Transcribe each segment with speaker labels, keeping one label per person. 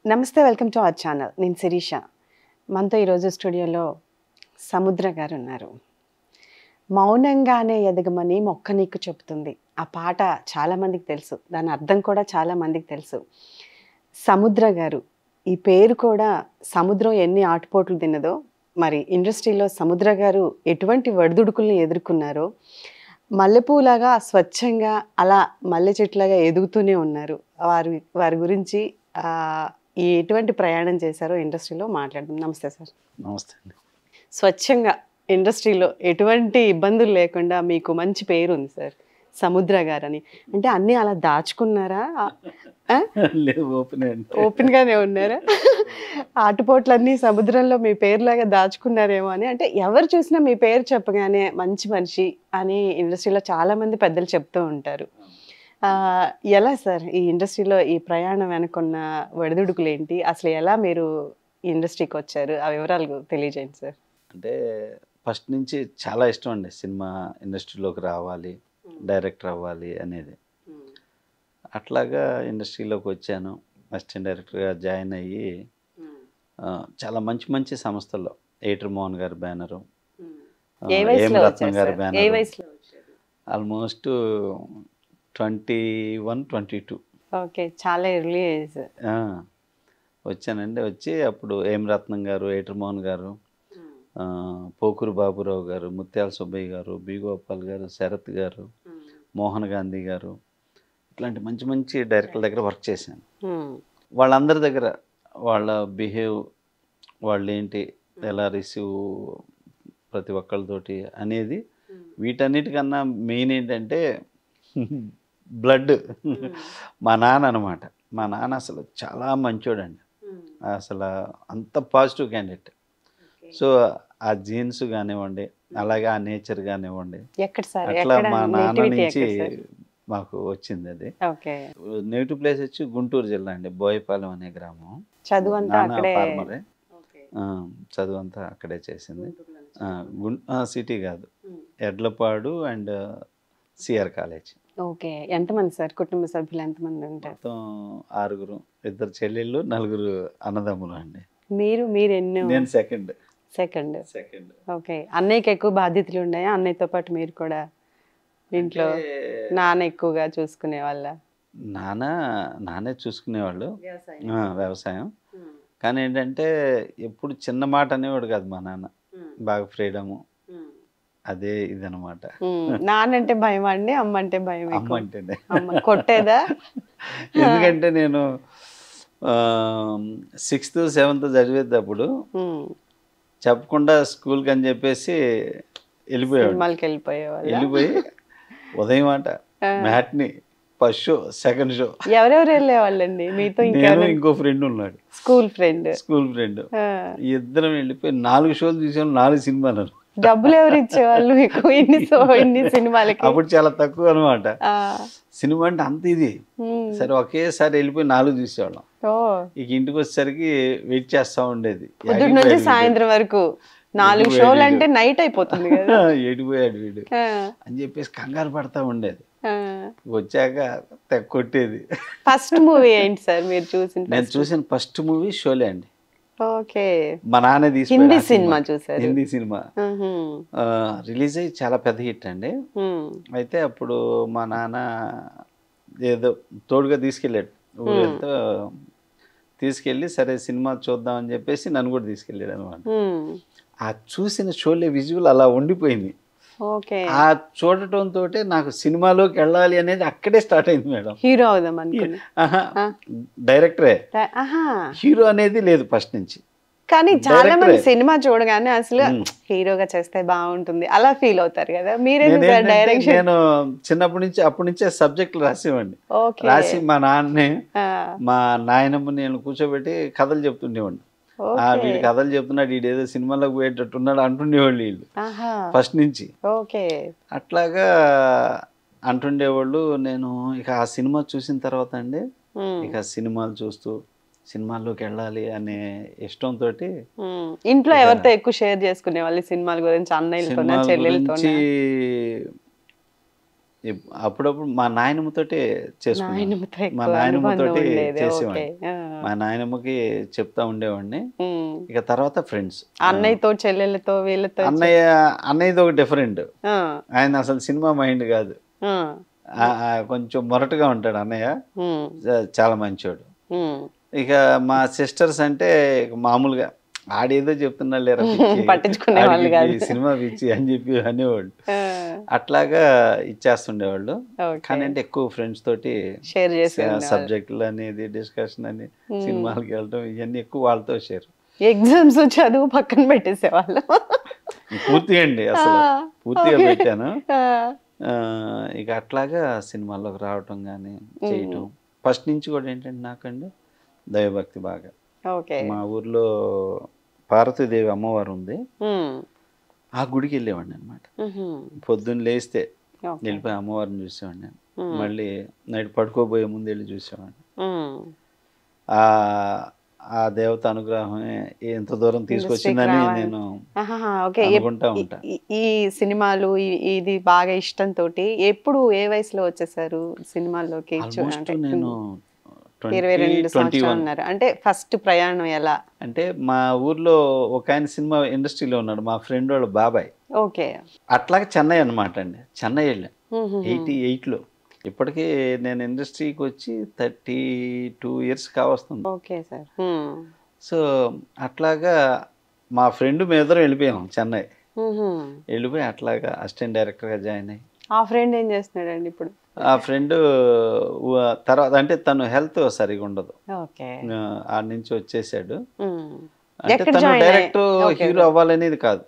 Speaker 1: నమస్తే, welcome to our channel. నేను శిరీష. మనతో ఈరోజు స్టూడియోలో సముద్ర గారు ఉన్నారు. మౌనంగానే ఎదగమని మొక్క నీకు చెప్తుంది. ఆ పాట చాలామందికి తెలుసు, దాని అర్థం కూడా చాలామందికి తెలుసు. సముద్ర గారు, ఈ పేరు కూడా సముద్రం ఎన్ని ఆటుపోట్లు తిన్నదో, మరి ఇండస్ట్రీలో సముద్ర గారు ఎటువంటి ఒడిదుడుకుల్ని ఎదుర్కొన్నారో, మల్లెపూలాగా స్వచ్ఛంగా అలా మల్లె చెట్లాగా ఎదుగుతూనే ఉన్నారు. వారి గురించి ఈ ఎటువంటి ప్రయాణం చేశారో ఇండస్ట్రీలో మాట్లాడదాం. నమస్తే సార్.
Speaker 2: నమస్తే అండి.
Speaker 1: స్వచ్ఛంగా ఇండస్ట్రీలో ఎటువంటి ఇబ్బందులు లేకుండా మీకు మంచి పేరు ఉంది సార్, సముద్ర గారని. అంటే అన్నీ అలా దాచుకున్నారా?
Speaker 2: లేదు,
Speaker 1: ఓపెన్ గానే ఉన్నారా? ఆటుపోట్లన్నీ సముద్రంలో మీ పేరులాగా దాచుకున్నారేమో అని. అంటే ఎవరు చూసినా మీ పేరు చెప్పగానే మంచి మనిషి అని ఇండస్ట్రీలో చాలా మంది పెద్దలు చెప్తూ ఉంటారు. ఎలా సార్ ఈ ఇండస్ట్రీలో ఈ ప్రయాణం వెనుకున్న ఒడిదుడుకులు ఏంటి? అసలు ఎలా మీరు ఇండస్ట్రీకి వచ్చారు? ఆ వివరాలు తెలియజేయండి సార్.
Speaker 2: అంటే ఫస్ట్ నుంచి చాలా ఇష్టం అండి సినిమా ఇండస్ట్రీలోకి రావాలి, డైరెక్టర్ అవ్వాలి అనేది. అట్లాగా ఇండస్ట్రీలోకి వచ్చాను. అసిస్టెంట్ డైరెక్టర్గా జాయిన్ అయ్యి చాలా మంచి మంచి సంస్థల్లో ఏటర్ మోహన్ గారి బ్యానరు, ఏం రత్నం గారి బ్యానర్, ఆల్మోస్ట్ 21, 22.
Speaker 1: ఓకే, చాలా ఎర్లీ ఏజ్.
Speaker 2: వచ్చానండి. వచ్చి అప్పుడు ఏం రత్నం గారు, ఏటర్ మోహన్ గారు, పోకూరు బాబురావు గారు, ముత్యాల సుబ్బయ్య గారు, బి గోపాల్ గారు, శరత్ గారు, మోహన్ గాంధీ గారు, ఇట్లాంటి మంచి మంచి డైరెక్టర్ల దగ్గర వర్క్ చేశాను. వాళ్ళందరి దగ్గర వాళ్ళ బిహేవ్, వాళ్ళు ఏంటి, ఎలా రిసీవ్ ప్రతి ఒక్కళ్ళతోటి అనేది, వీటన్నిటికన్నా మెయిన్ ఏంటంటే బ్లడ్. మా నాన్న అనమాట. మా నాన్న అసలు చాలా మంచోడండి, అసలు అంత పాజిటివ్ క్యాండిడేట్. సో ఆ జీన్స్ కానివ్వండి, అలాగే ఆ నేచర్ కానివ్వండి, అట్లా మా నాన్న నుంచి మాకు వచ్చింది అది. నేటివ్ ప్లేస్ వచ్చి గుంటూరు జిల్లా అండి, బోయపాలెం అనే గ్రామం. ఫార్మరే, చదువంతా అక్కడే చేసింది. సిటీ కాదు, Edlapadu and CR college.
Speaker 1: Okay, ఎంతమంది సార్ కుటుంబ సభ్యులు? ఎంతమంది ఉంటారు?
Speaker 2: మొత్తం 6, 2 చెల్లెళ్ళు, 4 అన్నదమ్ములు అండి.
Speaker 1: మీరు ఎన్నో?
Speaker 2: నేను సెకండ్.
Speaker 1: ఓకే, అన్నయ్యకి ఎక్కువ బాధ్యతలు ఉన్నాయా? అన్నయ్యతో పాటు మీరు కూడా ఇంట్లో నాన్న ఎక్కువగా చూసుకునే వాళ్ళ?
Speaker 2: నానే చూసుకునేవాళ్ళు వ్యవసాయం. కానీ ఏంటంటే ఎప్పుడు చిన్న మాట అనేవాడు కాదు మా నాన్న, బాగా ఫ్రీడము, అదే ఇదనమాట.
Speaker 1: నాన్నంటే భయం అండి, అమ్మ అంటే భయం?
Speaker 2: అమ్మ అంటేనే.
Speaker 1: కొట్టేదా?
Speaker 2: ఎందుకంటే నేను 6th, 7th చదివేటప్పుడు చెప్పకుండా స్కూల్కి అని చెప్పేసి వెళ్ళిపోయి ఉదయం ఆట, matinee, first show, second show.
Speaker 1: ఎవరెవరు వెళ్ళేవాళ్ళండి మీతో?
Speaker 2: ఇంకో ఫ్రెండ్ ఉన్నాడు, స్కూల్ ఫ్రెండ్. ఇద్దరం వెళ్ళిపోయి 4 షోలు చూసాను, 4 సినిమాలు.
Speaker 1: డబ్బులు ఎవరు ఇచ్చేవాళ్ళు మీకు ఇన్ని సినిమాలకి?
Speaker 2: అప్పుడు చాలా తక్కువ అనమాట. సినిమా అంటే అంత ఇది. సరే ఒకేసారి వెళ్ళిపోయి 4 చూసేవాళ్ళం. ఇక ఇంటికి వచ్చేసరికి వెయిట్ చేస్తా ఉండేది,
Speaker 1: పొద్దున్న నుంచి సాయంత్రం వరకు 4 షోలు అంటే నైట్ అయిపోతుంది కదా.
Speaker 2: ఏడిపోయాడు వీడు అని చెప్పేసి కంగారు పడతా ఉండేది. వచ్చాక కొట్టేది.
Speaker 1: ఫస్ట్ మూవీ ఏంటి సార్ మీరు చూసింది?
Speaker 2: నేను చూసిన ఫస్ట్ మూవీ షోలే అండి.
Speaker 1: ఓకే,
Speaker 2: మా నాన్న తీసుకు
Speaker 1: హిందీ సినిమా చూసారు?
Speaker 2: హిందీ సినిమా రిలీజ్ అయ్యి చాలా పెద్ద హిట్ అండి. అయితే అప్పుడు మా నాన్న ఏదో తోడుగా తీసుకెళ్ళాడు, ఊరితో తీసుకెళ్ళి సరే సినిమా చూద్దామని చెప్పేసి నన్ను కూడా తీసుకెళ్ళాడు అనమాట. ఆ చూసిన షోలే విజువల్ అలా ఉండిపోయింది. ఆ చూడటంతో నాకు సినిమాలోకి వెళ్ళాలి అనేది అక్కడే స్టార్ట్ అయింది మేడం.
Speaker 1: హీరో అవుదాం అనుకున్నా?
Speaker 2: డైరెక్టరే, హీరో అనేది లేదు ఫస్ట్ నుంచి.
Speaker 1: కానీ చాలా మంది సినిమా చూడగానే అసలు హీరోగా చేస్తే బాగుంటుంది అలా ఫీల్ అవుతారు కదా. డైరెక్షన్
Speaker 2: నేను చిన్నప్పటి నుంచి అప్పటి నుంచే సబ్జెక్టులు రాసేవాడిని. రాసి మా నాయనమ్మ నేను కూర్చోబెట్టి కథలు చెప్తుండేవాడిని. వీడి కథలు చెప్తున్నాడు, వీడేదో సినిమాలోకి పోయేటట్టున్నాడు అంటుండేవాళ్ళు వీళ్ళు ఫస్ట్ నుంచి. అట్లాగా అంటుండేవాళ్ళు. నేను ఇక ఆ సినిమా చూసిన తర్వాత అండి, ఇక సినిమాలు చూస్తూ సినిమాల్లోకి వెళ్ళాలి అనే ఇష్టంతో.
Speaker 1: ఇంట్లో ఎవరితో ఎక్కువ షేర్ చేసుకునే వాళ్ళు సినిమాల గురించి? అన్నయ్యలతో, చెల్లెలతో?
Speaker 2: అప్పుడప్పుడు మా నాయనమ్మతోటే చేసుకున్నాను.
Speaker 1: నాయనమ్మతో
Speaker 2: మా
Speaker 1: ఎక్కువ అనుబంధం
Speaker 2: నాయనమ్మతోటి
Speaker 1: ఉండేది. ఓకే.
Speaker 2: చేసేవాడిని. మా నాయనమ్మకి చెప్తా ఉండేవాడిని. ఇక తర్వాత ఫ్రెండ్స్.
Speaker 1: అన్నయ్యతో, చెల్లెళ్ళతో, వీళ్ళతో
Speaker 2: అన్నయ్యది ఒక డిఫరెంట్.
Speaker 1: ఆ,
Speaker 2: ఆయన అసలు సినిమా మైండ్ కాదు.
Speaker 1: ఆ,
Speaker 2: కొంచెం మొరటుగా ఉంటాడు అన్నయ్య.
Speaker 1: ఉమ్,
Speaker 2: చాలా మంచోడు.
Speaker 1: ఉమ్.
Speaker 2: ఇక మా సిస్టర్స్ అంటే ఇక మామూలుగా ఆడేదో చెప్తున్నా లేరా
Speaker 1: పట్టించుకునే వాళ్ళు కాదు.
Speaker 2: సినిమా పిచ్చి అని చెప్పి అనేవాళ్ళు.
Speaker 1: ఆ,
Speaker 2: అట్లాగా ఇచ్చేస్తుండేవాళ్ళు.
Speaker 1: ఓకే.
Speaker 2: కానీ అంటే ఎక్కువ ఫ్రెండ్స్ తోటి
Speaker 1: షేర్ చేసి
Speaker 2: సబ్జెక్టులు అనేది డిస్కషన్ అని సినిమాలకి వెళ్ళడం ఇవన్నీ ఎక్కువ వాళ్ళతో షేర్.
Speaker 1: ఎగ్జామ్స్ చదువు పక్కన పెట్టేసేవాళ్ళు.
Speaker 2: పూర్తిగా అండి అసలు పూర్తిగా
Speaker 1: Okay.
Speaker 2: పెట్టాను.
Speaker 1: ఆ,
Speaker 2: ఇక అట్లాగా సినిమాల్లోకి రావటం కానీ చేయటం. ఫస్ట్ నుంచి కూడా ఏంటంటే నాకండి దైవభక్తి బాగా.
Speaker 1: ఓకే.
Speaker 2: మా ఊర్లో పార్వతీదేవి అమ్మవారు ఉంది.
Speaker 1: ఉమ్,
Speaker 2: ఆ గుడికి వెళ్ళేవాడిని అనమాట.
Speaker 1: ఉహుం,
Speaker 2: పొద్దున్న లేస్తే
Speaker 1: ఓకే.
Speaker 2: వెళ్ళిపోయి అమ్మవారిని చూసేవాడిని నేను.
Speaker 1: ఉమ్,
Speaker 2: మళ్ళీ నైట్ పడుకోబోయే ముందు వెళ్ళి చూసేవాడిని.
Speaker 1: ఉమ్.
Speaker 2: ఆ ఆ దేవత అనుగ్రహమే ఎంత దూరం తీసుకొచ్చిందని
Speaker 1: రావాలి.
Speaker 2: నేను
Speaker 1: ఆహాహా, ఓకే.
Speaker 2: అనుకుంటా ఉంటా.
Speaker 1: ఈ సినిమాలు ఇది బాగా ఇష్టంతో ఎప్పుడు ఏ వయసులో వచ్చేసారు సినిమాల్లోకి?
Speaker 2: ఆల్మోస్ట్ నేను
Speaker 1: 22 సంవత్సరాలు
Speaker 2: 21.
Speaker 1: ఉన్నారు అంటే ఫస్ట్ ప్రయాణం ఎలా?
Speaker 2: అంటే మా ఊర్లో ఒక ఆయన సినిమా ఇండస్ట్రీలో ఉన్నాడు, మా ఫ్రెండ్ వాళ్ళ బాబాయ్.
Speaker 1: ఓకే.
Speaker 2: అట్లాగే చెన్నై అనమాట అండి. చెన్నై వెళ్ళాను
Speaker 1: ఉహుహు.
Speaker 2: 88లో. ఇప్పటికీ నేను ఇండస్ట్రీకి వచ్చి 32 ఇయర్స్ కావస్తుంది.
Speaker 1: Okay sir. ఉమ్,
Speaker 2: సో అట్లాగా మా ఫ్రెండ్ మేమిద్దరం వెళ్ళిపోయాం చెన్నై.
Speaker 1: ఉహుం.
Speaker 2: వెళ్ళిపోయి అట్లాగా అసిస్టెంట్ డైరెక్టర్గా జాయిన్ అయ్యి.
Speaker 1: ఆ ఫ్రెండ్ ఏం చేస్తున్నాడండి ఇప్పుడు?
Speaker 2: ఆ ఫ్రెండ్ తర్వాత అంటే తను హెల్త్ సరిగా ఉండదు.
Speaker 1: ఓకే.
Speaker 2: ఆడ నుంచి వచ్చేసాడు.
Speaker 1: ఉమ్.
Speaker 2: అంటే
Speaker 1: ఎక్కడ
Speaker 2: తను
Speaker 1: జాయిన్
Speaker 2: డైరెక్ట్
Speaker 1: ఓకే.
Speaker 2: హీరో అవ్వాలనేది కాదు.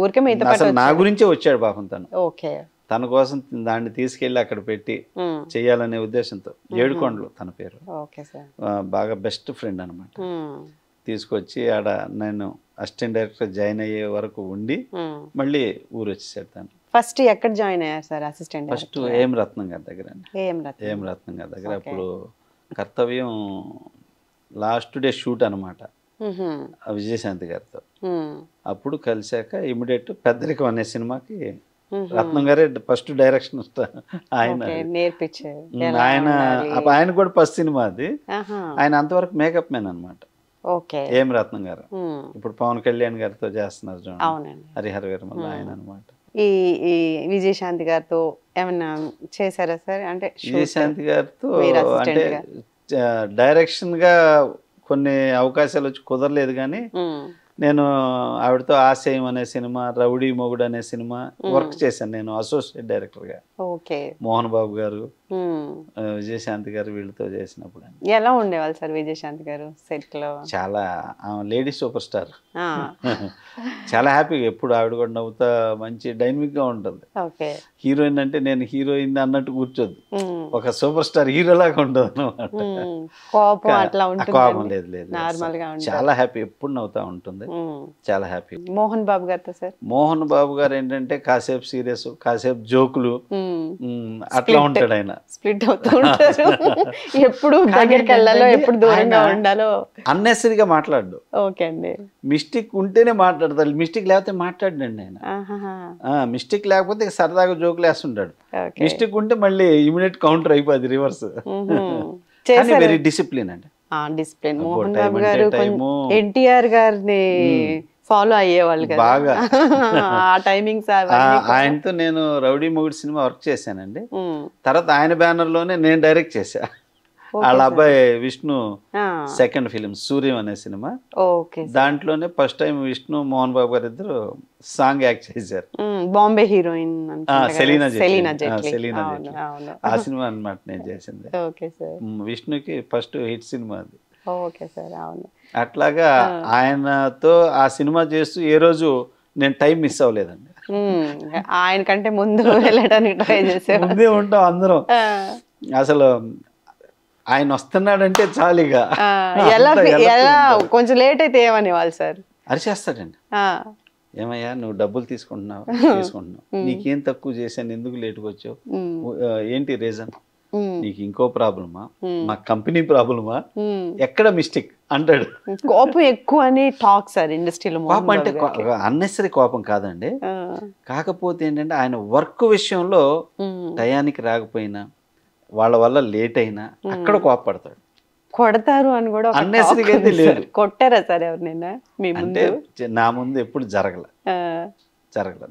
Speaker 1: ఊరికే మీతో పాటు
Speaker 2: అసలు నా
Speaker 1: వచ్చాడు.
Speaker 2: గురించే వచ్చాడు పాపం తను.
Speaker 1: ఓకే.
Speaker 2: తన కోసం దాన్ని తీసుకెళ్ళి అక్కడ పెట్టి
Speaker 1: ఉమ్,
Speaker 2: చేయాలనే ఉద్దేశంతో. ఏడుకొండలు తన పేరు.
Speaker 1: Okay sir.
Speaker 2: బాగా బెస్ట్ ఫ్రెండ్ అనమాట.
Speaker 1: ఉమ్,
Speaker 2: తీసుకొచ్చి ఆడ నేను అసిస్టెంట్ డైరెక్టర్ జాయిన్ అయ్యే వరకు ఉండి
Speaker 1: ఉమ్.
Speaker 2: మళ్ళీ ఊరు వచ్చేసాడు తను.
Speaker 1: ఫస్ట్ ఎక్కడ జాయిన్ అయ్యారు సార్ అసిస్టెంట్?
Speaker 2: ఫస్ట్ ఏం రత్నం గారి దగ్గర అండి.
Speaker 1: ఏం రత్నం.
Speaker 2: ఏం రత్నం గారి దగ్గర.
Speaker 1: Okay.
Speaker 2: అప్పుడు కర్తవ్యం లాస్ట్ డే షూట్ అనమాట
Speaker 1: ఉహుం,
Speaker 2: విజయశాంతి గారితో.
Speaker 1: ఉమ్,
Speaker 2: అప్పుడు కలిసాక ఇమీడియట్ పెద్దరికం అనే సినిమాకి
Speaker 1: ఉహుం.
Speaker 2: రత్నం గారే ఫస్ట్ డైరెక్షన్ ఆయన.
Speaker 1: ఓకే, నేర్పించారు
Speaker 2: ఉమ్,
Speaker 1: ఎలా
Speaker 2: ఆయన
Speaker 1: ఉండాలి.
Speaker 2: ఆయన కూడా ఫస్ట్ సినిమా అది.
Speaker 1: ఆహా,
Speaker 2: ఆయన అంతవరకు మేకప్ మ్యాన్ అనమాట.
Speaker 1: ఓకే.
Speaker 2: ఏం రత్నం గారు.
Speaker 1: ఉమ్,
Speaker 2: ఇప్పుడు పవన్ కళ్యాణ్ గారితో చేస్తున్నారు చూడండి,
Speaker 1: అవునండి.
Speaker 2: హరిహర వీరమల్ల ఆయన అనమాట.
Speaker 1: ఈ ఈ విజయశాంతి గారితో ఏమన్నా చేశారా సార్? అంటే shoot?
Speaker 2: విజయశాంతి గారితో
Speaker 1: మీరు assistant
Speaker 2: అంటే
Speaker 1: గా?
Speaker 2: డైరెక్షన్ గా కొన్ని అవకాశాలు వచ్చి కుదరలేదు. కానీ
Speaker 1: ఉమ్,
Speaker 2: నేను ఆవిడతో ఆశయం అనే సినిమా, రౌడీ మొగుడు అనే సినిమా వర్క్ చేశాను నేను అసోసియేట్ డైరెక్టర్గా.
Speaker 1: ఓకే.
Speaker 2: మోహన్ బాబు గారు,
Speaker 1: ఉమ్.
Speaker 2: విజయశాంతి గారు వీళ్ళతో చేసినప్పుడు
Speaker 1: ఎలా ఉండేవాళ్ళు సార్ విజయశాంతి గారు సెట్ లో?
Speaker 2: చాలా లేడీ సూపర్ స్టార్.
Speaker 1: ఆ,
Speaker 2: చాలా హ్యాపీగా ఎప్పుడు ఆవిడ కూడా నవ్వుతా మంచి డైనమిక్ గా ఉంటుంది.
Speaker 1: ఓకే.
Speaker 2: హీరోయిన్ అంటే నేను హీరోయిన్ అన్నట్టు కూర్చోద్దు,
Speaker 1: ఉమ్,
Speaker 2: ఒక సూపర్ స్టార్ హీరో లాగా ఉంటుంది అనమాట.
Speaker 1: ఉమ్. కోపం అట్లా ఉంటుంది?
Speaker 2: కోపం లేదు లేదు లేదు.
Speaker 1: నార్మల్ గా ఉంటుంది.
Speaker 2: చాలా హ్యాపీ, ఎప్పుడు నవ్వుతా ఉంటుంది.
Speaker 1: ఉమ్.
Speaker 2: చాలా హ్యాపీ.
Speaker 1: మోహన్ బాబు గారితో సార్?
Speaker 2: మోహన్ బాబు గారు ఏంటంటే కాసేపు సీరియస్, కాసేపు జోకులు,
Speaker 1: ఉమ్.
Speaker 2: అట్లా ఉంటాడు ఆయన.
Speaker 1: స్ప్లిట్ అవుతూ ఉంటారు. ఎప్పుడు దగ్గరికి వెళ్ళాలో ఎప్పుడు దూరంగా ఉండాలో.
Speaker 2: అన్నెసరీగా మాట్లాడు.
Speaker 1: ఓకే అండి.
Speaker 2: మిస్టేక్ ఉంటేనే మాట్లాడతాడు, మిస్టేక్ లేకపోతే మాట్లాడండి ఆయన.
Speaker 1: ఆహాహా.
Speaker 2: మిస్టేక్ లేకపోతే ఇక సరదాగా జోకులు వేస్తుంటాడు.
Speaker 1: ఓకే.
Speaker 2: మిస్టేక్ ఉంటే మళ్ళీ ఇమీడియట్ కౌంటర్ అయిపోద్ది, రివర్స్.
Speaker 1: ఉహుం.
Speaker 2: కానీ
Speaker 1: చేశారు.
Speaker 2: వెరీ డిసిప్లిన్ అండి.
Speaker 1: డిసిప్లిన్.
Speaker 2: అబ్బో,
Speaker 1: మోహన్
Speaker 2: time
Speaker 1: బాబు
Speaker 2: అంటే
Speaker 1: గారు
Speaker 2: time.
Speaker 1: ఎన్టీఆర్ గారిని ఫాలో అయ్యేవాళ్ళు కదా
Speaker 2: బాగా.
Speaker 1: ఆ టైమింగ్స్
Speaker 2: ఆయనతో నేను రౌడీ మొగుడు సినిమా వర్క్ చేశానండి. తర్వాత ఆయన బ్యానర్ లోనే నేను డైరెక్ట్ చేశా. వాళ్ళ అబ్బాయి విష్ణు సెకండ్ ఫిలిం సూర్యం అనే సినిమా.
Speaker 1: ఓకే.
Speaker 2: దాంట్లోనే ఫస్ట్ టైం విష్ణు మోహన్ బాబు గారు ఇద్దరు సాంగ్ యాక్ట్ చేశారు.
Speaker 1: బాంబే హీరోయిన్
Speaker 2: సెలీనా
Speaker 1: సెలీనా
Speaker 2: జెట్లీ.
Speaker 1: జెట్లీ.
Speaker 2: ఆ సినిమా అన్నమాట నేను చేసింది.
Speaker 1: Okay sir.
Speaker 2: విష్ణుకి ఫస్ట్ హిట్ సినిమా అది.
Speaker 1: Okay sir. అవును.
Speaker 2: అట్లాగా ఆయనతో ఆ సినిమా చేస్తూ ఏ రోజు నేను టైం మిస్ అవ్వలేదండి.
Speaker 1: ఆయన కంటే ముందు వెళ్ళడానికి ట్రై చేసే
Speaker 2: ముందే ఉంటాం అందరం. అసలు ఆయన వస్తున్నాడంటే చాలిగా.
Speaker 1: ఎలా కొంచెం లేట్ అయితే ఏమని వాళ్ళు సార్?
Speaker 2: అరిచేస్తాడండి. ఏమయ్యా నువ్వు డబ్బులు తీసుకుంటున్నావు, నీకేం తక్కువ చేశాను, ఎందుకు లేటుగా వచ్చావు, ఏంటి రీజన్, నీకు ఇంకో ప్రాబ్లమా, మా కంపెనీ ప్రాబ్లమా, ఎక్కడ మిస్టేక్ అంటాడు.
Speaker 1: కోపం ఎక్కువ అని టాక్ సార్ ఇండస్ట్రీలో.
Speaker 2: కోపం అంటే అన్నెసరీ కోపం కాదండి, కాకపోతే ఏంటంటే ఆయన వర్క్ విషయంలో టయానికి రాకపోయినా, వాళ్ళ వల్ల లేట్ అయినా అక్కడ కోపపడతాడు.
Speaker 1: కొడతారు అని కూడా
Speaker 2: అన్నెసరీగా అయితే లేదు.
Speaker 1: కొట్టారా సార్ ఎవరినైనా మీ ముందు?
Speaker 2: అంటే నా ముందు ఎప్పుడు జరగల,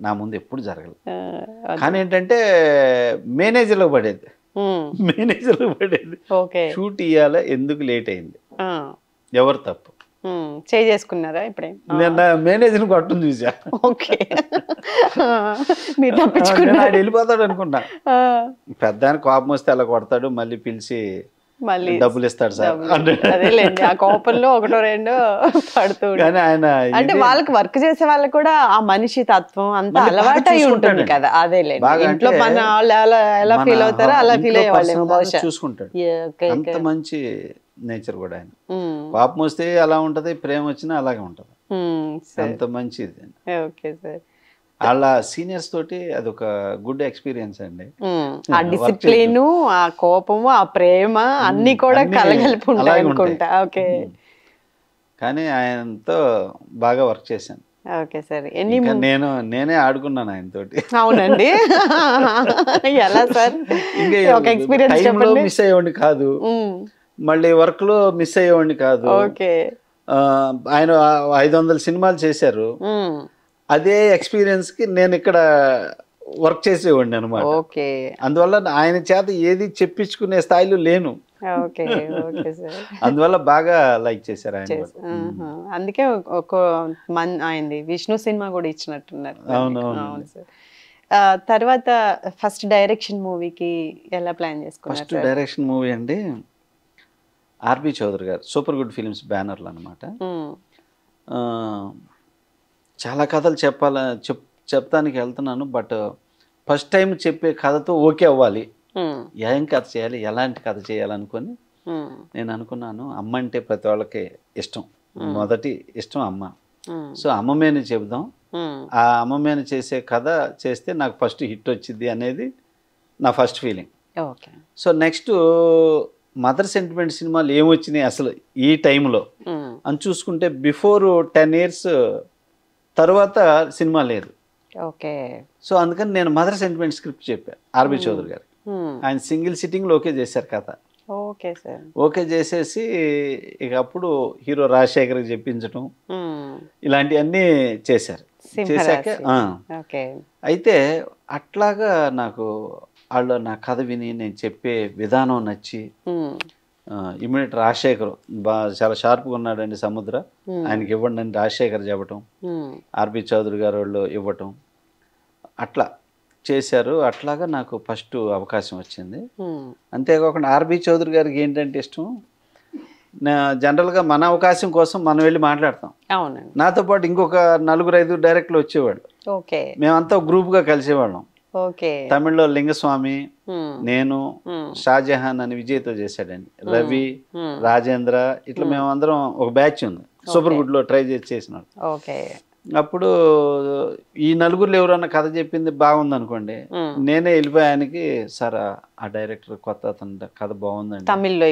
Speaker 2: నా ముందు ఎప్పుడు జరగల. కానీ ఏంటంటే మేనేజర్లో పడేది, షూట్ ఇయ్యాల, ఎందుకు లేట్ అయింది, ఎవరు తప్పు,
Speaker 1: చేసుకున్నారా ఇప్పుడే?
Speaker 2: నేను మేనేజర్ కొట్టం చూసా.
Speaker 1: ఓకే, మీరు తప్పించుకున్నా.
Speaker 2: వెళ్ళిపోతాడు అనుకున్నా. పెద్ద కోపం వస్తే అలా కొడతాడు, మళ్ళీ పిలిచి మళ్ళీ డబ్బులు ఇస్తాడు సార్.
Speaker 1: అదేలేండి, ఆ కోపంలో ఒకటో రెండో పడుతూ.
Speaker 2: కానీ ఆయన
Speaker 1: అంటే వాళ్ళకి వర్క్ చేసే వాళ్ళకి కూడా ఆ మనిషి తత్వం అంతా అలవాటు అయి ఉంటుంది కదా. అదేలేండి, ఇంట్లో మన వాళ్ళు ఎలా ఫీల్ అవుతారో అలా ఫీల్ అయ్యేవాళ్ళేమో బహుశా.
Speaker 2: చూసుకుంటాడు, అంత మంచి నేచర్ కూడా ఆయన. పాపం వస్తే అలా ఉంటది, ప్రేమ వచ్చినా అలాగే ఉంటది, అంత మంచిది.
Speaker 1: Okay sir.
Speaker 2: వాళ్ళ సీనియర్స్ తోటి అదొక గుడ్ ఎక్స్పీరియన్స్ అండి.
Speaker 1: ఆ డిసిప్లిన్, ఆ కోపము, ఆ ప్రేమ అన్ని కూడా కలగలిపి ఉంటాయి అనుకుంటా. ఓకే,
Speaker 2: కానీ ఆయనతో బాగా వర్క్ చేశాను.
Speaker 1: Okay sir.
Speaker 2: నేనే ఆడుకున్నాను ఆయనతోటి.
Speaker 1: అవునండి, ఎలా సార్? ఒక ఎక్స్పీరియన్స్ చెప్పండి.
Speaker 2: మిస్ అయ్యేవాడిని కాదు, మళ్ళీ వర్క్ లో మిస్ అయ్యేవాడిని కాదు.
Speaker 1: ఓకే,
Speaker 2: ఆయన 500 సినిమాలు చేశారు, అదే ఎక్స్పీరియన్స్ కి నేను ఇక్కడ వర్క్ చేసేవాడిని అనమాట.
Speaker 1: ఓకే,
Speaker 2: అందువల్ల ఆయన చేత ఏది చెప్పించుకునే స్థాయిలో లేను.
Speaker 1: Okay, okay sir.
Speaker 2: అందువల్ల బాగా లైక్ చేశారు ఆయన.
Speaker 1: అందుకే ఒక ఆయనది విష్ణు సినిమా కూడా ఇచ్చినట్టున్నారు. అవును సార్. తర్వాత ఫస్ట్ డైరెక్షన్ మూవీకి ఎలా ప్లాన్ చేసుకున్నారు?
Speaker 2: ఫస్ట్ డైరెక్షన్ మూవీ అండి ఆర్బి చౌదరి గారు సూపర్ గుడ్ ఫిలిమ్స్ బ్యానర్లు అనమాట. చాలా కథలు చెప్తానికి వెళ్తున్నాను, బట్ ఫస్ట్ టైం చెప్పే కథతో ఓకే అవ్వాలి, ఏం కథ చేయాలి, ఎలాంటి కథ చేయాలనుకొని నేను అనుకున్నాను. అమ్మ అంటే ప్రతి వాళ్ళకి ఇష్టం, మొదటి ఇష్టం అమ్మ. సో అమ్మ మీద చెబుదాం, ఆ అమ్మ మీద చేసే కథ చేస్తే నాకు ఫస్ట్ హిట్ వచ్చింది అనేది నా first feeling. So next mother sentiment సినిమాలు ఏమొచ్చినాయి అసలు ఈ టైంలో అని చూసుకుంటే బిఫోర్ 10 years తర్వాత సినిమా లేదు.
Speaker 1: ఓకే,
Speaker 2: సో అందుకని నేను మదర్ సెంటిమెంట్ స్క్రిప్ట్ చెప్పాను ఆర్బి చౌదరి గారికి. ఆయన సింగిల్ సిట్టింగ్లో ఓకే చేశారు కథ.
Speaker 1: Okay sir.
Speaker 2: ఓకే చేసేసి ఇక అప్పుడు హీరో రాజశేఖర్కి చెప్పించడం ఇలాంటివన్నీ చేశారు. చేశాక అయితే అట్లాగా నాకు వాళ్ళు నా కథ విని నేను చెప్పే విధానం నచ్చి ఇమీడియట్ రాజశేఖర్ చాలా షార్ప్గా ఉన్నాడండి సముద్ర, ఆయనకి ఇవ్వండి అని రాజశేఖర్ చెప్పటం, ఆర్బి చౌదరి గారు వాళ్ళు ఇవ్వటం, అట్లా చేశారు. అట్లాగా నాకు ఫస్ట్ అవకాశం వచ్చింది. అంతేకాకుండా ఆర్బి చౌదరి గారికి ఏంటంటే ఇష్టం, జనరల్గా మన అవకాశం కోసం మనం వెళ్ళి మాట్లాడతాం. నాతో పాటు ఇంకొక 4-5 డైరెక్టర్లు వచ్చేవాళ్ళు, మేమంతా గ్రూప్గా కలిసేవాళ్ళం. తమిళ్లో లింగస్వామి, నేను, షాజహాన్ అని విజయ్తో చేశాడండి, రవి, రాజేంద్ర, ఇట్లా మేమందరం ఒక బ్యాచ్ ఉంది సూపర్ గుడ్ లో ట్రై చేసినాడు. అప్పుడు ఈ నలుగురు ఎవరన్నా కథ చెప్పింది బాగుంది అనుకోండి, నేనే వెళ్ళిపోయానికి సార్ ఆ డైరెక్టర్ కొత్త అతను కథ బాగుందండి, తమిళ్లో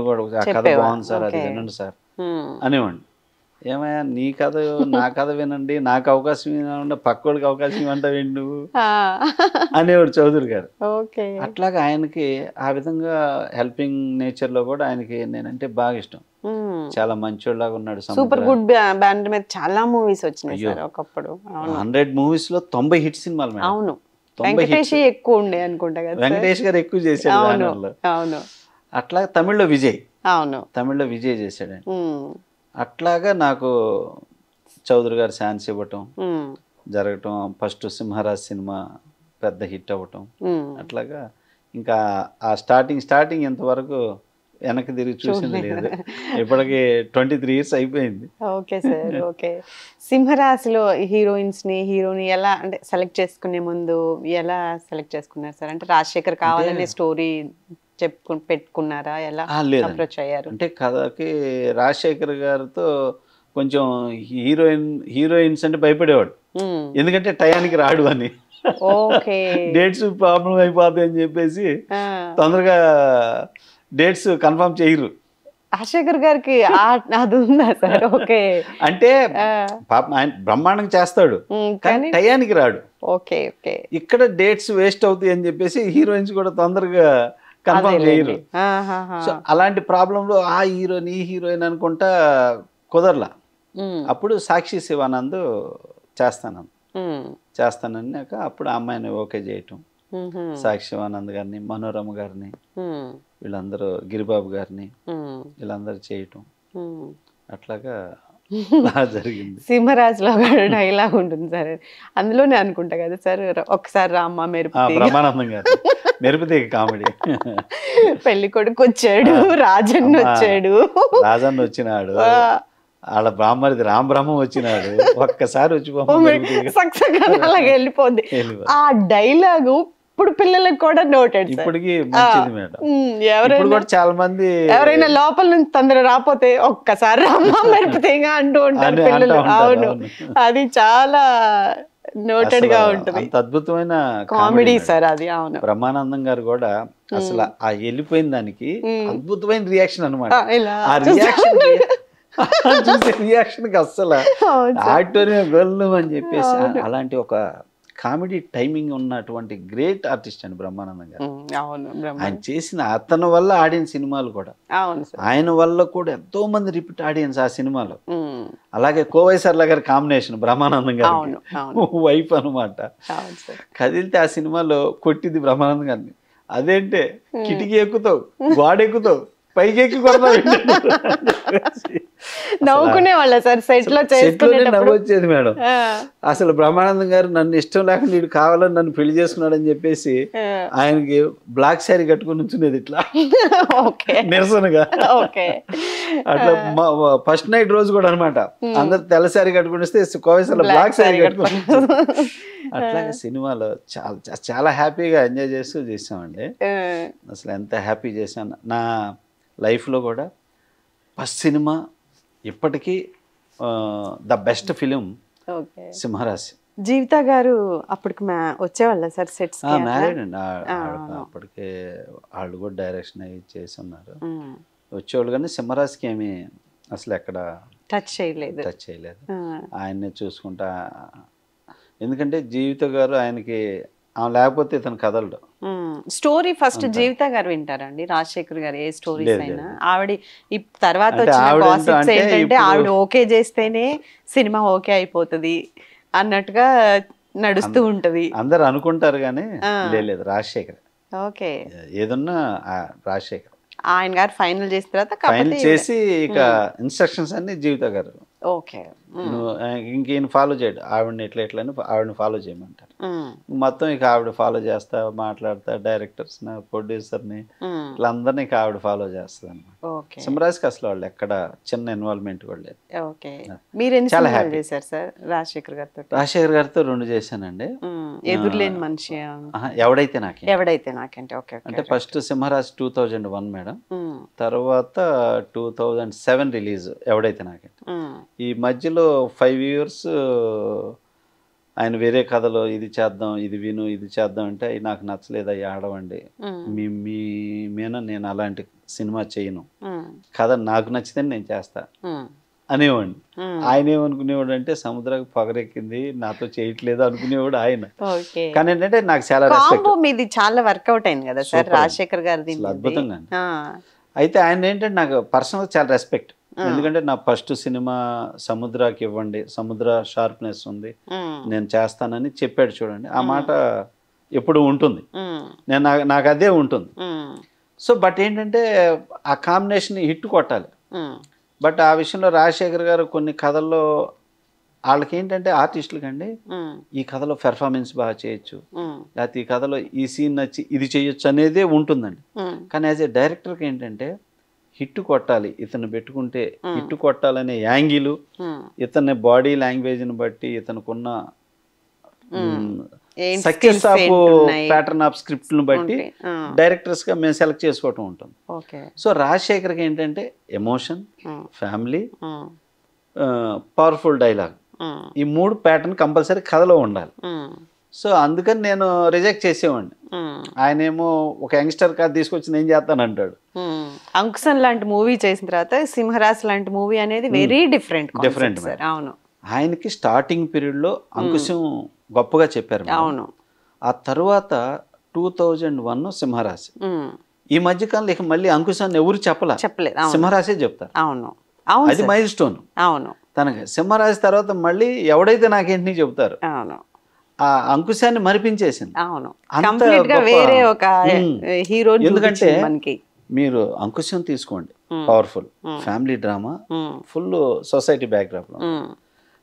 Speaker 2: కూడా ఆ కథ బాగుంది సార్, అది వినండి సార్ అనేవాడిని. ఏమయ్యా నీ కథ నా కథ వినండి, నాకు అవకాశం ఇవ్వండి, పక్కోడికి అవకాశం ఇవ్వంటావేంటి నువ్వు అనేవాడు చౌదరి గారు. అట్లాగా ఆయనకి ఆ విధంగా హెల్పింగ్ నేచర్ లో కూడా ఆయనకి నేనంటే బాగా ఇష్టం. చాలా మంచోళ్ళగా ఉన్నాడు.
Speaker 1: సూపర్ గుడ్ బ్యాండ్ మీద చాలా మూవీస్ వచ్చినాయి ఒకప్పుడు.
Speaker 2: 100 movies లో 90 హిట్ సినిమాలు.
Speaker 1: అవును, వెంకటేష్ ఎక్కువ ఉండే అనుకుంటా కదా,
Speaker 2: వెంకటేష్ గారు ఎక్కువ చేశాడు.
Speaker 1: అవును,
Speaker 2: అట్లా తమిళ్లో విజయ్, తమిళ్లో విజయ్ చేశాడు. అట్లాగా నాకు చౌదరి గారు ఛాన్స్ ఇవ్వటం జరగటం, ఫస్ట్ సింహరాజ్ సినిమా పెద్ద హిట్ అవ్వటం, అట్లాగా ఇంకా ఆ స్టార్టింగ్ ఇంతవరకు వెనక్కి తిరిగి చూసింది లేదు. ఇప్పటికి 23 years అయిపోయింది.
Speaker 1: Okay sir. ఓకే, సింహరాశిలో హీరోని ఎలా అంటే సెలెక్ట్ చేసుకునే ముందు ఎలా సెలెక్ట్ చేసుకున్నారు సార్? అంటే రాజశేఖర్ కావాలనే స్టోరీ పెట్టుకున్నారా, ఎలా అప్రోచ్ అయ్యారు?
Speaker 2: అంటే కథకి రాజశేఖర్ గారితో కొంచెం హీరోయిన్స్ అంటే భయపడేవాడు, ఎందుకంటే టయానికి రాడు అని.
Speaker 1: ఓకే.
Speaker 2: డేట్స్ ప్రాబ్లం అయిపోతాయి అని చెప్పేసి తొందరగా డేట్స్ కన్ఫర్మ్ చేయరు.
Speaker 1: రాజశేఖర్ గారికి అది ఉందా సార్? ఓకే.
Speaker 2: అంటే పాపం ఆయన బ్రహ్మాండంగా చేస్తాడు కానీ టయానికి రాడు.
Speaker 1: Okay okay.
Speaker 2: ఇక్కడ డేట్స్ వేస్ట్ అవుతాయి అని చెప్పేసి హీరోయిన్స్ కూడా తొందరగా కన్ఫర్మ్ చేయరు. సో అలాంటి ప్రాబ్లంలో ఆ హీరోయిన్ ఈ హీరోయిన్ అనుకుంటా కుదరలా. అప్పుడు సాక్షి శివానంద్ చేస్తానన్నాక అప్పుడు ఆ అమ్మాయిని ఓకే చేయటం, సాక్షి శివానంద్ గారిని, మనోరమ గారిని, వీళ్ళందరూ గిరిబాబు గారిని వీళ్ళందరూ చేయటం అట్లాగా జరిగింది.
Speaker 1: సింహరాజులో డైలాగ్ ఉంటుంది సార్, అందులోనే అనుకుంటా కదా సార్, ఒకసారి రామ్మ మెరుపు
Speaker 2: బ్రహ్మానందం గారు మెరుపుతీగ కామెడీ.
Speaker 1: పెళ్లి కొడుకు వచ్చాడు, రాజన్న వచ్చాడు,
Speaker 2: రాజన్న వచ్చినాడు, వాళ్ళ బ్రాహ్మణిది రామబ్రహ్మం వచ్చినాడు, ఒక్కసారి వచ్చి
Speaker 1: అలాగే వెళ్ళిపోద్ది ఆ డైలాగు. ఇప్పుడు పిల్లలకు కూడా నోటెడ్.
Speaker 2: ఇప్పటికి మంచిది మేడం. ఎవరైనా చాలా మంది
Speaker 1: ఎవరైనా లోపల నుంచి తొందర రాపోతే ఒక్కసారి రామ్మ మెరుపుతీగ అంటూ ఉంటారు పిల్లలు. అవును, అది చాలా నోటెడ్ గా ఉంటుంది.
Speaker 2: అద్భుతమైన
Speaker 1: కామెడీ సార్ అది. అవును,
Speaker 2: బ్రహ్మానందం గారు కూడా అసలు ఆ వెళ్ళిపోయిన దానికి అద్భుతమైన రియాక్షన్ అనమాట. ఆ రియాక్షన్ కి అస్సలు ఆడిటోరియం గొల్లు అని చెప్పేసి అలాంటి ఒక కామెడీ టైమింగ్ ఉన్నటువంటి గ్రేట్ ఆర్టిస్ట్ అండి బ్రహ్మానందం గారు. ఆయన చేసిన అతని వల్ల ఆడిన సినిమాలు కూడా, ఆయన వల్ల కూడా ఎంతో మంది రిపీట్ ఆడియన్స్ ఆ సినిమాలో. అలాగే కోవైసర్ల గారి కాంబినేషన్ బ్రహ్మానందం గారు వైఫ్ అనమాట. కదిలితే ఆ సినిమాలో కొట్టింది బ్రహ్మానందం గారిని. అదేంటే కిటికీ ఎక్కుతావు, గోడ ఎక్కుతావు, పైకి ఎక్కి కొడతావు,
Speaker 1: నవ్వుకునే వాళ్ళ సార్ సెట్ లో
Speaker 2: నవ్వు వచ్చేది మేడం. అసలు బ్రహ్మానందం గారు నన్ను ఇష్టం లేకుండా వీడు కావాలని నన్ను పెళ్లి చేసుకున్నాడు అని చెప్పేసి ఆయనకి బ్లాక్ శారీ కట్టుకుని ఉంచునేది ఇట్లా నిరసనగా. అట్లా ఫస్ట్ నైట్ రోజు కూడా అనమాట, అందరు తెల్ల శారీ కట్టుకుని వస్తే కోవేశ్వర్లో బ్లాక్ శారీ కట్టుకుని. అట్లాగే సినిమాలో చాలా చాలా హ్యాపీగా ఎంజాయ్ చేస్తూ చేసామండి. అసలు ఎంత హ్యాపీ చేశాను నా లైఫ్లో కూడా. ఫస్ట్ సినిమా ఇప్పటికీ ద బెస్ట్ ఫిలిం సింహరాశి.
Speaker 1: జీవిత గారు అప్పటికి వచ్చేవాళ్ళ సార్ సెట్స్?
Speaker 2: మ్యారీడ్ అండి అప్పటికే, వాళ్ళు కూడా డైరెక్షన్ అయ్యి చేసి ఉన్నారు, వచ్చేవాళ్ళు. కానీ సింహరాశికి ఏమి అసలు ఎక్కడ
Speaker 1: టచ్ చేయలేదు.
Speaker 2: ఆయన్నే చూసుకుంటా. ఎందుకంటే జీవిత గారు ఆయనకి లేకపోతే ఇతను కదలడు.
Speaker 1: స్టోరీ ఫస్ట్ జీవిత గారు వింటారండి, రాజశేఖర్ గారు ఏ స్టోరీస్ అయినా. ఆవిడ తర్వాత వచ్చిన గాసిప్స్ ఏంటంటే ఆవిడ ఓకే చేస్తేనే సినిమా ఓకే అయిపోతుంది అన్నట్టుగా నడుస్తూ ఉంటది.
Speaker 2: అందరు అనుకుంటారు కానీ లేదు, రాజశేఖర్
Speaker 1: ఓకే
Speaker 2: ఏదన్నా రాజశేఖర్
Speaker 1: ఆయన గారు ఫైనల్ చేసిన తర్వాత
Speaker 2: ఫైనల్ చేసి ఇక ఇన్స్ట్రక్షన్స్ అన్ని జీవిత గారు.
Speaker 1: ఓకే,
Speaker 2: ఇంకేం ఫాలో చేయడు, ఆవిడని ఎట్లా ఎట్లని ఆవిడని ఫాలో చేయమంటారు. మొత్తం ఇక ఆవిడ ఫాలో చేస్తా, మాట్లాడతా, డైరెక్టర్స్ ప్రొడ్యూసర్ని ఇట్లా అందరినీ ఇక ఆవిడ ఫాలో చేస్తుంది అనమాట. సింహరాజ్కి అసలు వాళ్ళు ఎక్కడ చిన్న ఇన్వాల్వ్మెంట్ కూడా లేదు.
Speaker 1: చాలా హ్యాపీ చేశారు సార్ రాజశేఖర్ గారితో.
Speaker 2: రాజశేఖర్ గారితో 2 చేశానండి.
Speaker 1: ఎదురులేని మనిషి,
Speaker 2: ఎవడైతే
Speaker 1: నాకంటే. ఓకే,
Speaker 2: అంటే ఫస్ట్ సింహరాజ్ 2001 మేడం, తర్వాత 2007 రిలీజ్ ఎవడైతే నాకంటే. ఈ మధ్యలో 5 years ఆయన వేరే కథలో ఇది చేద్దాం, ఇది విను, ఇది చేద్దాం అంటే నాకు నచ్చలేదు, అవి ఆడవండి, మీ మీద నేను అలాంటి సినిమా చేయను, కథ నాకు నచ్చితే నేను చేస్తా అనేవాడిని. ఆయన ఏమనుకునేవాడు అంటే సముద్రానికి పొగరెక్కింది, నాతో చేయట్లేదు అనుకునేవాడు ఆయన. కానీ ఏంటంటే నాకు చాలా
Speaker 1: మీది చాలా వర్కౌట్ అయింది కదా సార్ రాజశేఖర్ గారి,
Speaker 2: అద్భుతంగా. అయితే ఆయన ఏంటంటే నాకు పర్సనల్గా చాలా రెస్పెక్ట్. ఎందుకంటే నా ఫస్ట్ సినిమా సముద్రాకి ఇవ్వండి, సముద్ర షార్ప్నెస్ ఉంది, నేను చేస్తానని చెప్పాడు చూడండి. ఆ మాట ఎప్పుడు ఉంటుంది, నాకు అదే ఉంటుంది. సో బట్ ఏంటంటే ఆ కాంబినేషన్ హిట్ కొట్టాలి. బట్ ఆ విషయంలో రాజశేఖర్ గారు కొన్ని కథల్లో వాళ్ళకి ఏంటంటే ఆర్టిస్టులకి అండి ఈ కథలో పెర్ఫార్మెన్స్ బాగా చేయొచ్చు, లేకపోతే ఈ కథలో ఈ సీన్ నచ్చి ఇది చేయొచ్చు అనేదే ఉంటుందండి. కానీ యాజ్ ఏ డైరెక్టర్కి ఏంటంటే హిట్ కొట్టాలి, ఇతను పెట్టుకుంటే హిట్ కొట్టాలనే యాంగిల్, ఇతని బాడీ లాంగ్వేజ్ని బట్టి, ఇతనుకున్న సక్సెస్ ఆఫ్ ప్యాటర్న్ ఆఫ్ స్క్రిప్ట్ని బట్టి డైరెక్టర్స్గా మేము సెలెక్ట్ చేసుకోవటం ఉంటుంది. సో రాజశేఖర్కి ఏంటంటే ఎమోషన్, ఫ్యామిలీ, పవర్ఫుల్ డైలాగ్, ఈ 3 ప్యాటర్న్ కంపల్సరీ కథలో ఉండాలి. సో అందుకని నేను రిజెక్ట్ చేసేవాడిని. ఆయనేమో ఒక యంగ్స్టర్ కాదు తీసుకొచ్చి నేను చేస్తాను అంటాడు.
Speaker 1: అంకుశం లాంటి మూవీ చేసిన తర్వాత సింహరాశి లాంటి మూవీ అనేది వెరీ డిఫరెంట్. సార్ అవును,
Speaker 2: ఆయనకి స్టార్టింగ్ పీరియడ్లో అంకుశం గొప్పగా చెప్పారు.
Speaker 1: అవును.
Speaker 2: ఆ తర్వాత 2001 సింహరాశి. ఈ మధ్యకాలంలో ఇక మళ్ళీ అంకుశాన్ని ఎవరు చెప్పలేదు, సింహరాశే చెప్తారు.
Speaker 1: అవును,
Speaker 2: అది మైల్ స్టోన్.
Speaker 1: అవును,
Speaker 2: తనకి సింహరాశి తర్వాత మళ్ళీ ఎవడైతే నాకేంటి చెబుతారు.
Speaker 1: అవును,
Speaker 2: ఆ అంకుశాన్ని మరిపించేసింది.
Speaker 1: అవును, కంప్లీట్ గా వేరే ఒక హీరో.
Speaker 2: ఎందుకంటే మీరు అంకుశం తీసుకోండి, powerful family drama, full society backdrop లో.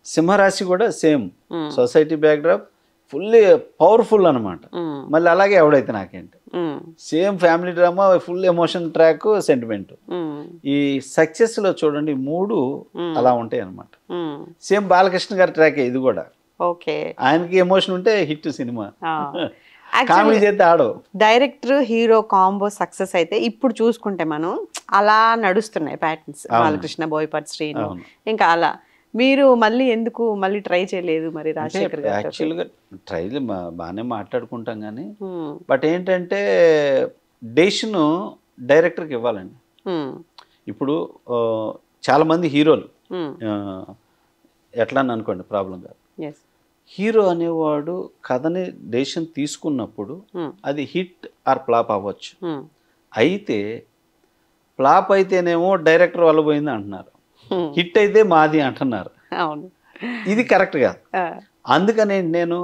Speaker 2: సింహరాశి కూడా same society backdrop, fully powerful అనమాట. మళ్ళీ అలాగే ఎవడైతే నాకేంటి same family drama, full emotion track, sentiment. ఈ సక్సెస్ లో చూడండి 3 అలా ఉంటాయి అనమాట. సేమ్ బాలకృష్ణ గారి ట్రాక్ ఇది కూడా.
Speaker 1: ఓకే,
Speaker 2: ఆయనకి ఎమోషన్ ఉంటే హిట్ సినిమా, కామెడీ చేస్తే ఆడవు.
Speaker 1: డైరెక్టర్ హీరో కాంబో సక్సెస్ అయితే ఇప్పుడు చూసుకుంటే మనం అలా నడుస్తున్నాయి ప్యాటర్న్స్. బాలకృష్ణ, బోయపాటి శ్రీను, ఇంకా అలా. మీరు మళ్ళీ ఎందుకు మళ్ళీ ట్రై చేయలేదు మరి రాజశేఖర్ గారు?
Speaker 2: యాక్చువల్గా ట్రై బాగానే మాట్లాడుకుంటాం కానీ, బట్ ఏంటంటే డెసిషన్ డైరెక్టర్కి ఇవ్వాలండి. ఇప్పుడు చాలా మంది హీరోలు ఎట్లా అని అనుకోండి, ప్రాబ్లం కాదు. హీరో అనేవాడు కథని డెసిషన్ తీసుకున్నప్పుడు అది హిట్ ఆర్ ఫ్లాప్ అవ్వచ్చు. అయితే ఫ్లాప్ అయితేనేమో డైరెక్టర్ వల్ల పోయింది అంటున్నారు, హిట్ అయితే మాది అంటున్నారు. ఇది కరెక్ట్ కాదు. అందుకని నేను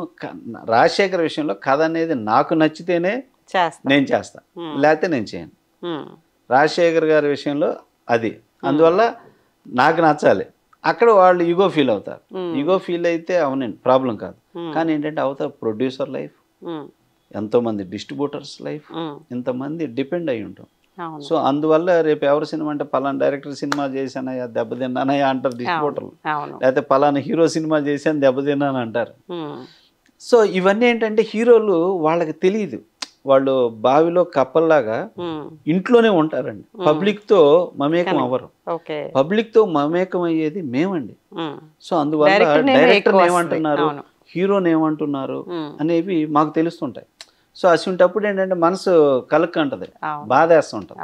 Speaker 2: రాజశేఖర్ విషయంలో కథ అనేది నాకు నచ్చితేనే నేను చేస్తా, లేకపోతే నేను చేయను. రాజశేఖర్ గారి విషయంలో అది, అందువల్ల నాకు నచ్చాలి. అక్కడ వాళ్ళు ఈగో ఫీల్ అవుతారు. ఈగో ఫీల్ అయితే అవునండి, ప్రాబ్లం కాదు. కానీ ఏంటంటే అవుతారు ప్రొడ్యూసర్ లైఫ్, ఎంతోమంది డిస్ట్రిబ్యూటర్స్ లైఫ్, ఇంతమంది డిపెండ్ అయి ఉంటాం. సో అందువల్ల రేపు ఎవరి సినిమా అంటే పలానా డైరెక్టర్ సినిమా చేశానయ్యా దెబ్బతిన్నానయ్యా అంటారు డిస్ట్రిబ్యూటర్లు, లేకపోతే పలానా హీరో సినిమా చేశాను దెబ్బతిన్నాను అంటారు. సో ఇవన్నీ ఏంటంటే హీరోలు వాళ్ళకి తెలియదు, వాళ్ళు బావిలో కప్పల్లాగా ఇంట్లోనే ఉంటారండి. పబ్లిక్ తో మమేకం అవ్వరు. పబ్లిక్ తో మమేకం అయ్యేది మేమండి. సో అందువల్ల డైరెక్టర్ ఏమంటున్నారు, హీరోని ఏమంటున్నారు అనేవి మాకు తెలుస్తుంటాయి. సో అసంటప్పుడు ఏంటంటే మనసు కలుక్కంటది, బాధేస్తుంటది.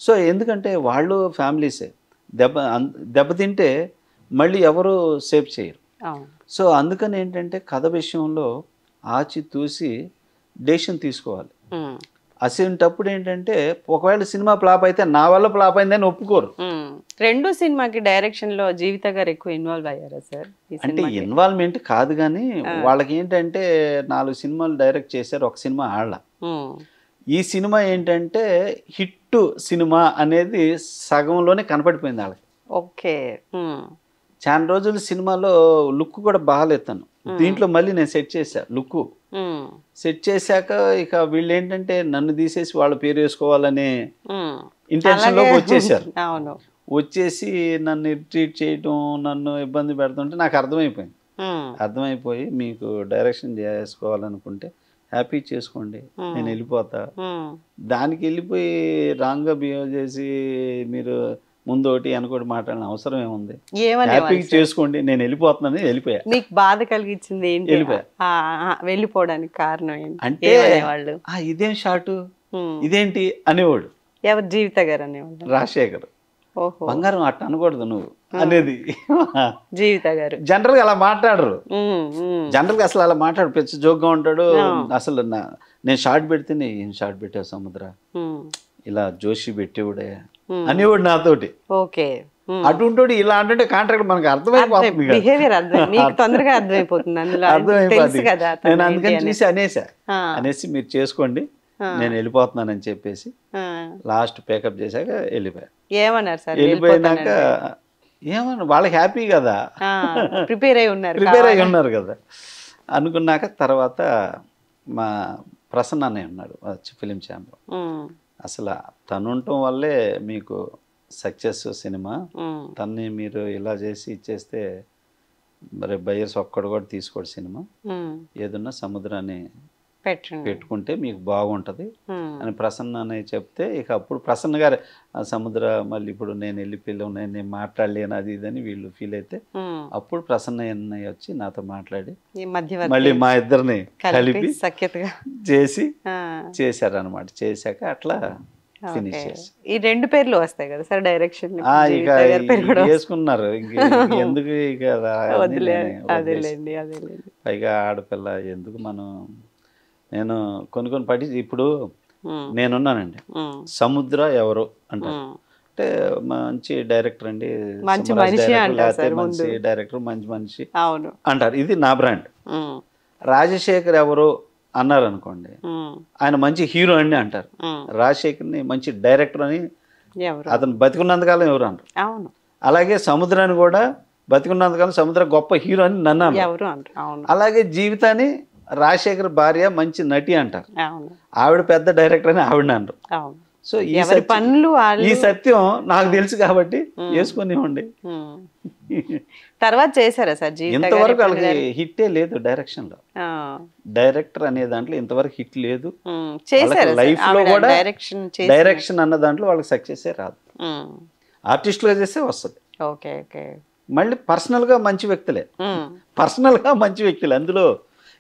Speaker 2: సో ఎందుకంటే వాళ్ళు ఫ్యామిలీసే, దెబ్బతింటే మళ్ళీ ఎవరు సేవ్ చేయరు. సో అందుకని ఏంటంటే కథ విషయంలో ఆచి తూసి డెసిషన్ తీసుకోవాలి. అసంటప్పుడు ఏంటంటే ఒకవేళ సినిమా ఫ్లాప్ అయితే నా వల్ల ఫ్లాప్ అయిందని ఒప్పుకోరు.
Speaker 1: రెండో సినిమాకి డైరెక్షన్ లో జీవిత గారు ఎక్కువ ఇన్వాల్వ్ అయ్యారా సార్?
Speaker 2: అంటే ఇన్వాల్వ్మెంట్ కాదు కానీ వాళ్ళకి ఏంటంటే 4 సినిమాలు డైరెక్ట్ చేశారు, ఒక సినిమా ఆళ్ళ. ఈ సినిమా ఏంటంటే హిట్ సినిమా అనేది సగంలోనే కనపడిపోయింది వాళ్ళకి.
Speaker 1: ఓకే,
Speaker 2: చాలా రోజులు సినిమాలో లుక్ కూడా బాగాలేతాను, దీంట్లో మళ్ళీ నేను సెట్ చేశా లుక్. సెట్ చేశాక ఇక వీళ్ళు ఏంటంటే నన్ను తీసేసి వాళ్ళ పేరు వేసుకోవాలనే ఇంటెన్షన్ లోకి వచ్చేసారు. వచ్చేసి నన్ను ట్రీట్ చేయటం, నన్ను ఇబ్బంది పెడుతుంటే నాకు అర్థమైపోయి మీకు డైరెక్షన్ చేసుకోవాలనుకుంటే హ్యాపీ చేసుకోండి, నేను వెళ్ళిపోతా. దానికి వెళ్ళిపోయి రాంగ్గా బిహేవ్ చేసి మీరు ముందు ఒకటి అనుకోటి మాట్లాడిన అవసరం ఏముంది? హ్యాపీగా చేసుకోండి, నేను వెళ్ళిపోతున్నాను. వెళ్ళిపోయా.
Speaker 1: మీకు బాధ కలిగించింది ఏంటి? వెళ్ళిపోవడానికి కారణం ఏంటి అంటే వాళ్ళు
Speaker 2: ఇదేం షార్ట్ ఇదేంటి అనేవాడు.
Speaker 1: ఎవరు? జీవిత గారు అనేవాడు.
Speaker 2: రాజశేఖర్ బంగారం అట్ట అనకూడదు నువ్వు అనేది
Speaker 1: జీవిత గారు.
Speaker 2: జనరల్ గా అలా మాట్లాడరు, జనరల్ గా అసలు అలా మాట్లాడు, పెద్ద జోక్గా ఉంటాడు. అసలు నేను షార్ట్ పెడితే ఏం షార్ట్ పెట్టావు సముద్ర, ఇలా జోషి పెట్టేవాడే అనేవాడు నాతోటి.
Speaker 1: ఓకే,
Speaker 2: అటుంటాడు. ఇలా అంటే కాంట్రాక్ట్ మనకు అర్థమైపోతుంది, అర్థమైపోతుంది కదా. నేను అందుకని చూసి అనేసి మీరు చేసుకోండి, నేను వెళ్ళిపోతున్నానని చెప్పేసి లాస్ట్ పేకప్ చేశాక వెళ్ళిపోయా.
Speaker 1: ఏమన్నారు సార్?
Speaker 2: వెళ్ళిపోయినాక ఏమన్నా వాళ్ళకి హ్యాపీ కదా,
Speaker 1: ప్రిపేర్ అయి
Speaker 2: ఉన్నారు కదా అనుకున్నాక తర్వాత మా ప్రసన్న అన్నయ్య ఉన్నాడు ఫిలిం ఛాంబర్. అసలు తను ఉండటం వల్లే మీకు సక్సెస్ సినిమా. తన్ని మీరు ఇలా చేసి ఇచ్చేస్తే మరి బయర్స్ ఒక్కడు కూడా తీసుకోడు సినిమా. ఏదన్నా సముద్రాన్ని
Speaker 1: పెట్టండి.
Speaker 2: పెట్టుకుంటే మీకు బాగుంటుంది
Speaker 1: ఉమ్,
Speaker 2: అని ప్రసన్న అని చెప్తే ఇక అప్పుడు ప్రసన్న గారు "ఆ, సముద్ర మళ్ళీ ఇప్పుడు నేను వెళ్ళి పిల్లలు నేను మాట్లాడలేను అది ఇదని వీళ్ళు ఫీల్ అయితే
Speaker 1: ఉమ్.
Speaker 2: అప్పుడు ప్రసన్న అన్నయ్య వచ్చి నాతో మాట్లాడి
Speaker 1: ఈ మధ్యవర్తి
Speaker 2: మళ్ళీ మా ఇద్దరిని
Speaker 1: కలిపి
Speaker 2: కలిపి
Speaker 1: సఖ్యతగా.
Speaker 2: చేసి
Speaker 1: ఆ,
Speaker 2: చేశారనమాట. చేశాక అట్లా ఫినిష్
Speaker 1: ఓకే.
Speaker 2: చేసి
Speaker 1: ఈ 2 పేర్లు వస్తాయి కదా సార్ డైరెక్షన్,
Speaker 2: ఇక వేసుకున్నారు ఇంక ఎందుకు ఇక అని
Speaker 1: వదిలే,
Speaker 2: నేను వదిలేసి.
Speaker 1: అదేలేండి అదేలేండి.
Speaker 2: పైగా ఆడపిల్ల ఎందుకు మనం నేను కొన్ని పడి ఇప్పుడు
Speaker 1: ఉమ్,
Speaker 2: నేనున్నానండి.
Speaker 1: ఉమ్,
Speaker 2: సముద్ర ఎవరు అంటారు
Speaker 1: ఉమ్.
Speaker 2: అంటే మంచి డైరెక్టర్ అండి,
Speaker 1: మంచి
Speaker 2: సుమరాజ్
Speaker 1: మనిషి
Speaker 2: డైరెక్టర్,
Speaker 1: అంటారు
Speaker 2: లేకపోతే
Speaker 1: సార్
Speaker 2: మంచి
Speaker 1: ముందు.
Speaker 2: డైరెక్టర్ మంచి మనిషి
Speaker 1: అవును.
Speaker 2: అంటారు. ఇది నా బ్రాండ్.
Speaker 1: ఉమ్,
Speaker 2: రాజశేఖర్ ఎవరు అన్నారు అనుకోండి,
Speaker 1: ఉమ్,
Speaker 2: ఆయన మంచి హీరో అండి అంటారు.
Speaker 1: ఉమ్.
Speaker 2: రాజశేఖర్ని మంచి డైరెక్టర్ అని
Speaker 1: ఎవరు?
Speaker 2: అతను బతికున్నంతకాలం ఎవరు అంటారు.
Speaker 1: అవును.
Speaker 2: అలాగే సముద్రాన్ని కూడా బతికున్నంతకాలం సముద్ర గొప్ప హీరో అని నన్ను అన్నారు.
Speaker 1: ఎవరు అంటారు. అవును.
Speaker 2: అలాగే జీవితాన్ని రాజశేఖర్ భార్య మంచి నటి అంటారు.
Speaker 1: అవును.
Speaker 2: ఆవిడ పెద్ద డైరెక్టర్ అని ఆవిడ అన్నారు.
Speaker 1: అవును.
Speaker 2: సో
Speaker 1: ఎవరి పనులు వాళ్ళు.
Speaker 2: ఈ సత్యం నాకు తెలుసు కాబట్టి వేసుకునివ్వండి.
Speaker 1: ఉమ్. తర్వాత చేశారా సార్ జీవిత గారు
Speaker 2: ఇంతవరకు
Speaker 1: ఎప్పుడైనా
Speaker 2: వాళ్ళకి హిట్టే లేదు డైరెక్షన్లో.
Speaker 1: ఆ,
Speaker 2: డైరెక్టర్ అనే దాంట్లో ఇంతవరకు హిట్ లేదు.
Speaker 1: ఉమ్, చేశారా
Speaker 2: లైఫ్ లో
Speaker 1: ఆవిడ
Speaker 2: కూడా
Speaker 1: డైరెక్షన్ చేసి?
Speaker 2: డైరెక్షన్ అన్న దాంట్లో వాళ్ళకి సక్సెస్సే రాదు.
Speaker 1: ఉమ్,
Speaker 2: ఆర్టిస్టులుగా చేస్తే వస్తుంది.
Speaker 1: Okay okay.
Speaker 2: మళ్ళీ పర్సనల్గా మంచి వ్యక్తులే,
Speaker 1: ఉమ్,
Speaker 2: పర్సనల్గా మంచి వ్యక్తులే, అందులో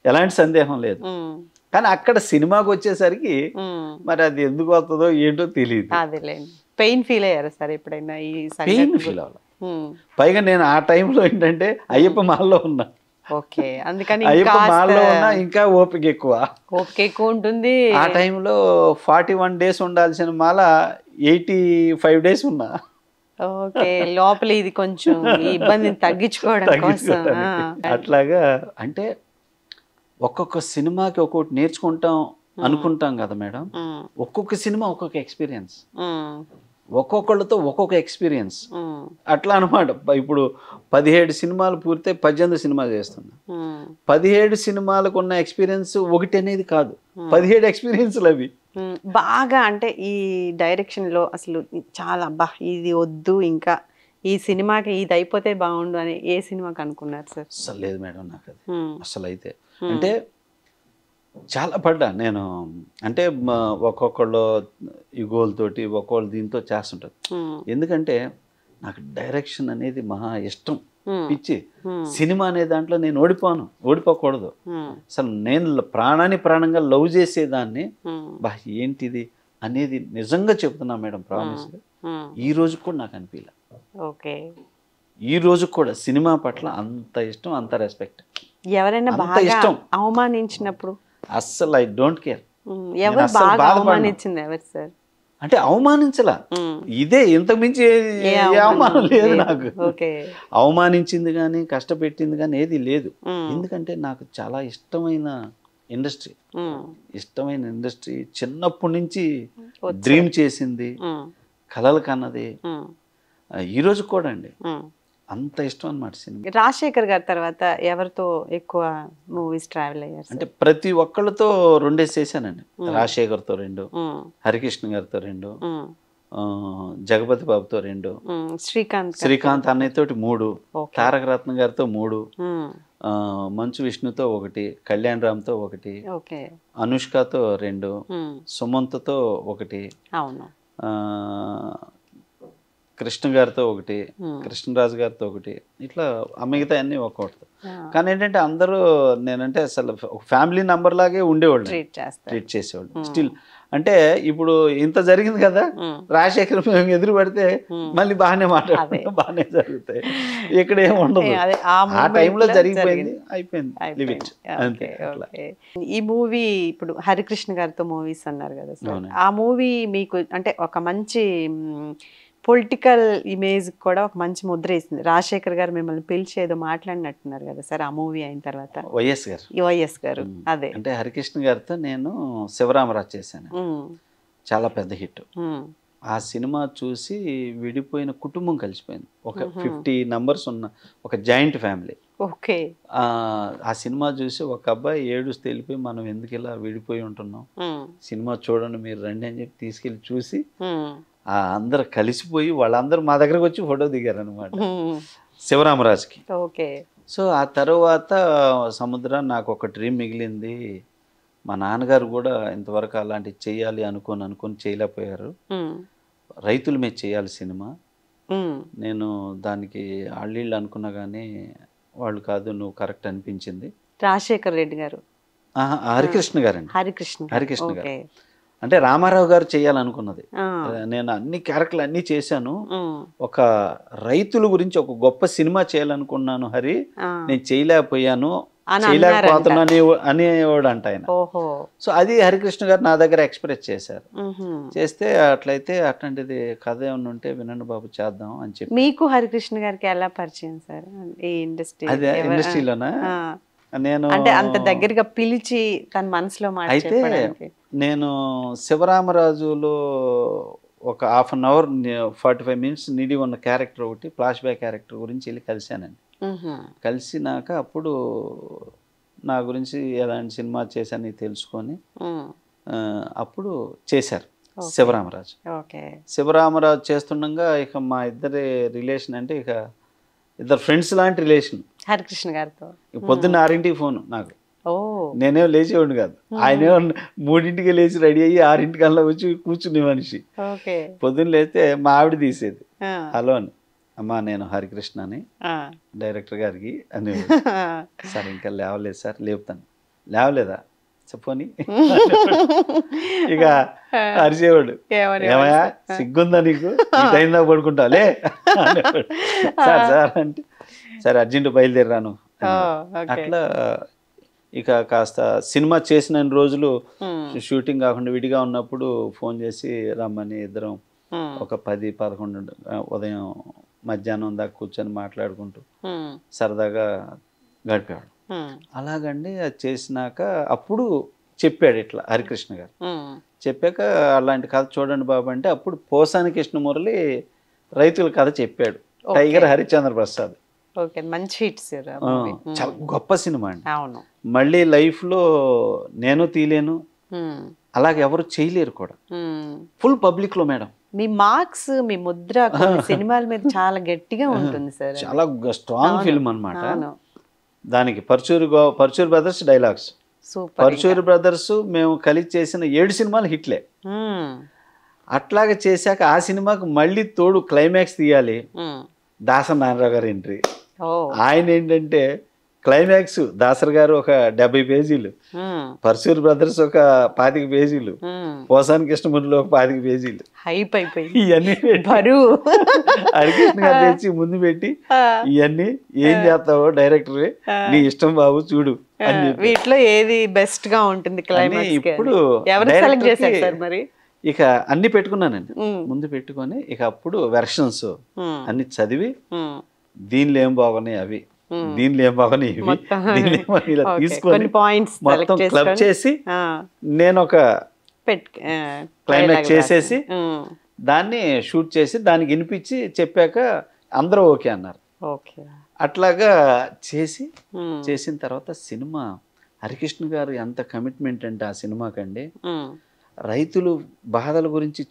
Speaker 2: ఎలాంటి సందేహం లేదు.
Speaker 1: ఉమ్,
Speaker 2: కానీ అక్కడ సినిమాకి వచ్చేసరికి
Speaker 1: ఉమ్.
Speaker 2: మరి అది ఎందుకు వస్తుందో ఏంటో తెలియదు.
Speaker 1: అదేలేండి. పెయిన్ ఫీల్ అయ్యారా సార్ ఎప్పుడైనా ఈ
Speaker 2: పెయిన్
Speaker 1: సంఘటన?
Speaker 2: ఫీల్ అవ్వాలి.
Speaker 1: ఉమ్,
Speaker 2: పైగా నేను ఆ టైంలో ఏంటంటే అయ్యప్ప మాల్లో ఉన్నా.
Speaker 1: ఓకే. అందుకని
Speaker 2: అయ్యప్ప
Speaker 1: కాస్త
Speaker 2: మాల్లో ఉన్నా ఇంకా ఓపిక ఎక్కువ.
Speaker 1: ఓపిక ఎక్కువ ఉంటుంది.
Speaker 2: ఆ టైంలో 41 days ఉండాల్సిన మాల 85 days ఉన్నా.
Speaker 1: ఓకే. లోపల ఇది కొంచెం ఈ ఇబ్బందిని తగ్గించుకోవడం కోసం.
Speaker 2: తగ్గించుకోవడానికి. అట్లాగా అంటే ఒక్కొక్క సినిమాకి ఒక్కొక్కటి నేర్చుకుంటాం అనుకుంటాం కదా మేడం.
Speaker 1: ఉమ్,
Speaker 2: ఒక్కొక్క సినిమా ఒక్కొక్క ఎక్స్పీరియన్స్,
Speaker 1: ఉమ్,
Speaker 2: ఒక్కొక్కళ్ళతో ఒక్కొక్క ఎక్స్పీరియన్స్.
Speaker 1: ఉమ్,
Speaker 2: అట్లా అనమాట. ఇప్పుడు 17 సినిమాలు పూర్తి 18 సినిమాలు చేస్తున్నా.
Speaker 1: ఉమ్,
Speaker 2: 17 సినిమాలకు ఉన్న ఎక్స్పీరియన్స్ ఒకటి అనేది కాదు, 17 ఎక్స్పీరియన్స్లు అవి.
Speaker 1: ఉమ్. బాగా అంటే ఈ డైరెక్షన్ లో అసలు చాలా అబ్బా ఇది వద్దు, ఇంకా ఈ సినిమాకి ఇది అయిపోతే బాగుండు అని ఏ సినిమాకి అనుకున్నారు సార్?
Speaker 2: అసలు లేదు మేడం నాకు అది.
Speaker 1: ఉమ్,
Speaker 2: అసలు అయితే అంటే చాలా పడ్డా నేను. అంటే ఒక్కొక్కళ్ళు ఈ గోల్తోటి ఒక్కొక్కళ్ళు దీంతో చేస్తుంటారు.
Speaker 1: ఉమ్,
Speaker 2: ఎందుకంటే నాకు డైరెక్షన్ అనేది మహా ఇష్టం,
Speaker 1: ఉమ్,
Speaker 2: పిచ్చి.
Speaker 1: ఉమ్,
Speaker 2: సినిమా అనే దాంట్లో నేను ఓడిపోకూడదు.
Speaker 1: ఉమ్,
Speaker 2: అసలు నేను ప్రాణంగా లవ్ చేసేదాన్ని.
Speaker 1: ఉమ్,
Speaker 2: బా ఏంటిది అనేది నిజంగా చెప్తున్నా మేడం, ప్రామిస్.
Speaker 1: ఉమ్.
Speaker 2: ఈ రోజు కూడా నాకు అనిపించలే.
Speaker 1: ఓకే.
Speaker 2: ఈ రోజు కూడా సినిమా పట్ల అంత ఇష్టం, అంత రెస్పెక్ట్.
Speaker 1: ఎవరైనా
Speaker 2: అంత
Speaker 1: బాగా
Speaker 2: ఇష్టం.
Speaker 1: అవమానించినప్పుడు
Speaker 2: అస్సలు ఐ డోంట్ కేర్.
Speaker 1: ఎవరు
Speaker 2: అస్సలు
Speaker 1: బాగా
Speaker 2: బాధపడను.
Speaker 1: అవమానించింది ఎవరు సార్?
Speaker 2: అంటే అవమానించలా, ఇదే ఇంతకు మించి ఏ అవమానం లేదు నాకు.
Speaker 1: ఓకే.
Speaker 2: అవమానించింది కానీ కష్టపెట్టింది కానీ ఏది లేదు. ఎందుకంటే నాకు చాలా ఇష్టమైన ఇండస్ట్రీ, చిన్నప్పటి నుంచి డ్రీమ్ చేసింది, కలలు కన్నది. ఈరోజు కూడా అండి అంత ఇష్టం అన్నమాట సినిమా.
Speaker 1: రాజశేఖర్ గారి తర్వాత ఎవరితో ఎక్కువ మూవీస్ ట్రావెల్ అయ్యారు?
Speaker 2: అంటే ప్రతి ఒక్కళ్ళతో 2 చేశానండి. రాజశేఖర్తో 2, హరికృష్ణ గారితో 2, జగపతి బాబుతో 2, శ్రీకాంత్ అన్నయ్యతోటి 3, తారక రత్న గారితో 3, మంచు విష్ణుతో 1, కళ్యాణ్ రామ్తో 1, అనుష్కతో 2, సుమంత్తో 1, కృష్ణ గారితో 1, కృష్ణరాజు గారితో 1, ఇట్లా మిగతా అన్ని ఒక్కొక్కటి. కానీ ఏంటంటే అందరూ నేనంటే అసలు ఫ్యామిలీ నంబర్ లాగే ఉండేవాళ్ళు, ట్రీట్ చేసేవాళ్ళు. స్టిల్ అంటే ఇప్పుడు ఇంత జరిగింది కదా, రాజశేఖర్ మేము ఎదురు పడితే మళ్ళీ బాగానే మాట్లాడుకుంటాం, బాగానే జరుగుతాయి. ఇక్కడ ఏమి ఉండదు. ఆ టైంలో జరిగిపోయింది, అయిపోయింది. అంతే.
Speaker 1: ఈ మూవీ ఇప్పుడు హరికృష్ణ గారితో మూవీస్ అన్నారు కదా సార్, ఆ మూవీ మీకు అంటే ఒక మంచి పొలిటికల్ ఇమేజ్ కూడా ఒక మంచి ముద్ర ఇస్తుంది. రాజశేఖర్ గారు మిమ్మల్ని పిలిచి ఏదో మాట్లాడినట్టున్నారు కదా సార్ ఆ మూవీ అయిన తర్వాత? వైఎస్ గారు అదే
Speaker 2: అంటే హరికృష్ణ గారితో నేను శివరామరాజు చేశాను, చాలా పెద్ద హిట్. ఆ సినిమా చూసి విడిపోయిన కుటుంబం కలిసిపోయింది. ఒక 50 members ఉన్న ఒక జాయింట్ ఫ్యామిలీ.
Speaker 1: ఓకే.
Speaker 2: ఆ సినిమా చూసి ఒక అబ్బాయి ఏడుస్తూ వెళ్ళిపోయి మనం ఎందుకు ఇలా విడిపోయి ఉంటున్నాం, సినిమా చూడండి మీరు రండి అని చెప్పి తీసుకెళ్ళి చూసి అందరు కలిసిపోయి వాళ్ళందరూ మా దగ్గరకు వచ్చి ఫోటో దిగారు అనమాట శివరామరాజుకి.
Speaker 1: ఓకే.
Speaker 2: సో ఆ తర్వాత సముద్ర నాకు ఒక డ్రీమ్ మిగిలింది, మా నాన్నగారు కూడా ఇంతవరకు అలాంటివి చేయాలి అనుకొని చేయలేకపోయారు. రైతుల మీద చేయాలి సినిమా. నేను దానికి ఆళ్ళీళ్ళు అనుకున్నా కానీ వాళ్ళు కాదు, నువ్వు కరెక్ట్ అనిపించింది.
Speaker 1: రాజశేఖర్ రెడ్డి గారు,
Speaker 2: హరికృష్ణ గారండి.
Speaker 1: హరికృష్ణ
Speaker 2: గారు అంటే రామారావు గారు చేయాలనుకున్నది. నేను అన్ని క్యారెక్టర్లు అన్నీ చేశాను. ఒక రైతుల గురించి ఒక గొప్ప సినిమా చేయాలనుకున్నాను హరి, నేను చేయలేకపోయాను, చేయలేకపోతున్నాను అనేవాడు అంట ఆయన. సో అది హరికృష్ణ గారు నా దగ్గర ఎక్స్ప్రెస్ చేశారు. చేస్తే అట్లయితే అట్లాంటిది కథ ఏమన్నా ఉంటే వినండి బాబు చేద్దాం అని చెప్పి.
Speaker 1: మీకు హరికృష్ణ గారికి ఎలా పరిచయం సార్ ఈ ఇండస్ట్రీ?
Speaker 2: అదే ఇండస్ట్రీలోనా? నేను
Speaker 1: అంటే అంత దగ్గరగా పిలిచి తన మనసులో మాట చెప్పడానికి.
Speaker 2: నేను శివరామరాజులో ఒక 1/2 అవర్ 45 మినిట్స్ నిడి ఉన్న క్యారెక్టర్ ఒకటి, ఫ్లాష్ బ్యాక్ క్యారెక్టర్ గురించి వెళ్ళి కలిశానండి. కలిసినాక అప్పుడు నా గురించి ఎలాంటి సినిమా చేశాను తెలుసుకొని అప్పుడు చేశారు శివరామరాజు. శివరామరాజు చేస్తుండగా ఇక మా ఇద్దరి రిలేషన్ అంటే ఇక ఇద్దరు ఫ్రెండ్స్ లాంటి రిలేషన్.
Speaker 1: హరికృష్ణ గారితో
Speaker 2: పొద్దున్న 6ంటికి ఫోన్ నాకు. నేనేం లేచేవాడిని కాదు, ఆయనే 3ంటికి లేచి రెడీ అయ్యి 6ంటికల్లా వచ్చి కూర్చునే మనిషి. పొద్దున్న లేస్తే మా ఆవిడ తీసేది, హలో అని, అమ్మా నేను హరికృష్ణ అని డైరెక్టర్ గారికి అని. సార్ ఇంకా లేవలేదు సార్. లేపుతాను. లేవలేదా చెప్పని ఇక అరిచేవాడు, ఏమయ్యా సిగ్గుందా నీకు, టైం దాకా పడుకుంటావులే సార్ సార్ అంటే, సరే అర్జెంట్ బయలుదేరాను. అట్లా ఇక కాస్త సినిమా చేసిన రోజులు షూటింగ్ కాకుండా విడిగా ఉన్నప్పుడు ఫోన్ చేసి రమ్మని ఇద్దరం ఒక 10-11 ఉదయం మధ్యాహ్నం దాకా కూర్చొని మాట్లాడుకుంటూ సరదాగా గడిపేవాడు. అలాగండి అది చేసినాక అప్పుడు చెప్పాడు ఇట్లా హరికృష్ణ గారు. చెప్పాక అలాంటి కథ చూడండి బాబు అంటే అప్పుడు పోసాని కృష్ణమురళి రైతుల కథ చెప్పాడు, టైగర్ హరిశ్చంద్ర ప్రసాద్.
Speaker 1: మంచి హిట్స్,
Speaker 2: చాలా గొప్ప సినిమా అండి. మళ్ళీ లైఫ్ లో నేను తీయలేను, అలాగే ఎవరు చేయలేరు కూడా. ఫుల్ పబ్లిక్ లో మేడం
Speaker 1: మీ మార్క్స్, మీ ముద్ర సినిమాల మీద చాలా గట్టిగా ఉంటుంది సార్.
Speaker 2: చాలా స్ట్రాంగ్ ఫిల్మ్ అన్నమాట. దానికి Paruchuri brothers dialogues, Paruchuri brothers మేము కలిసి చేసిన 7 సినిమాలు హిట్లే. అట్లాగే చేశాక ఆ సినిమాకు మళ్ళీ తోడు క్లైమాక్స్ తీయాలి. దాసరి నారాయణరావు గారు ఎంట్రీ. ఆయన ఏంటంటే క్లైమాక్స్ దాసరి గారు ఒక 70 పేజీలు, పర్చూరి బ్రదర్స్ ఒక 25 పేజీలు, పోసాని కృష్ణమురళి ఒక 25 పేజీలు, ఇవన్నీ హరికృష్ణ గారు తెచ్చి ముందు పెట్టి, ఇవన్నీ ఏం చేస్తావో డైరెక్టర్ నీ ఇష్టం బాబు చూడు అని చెప్పి,
Speaker 1: వీటిలో ఏది బెస్ట్ గా ఉంటుంది
Speaker 2: ఇప్పుడు ఇక అన్ని పెట్టుకున్నానండి ముందు పెట్టుకొని, ఇక అప్పుడు వెర్షన్స్ అన్ని చదివి దీనిలో ఏం బాగున్నాయి అవి, దీనిలో ఏం బాగున్నాయి ఇవి, ఇలా తీసుకొని మొత్తం క్లబ్ చేసి నేను ఒక క్లైమాక్స్ చేసేసి దాన్ని షూట్ చేసి దానికి వినిపించి చెప్పాక అందరూ ఓకే అన్నారు. అట్లాగా చేసిన తర్వాత సినిమా హరికృష్ణ గారు ఎంత కమిట్మెంట్ అంటే ఆ సినిమాకండి, రైతులు బాధల గురించి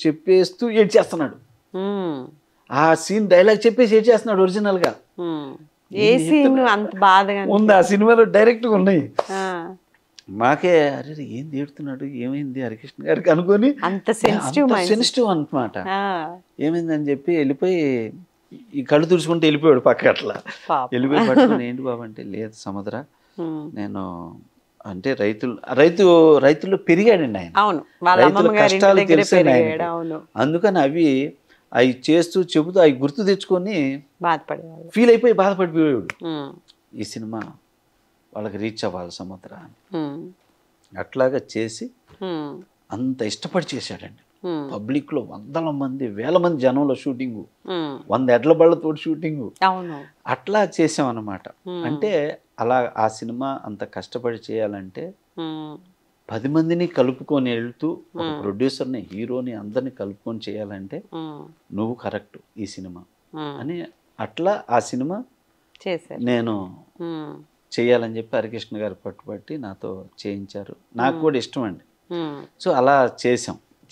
Speaker 2: చెప్పేస్తూ ఏడ్చేస్తున్నాడు. ఆ సీన్ డైలాగ్ చెప్పేసి ఏడ్చేస్తున్నాడు ఒరిజినల్ గా. ఉంది ఆ సినిమాలో డైరెక్ట్ గా ఉన్నాయి. మాకే అరే ఏం ఏడుతున్నాడు, ఏమైంది హరికృష్ణ గారికి అనుకొని, అంత సెన్సిటివ్ అన్నమాట. ఏమైందని చెప్పి వెళ్ళిపోయి ఈ కళ్ళు తుడుచుకుంటూ వెళ్ళిపోయాడు పక్క. అట్లా వెళ్ళిపోయి పట్టుకుని ఏంటి బాబు అంటే, లేదు సముద్ర నేను అంటే రైతుల్లో పెరిగాడండి ఆయన, రైతుల కష్టాలు తెలిసాను ఆయన. అందుకని అవి చేస్తూ చెబుతూ అవి గుర్తు తెచ్చుకొని ఫీల్ అయిపోయి బాధపడిపోయాడు. ఈ సినిమా వాళ్ళకి రీచ్ అవ్వాలి సముద్ర అట్లాగా చేసి అంత ఇష్టపడి చేశాడండి. పబ్లిక్ లో 100 మంది 1000 మంది జనంలో షూటింగ్, 100 ఎడ్ల బళ్ళతో షూటింగ్, అట్లా చేసామన్నమాట. అంటే అలా ఆ సినిమా అంత కష్టపడి చేయాలంటే 10 మందిని కలుపుకొని వెళ్తూ ఒక ప్రొడ్యూసర్ని, హీరోని అందరిని కలుపుకొని చేయాలంటే నువ్వు కరెక్ట్ ఈ సినిమా అని, అట్లా ఆ సినిమా నేను చేయాలని చెప్పి హరికృష్ణ గారు పట్టుబట్టి నాతో చేయించారు. నాకు కూడా ఇష్టం అండి. సో అలా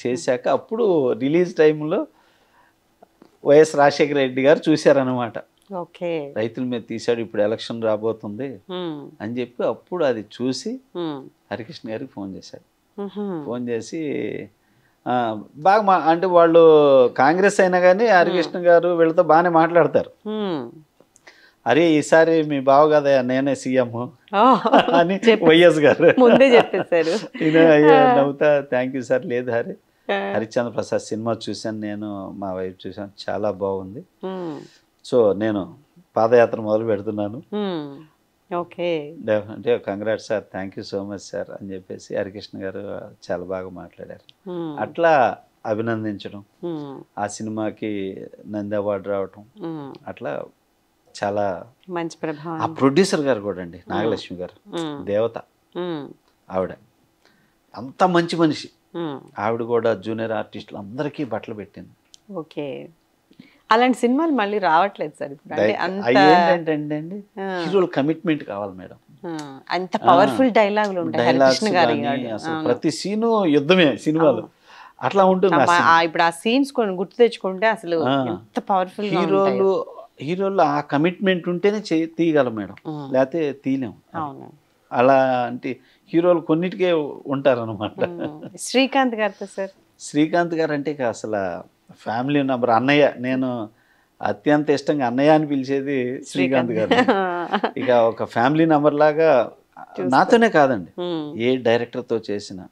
Speaker 2: చేశాక అప్పుడు రిలీజ్ టైంలో వైఎస్ రాజశేఖర రెడ్డి గారు చూశారనమాట.
Speaker 1: ఓకే.
Speaker 2: రైతుల మీద తీశాడు, ఇప్పుడు ఎలక్షన్ రాబోతుంది అని చెప్పి అప్పుడు అది చూసి హరికృష్ణ గారికి ఫోన్ చేశాడు. ఫోన్ చేసి బాగా అంటే వాళ్ళు కాంగ్రెస్ అయినా కానీ హరికృష్ణ గారు వీళ్ళతో బాగానే మాట్లాడతారు. అరే ఈసారి మీ బావ కదా నేనే సీఎం అని వైఎస్ గారు
Speaker 1: ముందే చెప్పేశారు.
Speaker 2: నవ్వుతా థ్యాంక్ యూ సార్. లేదు హరిశ్చంద్ర ప్రసాద్ సినిమా చూశాను నేను, మా వైఫ్ చూశాను, చాలా బాగుంది. సో నేను పాదయాత్ర మొదలు పెడుతున్నాను.
Speaker 1: ఓకే.
Speaker 2: అంటే congrats sir, thank you so much sir అని చెప్పేసి హరికృష్ణ గారు చాలా బాగా మాట్లాడారు. అట్లా అభినందించడం, ఆ సినిమాకి నంది అవార్డు రావటం, అట్లా చాలా
Speaker 1: మంచి ప్రభావం.
Speaker 2: ఆ ప్రొడ్యూసర్ గారు కూడా అండి, నాగలక్ష్మి గారు దేవత ఆవిడ, అంత మంచి మనిషి. ఆవిడ కూడా జూనియర్ ఆర్టిస్టులు అందరికీ బట్టలు పెట్టింది.
Speaker 1: ఓకే. అలాంటి సినిమాలు మళ్ళీ రావట్లేదు సార్ ఇప్పుడు.
Speaker 2: ఏంటంటే అండి హీరోల కమిట్మెంట్ కావాలి మేడం.
Speaker 1: అంత పవర్ఫుల్ డైలాగులు ఉంటాయి హరికృష్ణ గారి.
Speaker 2: అసలు ప్రతి సీను యుద్ధమే సినిమాలు, అట్లా ఉంటుంది.
Speaker 1: ఇప్పుడు ఆ సీన్స్ కొన్ని గుర్తు తెచ్చుకుంటే అసలు ఎంత పవర్ఫుల్.
Speaker 2: హీరోలు ఆ కమిట్మెంట్ ఉంటేనే తీయగలం మేడం, లేకపోతే తీయలేము. అలా అంటే హీరోలు కొన్నిటికే ఉంటారు అనమాట.
Speaker 1: శ్రీకాంత్ గారితో సార్?
Speaker 2: శ్రీకాంత్ గారు అంటే ఇక అసలు ఫ్యామిలీ నంబర్, అన్నయ్య. నేను అత్యంత ఇష్టంగా అన్నయ్య అని పిలిచేది శ్రీకాంత్ గారు. ఇక ఒక ఫ్యామిలీ నంబర్ లాగా, నాతోనే కాదండి, ఏ డైరెక్టర్తో చేసినా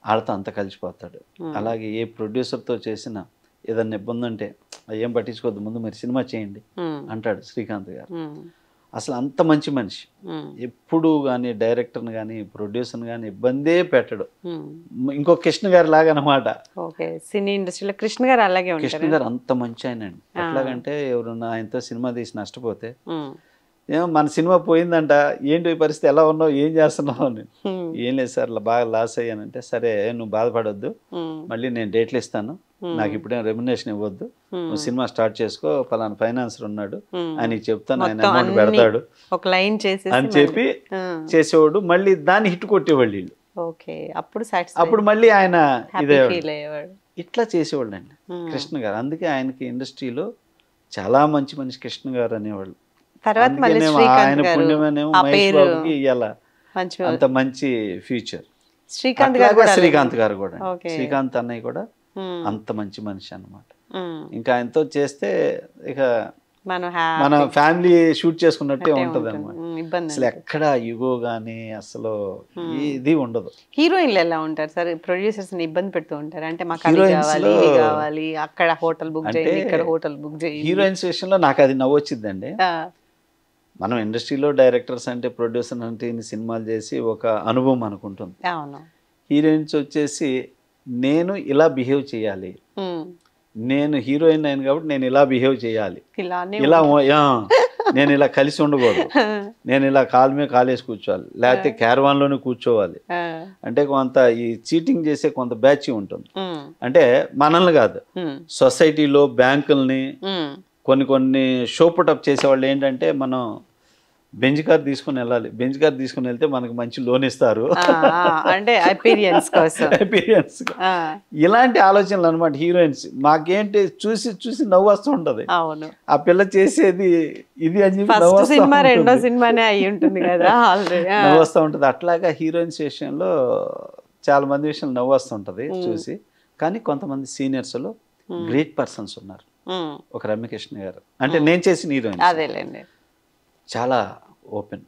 Speaker 2: వాళ్ళతో అంత కలిసిపోతాడు. అలాగే ఏ ప్రొడ్యూసర్తో చేసినా ఏదన్నా ఇబ్బంది ఉంటే ఏం పట్టించుకోవద్దు, ముందు మీరు సినిమా చేయండి అంటాడు శ్రీకాంత్ గారు. అసలు అంత మంచి మనిషి. ఎప్పుడు కానీ డైరెక్టర్ని కానీ ప్రొడ్యూసర్ని కానీ ఇబ్బందే పెట్టడు. ఇంకో కృష్ణ గారు లాగా అనమాట.
Speaker 1: సినీ ఇండస్ట్రీలో కృష్ణ గారు అలాగే.
Speaker 2: కృష్ణ గారు అంత మంచి ఆయన అండి. ఎట్లాగంటే ఎవరన్నా ఆయనతో సినిమా తీసి నష్టపోతే, ఏమో మన సినిమా పోయిందంట, ఏంటి పరిస్థితి, ఎలా ఉన్నావు, ఏం చేస్తున్నావు అని. ఏం లేదు సార్, బాగా లాస్ అయ్యానంటే, సరే నువ్వు బాధపడొద్దు, మళ్ళీ నేను డేట్లు ఇస్తాను, నాకు ఇప్పుడేం రెమ్యునరేషన్ ఇవ్వద్దు, నువ్వు సినిమా స్టార్ట్ చేసుకో, ఫలానా ఫైనాన్సర్ ఉన్నాడు ఆయన చెప్తాను, ఆయన అమౌంట్ పెడతాడు అని చెప్పి చేసేవాడు. మళ్ళీ దాన్ని హిట్ కొట్టేవాళ్ళు వీళ్ళు. అప్పుడు మళ్ళీ ఆయన ఇదే ఇట్లా చేసేవాళ్ళు అండి కృష్ణ గారు. అందుకే ఆయనకి ఇండస్ట్రీలో చాలా మంచి మనిషి కృష్ణ గారు అనేవాళ్ళు. ఆయన పుణ్యమనేమో మహేష్ బాబుకి ఇయ్యాల అంత మంచి ఫ్యూచర్. శ్రీకాంత్ గారు కూడా, శ్రీకాంత్ అన్నయ్య కూడా అంత మంచి మనిషి అన్నమాట. ఇంకా ఆయనతో చేస్తే ఇక మన ఫ్యామిలీ షూట్ చేసుకున్నట్టే ఉంటది అన్నమాట. అసలు ఎక్కడ యుగో గానీ అసలు ఇది ఉండదు.
Speaker 1: హీరోయిన్లు ఎలా ఉంటారు సార్? ప్రొడ్యూసర్స్ ఇబ్బంది పెడుతూ ఉంటారు అంటే, మాకు కావాలి, అక్కడ హోటల్ బుక్ చేయండి, ఇక్కడ హోటల్ బుక్ చేయండి.
Speaker 2: హీరోయిన్స్ విషయంలో నాకు అది నవ్వు వచ్చిందండి. మనం ఇండస్ట్రీలో డైరెక్టర్స్ అంటే, ప్రొడ్యూసర్ అంటే ఇన్ని సినిమాలు చేసి ఒక అనుభవం అనుకుంటుంది. హీరోయిన్స్ వచ్చేసి నేను ఇలా బిహేవ్ చేయాలి, నేను హీరోయిన్ అయిన కాబట్టి నేను ఇలా బిహేవ్ చేయాలి, ఇలా నేను ఇలా కలిసి ఉండకూడదు, నేను ఇలా కాలు మీద కాలేసి కూర్చోవాలి, లేకపోతే క్యారవాన్లోనే కూర్చోవాలి అంటే కొంత ఈ చీటింగ్ చేసే కొంత బ్యాచ్ ఉంటుంది. అంటే మనల్ని కాదు, సొసైటీలో బ్యాంకుల్ని కొన్ని షో పుటప్ చేసేవాళ్ళు ఏంటంటే, మనం బెంచ్ కార్ తీసుకుని వెళ్ళాలి, బెంచ్ కార్ తీసుకుని వెళ్తే మనకు మంచి లోన్ ఇస్తారు
Speaker 1: అంటే అపీరియన్స్ కోసం.
Speaker 2: ఇలాంటి ఆలోచనలు అనమాట హీరోయిన్స్. మాకేంటి చూసి చూసి నవ్వు వస్తూ ఉంటది, ఆ పిల్ల చేసేది ఇది అని చెప్పి నవ్వు వస్తూ ఉంటది. అట్లాగా హీరోయిన్స్ విషయంలో చాలా మంది విషయంలో నవ్వు వస్తూ ఉంటది చూసి. కానీ కొంతమంది సీనియర్స్ లో గ్రేట్ పర్సన్స్ ఉన్నారు. ఒక రమ్యకృష్ణ గారు అంటే నేను చేసిన హీరోయిన్ చాలా ఓపెన్,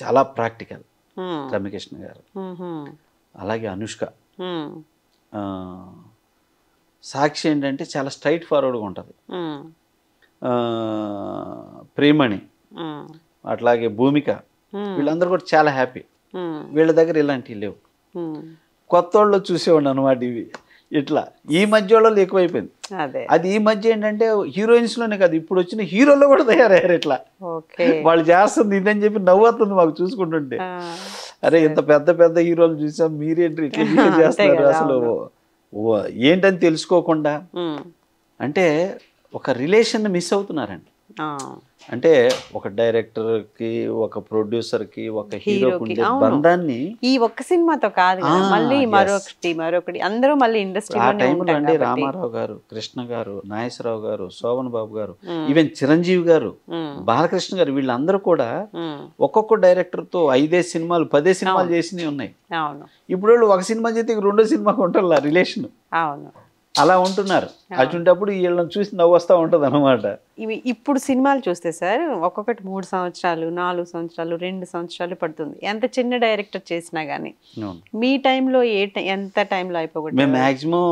Speaker 2: చాలా ప్రాక్టికల్ రమ్యకృష్ణ గారు. అలాగే అనుష్క, సాక్షి ఏంటంటే చాలా స్ట్రైట్ ఫార్వర్డ్గా ఉంటుంది. ప్రియమణి, అట్లాగే భూమిక, వీళ్ళందరూ కూడా చాలా హ్యాపీ. వీళ్ళ దగ్గర ఇలాంటివి లేవు. కొత్త వాళ్ళు చూసేవాడు అనమాట ఇవి. ఇట్లా ఈ మధ్య వాళ్ళు ఎక్కువైపోయింది. అది ఈ మధ్య ఏంటంటే హీరోయిన్స్ లోనే కాదు, ఇప్పుడు వచ్చిన హీరోల్లో కూడా తయారయ్యారు. ఇట్లా వాళ్ళు చేస్తుంది ఇదని చెప్పి నవ్వుతుంది మాకు చూసుకుంటుంటే. అరే ఇంత పెద్ద పెద్ద హీరోలు చూసాం, మీరేంటి ఇట్లా చేస్తున్నారు, అసలు ఏంటని తెలుసుకోకుండా. అంటే ఒక రిలేషన్ మిస్ అవుతున్నారండి. అంటే ఒక డైరెక్టర్కి, ఒక ప్రొడ్యూసర్కి, ఒక హీరోకి ఉండే
Speaker 1: అవును.
Speaker 2: బంధాన్ని
Speaker 1: ఈ ఒక్క సినిమాతో కాదు కదా, మళ్ళీ మరొకటి అందరూ మళ్ళీ
Speaker 2: ఆ
Speaker 1: ఇండస్ట్రీలోనే
Speaker 2: టైంలో
Speaker 1: ఉంటారు
Speaker 2: అండి
Speaker 1: కాబట్టి.
Speaker 2: రామారావు గారు, కృష్ణ గారు, నాగేశ్వరరావు గారు, శోభన్ బాబు గారు, ఈవెన్ చిరంజీవి గారు, బాలకృష్ణ గారు, వీళ్ళందరూ కూడా ఒక్కొక్క డైరెక్టర్తో 5 సినిమాలు 10 సినిమాలు చేసినవి ఉన్నాయి.
Speaker 1: అవును.
Speaker 2: ఇప్పుడు వాళ్ళు ఒక సినిమా చేస్తే రెండో సినిమాకి ఉంటారు రిలేషన్,
Speaker 1: అవును.
Speaker 2: అలా ఉంటున్నారు. అటువంటిప్పుడు వీళ్ళని చూసి నవ్వు వస్తూ ఉంటుంది అనమాట.
Speaker 1: ఇవి ఇప్పుడు సినిమాలు చూస్తే సార్ ఒక్కొక్కటి 3 సంవత్సరాలు, 4 సంవత్సరాలు, 2 సంవత్సరాలు పడుతుంది, ఎంత చిన్న డైరెక్టర్ చేసినా గానీ. మీ టైంలో ఎంత టైంలో అయిపోగొట్టారు?
Speaker 2: మేము మ్యాక్సిమం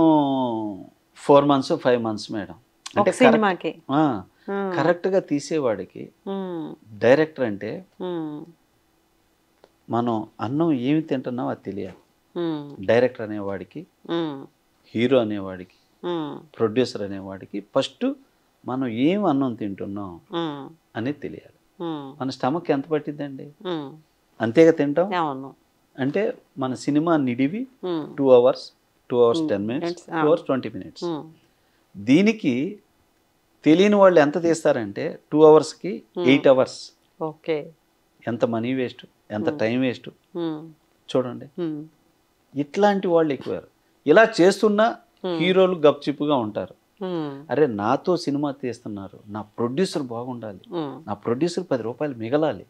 Speaker 2: 4 months 5 months మేడం. అంటే
Speaker 1: సినిమాకి
Speaker 2: కరెక్ట్గా తీసేవాడికి డైరెక్టర్ అంటే మనం అన్నం ఏమి తింటున్నాం అది తెలియాలి. డైరెక్టర్ అనేవాడికి, హీరో అనేవాడికి, ప్రొడ్యూసర్ అనేవాడికి ఫస్ట్ మనం ఏం అన్నం తింటున్నాం అనేది తెలియాలి. మన స్టమక్ ఎంత పట్టిద్దండి, అంతేగా తింటాం. అంటే మన సినిమా నిడివి 2 hours 10 minutes 2 hours 20 minutes. దీనికి తెలియని వాళ్ళు ఎంత తీస్తారంటే 2 hours-కి 8 hours.
Speaker 1: ఓకే.
Speaker 2: ఎంత మనీ వేస్ట్, ఎంత టైం వేస్ట్ చూడండి. ఇట్లాంటి వాళ్ళు ఎక్కువారు. ఇలా చేస్తున్న హీరోలు గప్చిప్పుగా ఉంటారు. అరే నాతో సినిమా తీస్తున్నారు, నా ప్రొడ్యూసర్ బాగుండాలి, నా ప్రొడ్యూసర్ 10 రూపాయలు మిగలాలి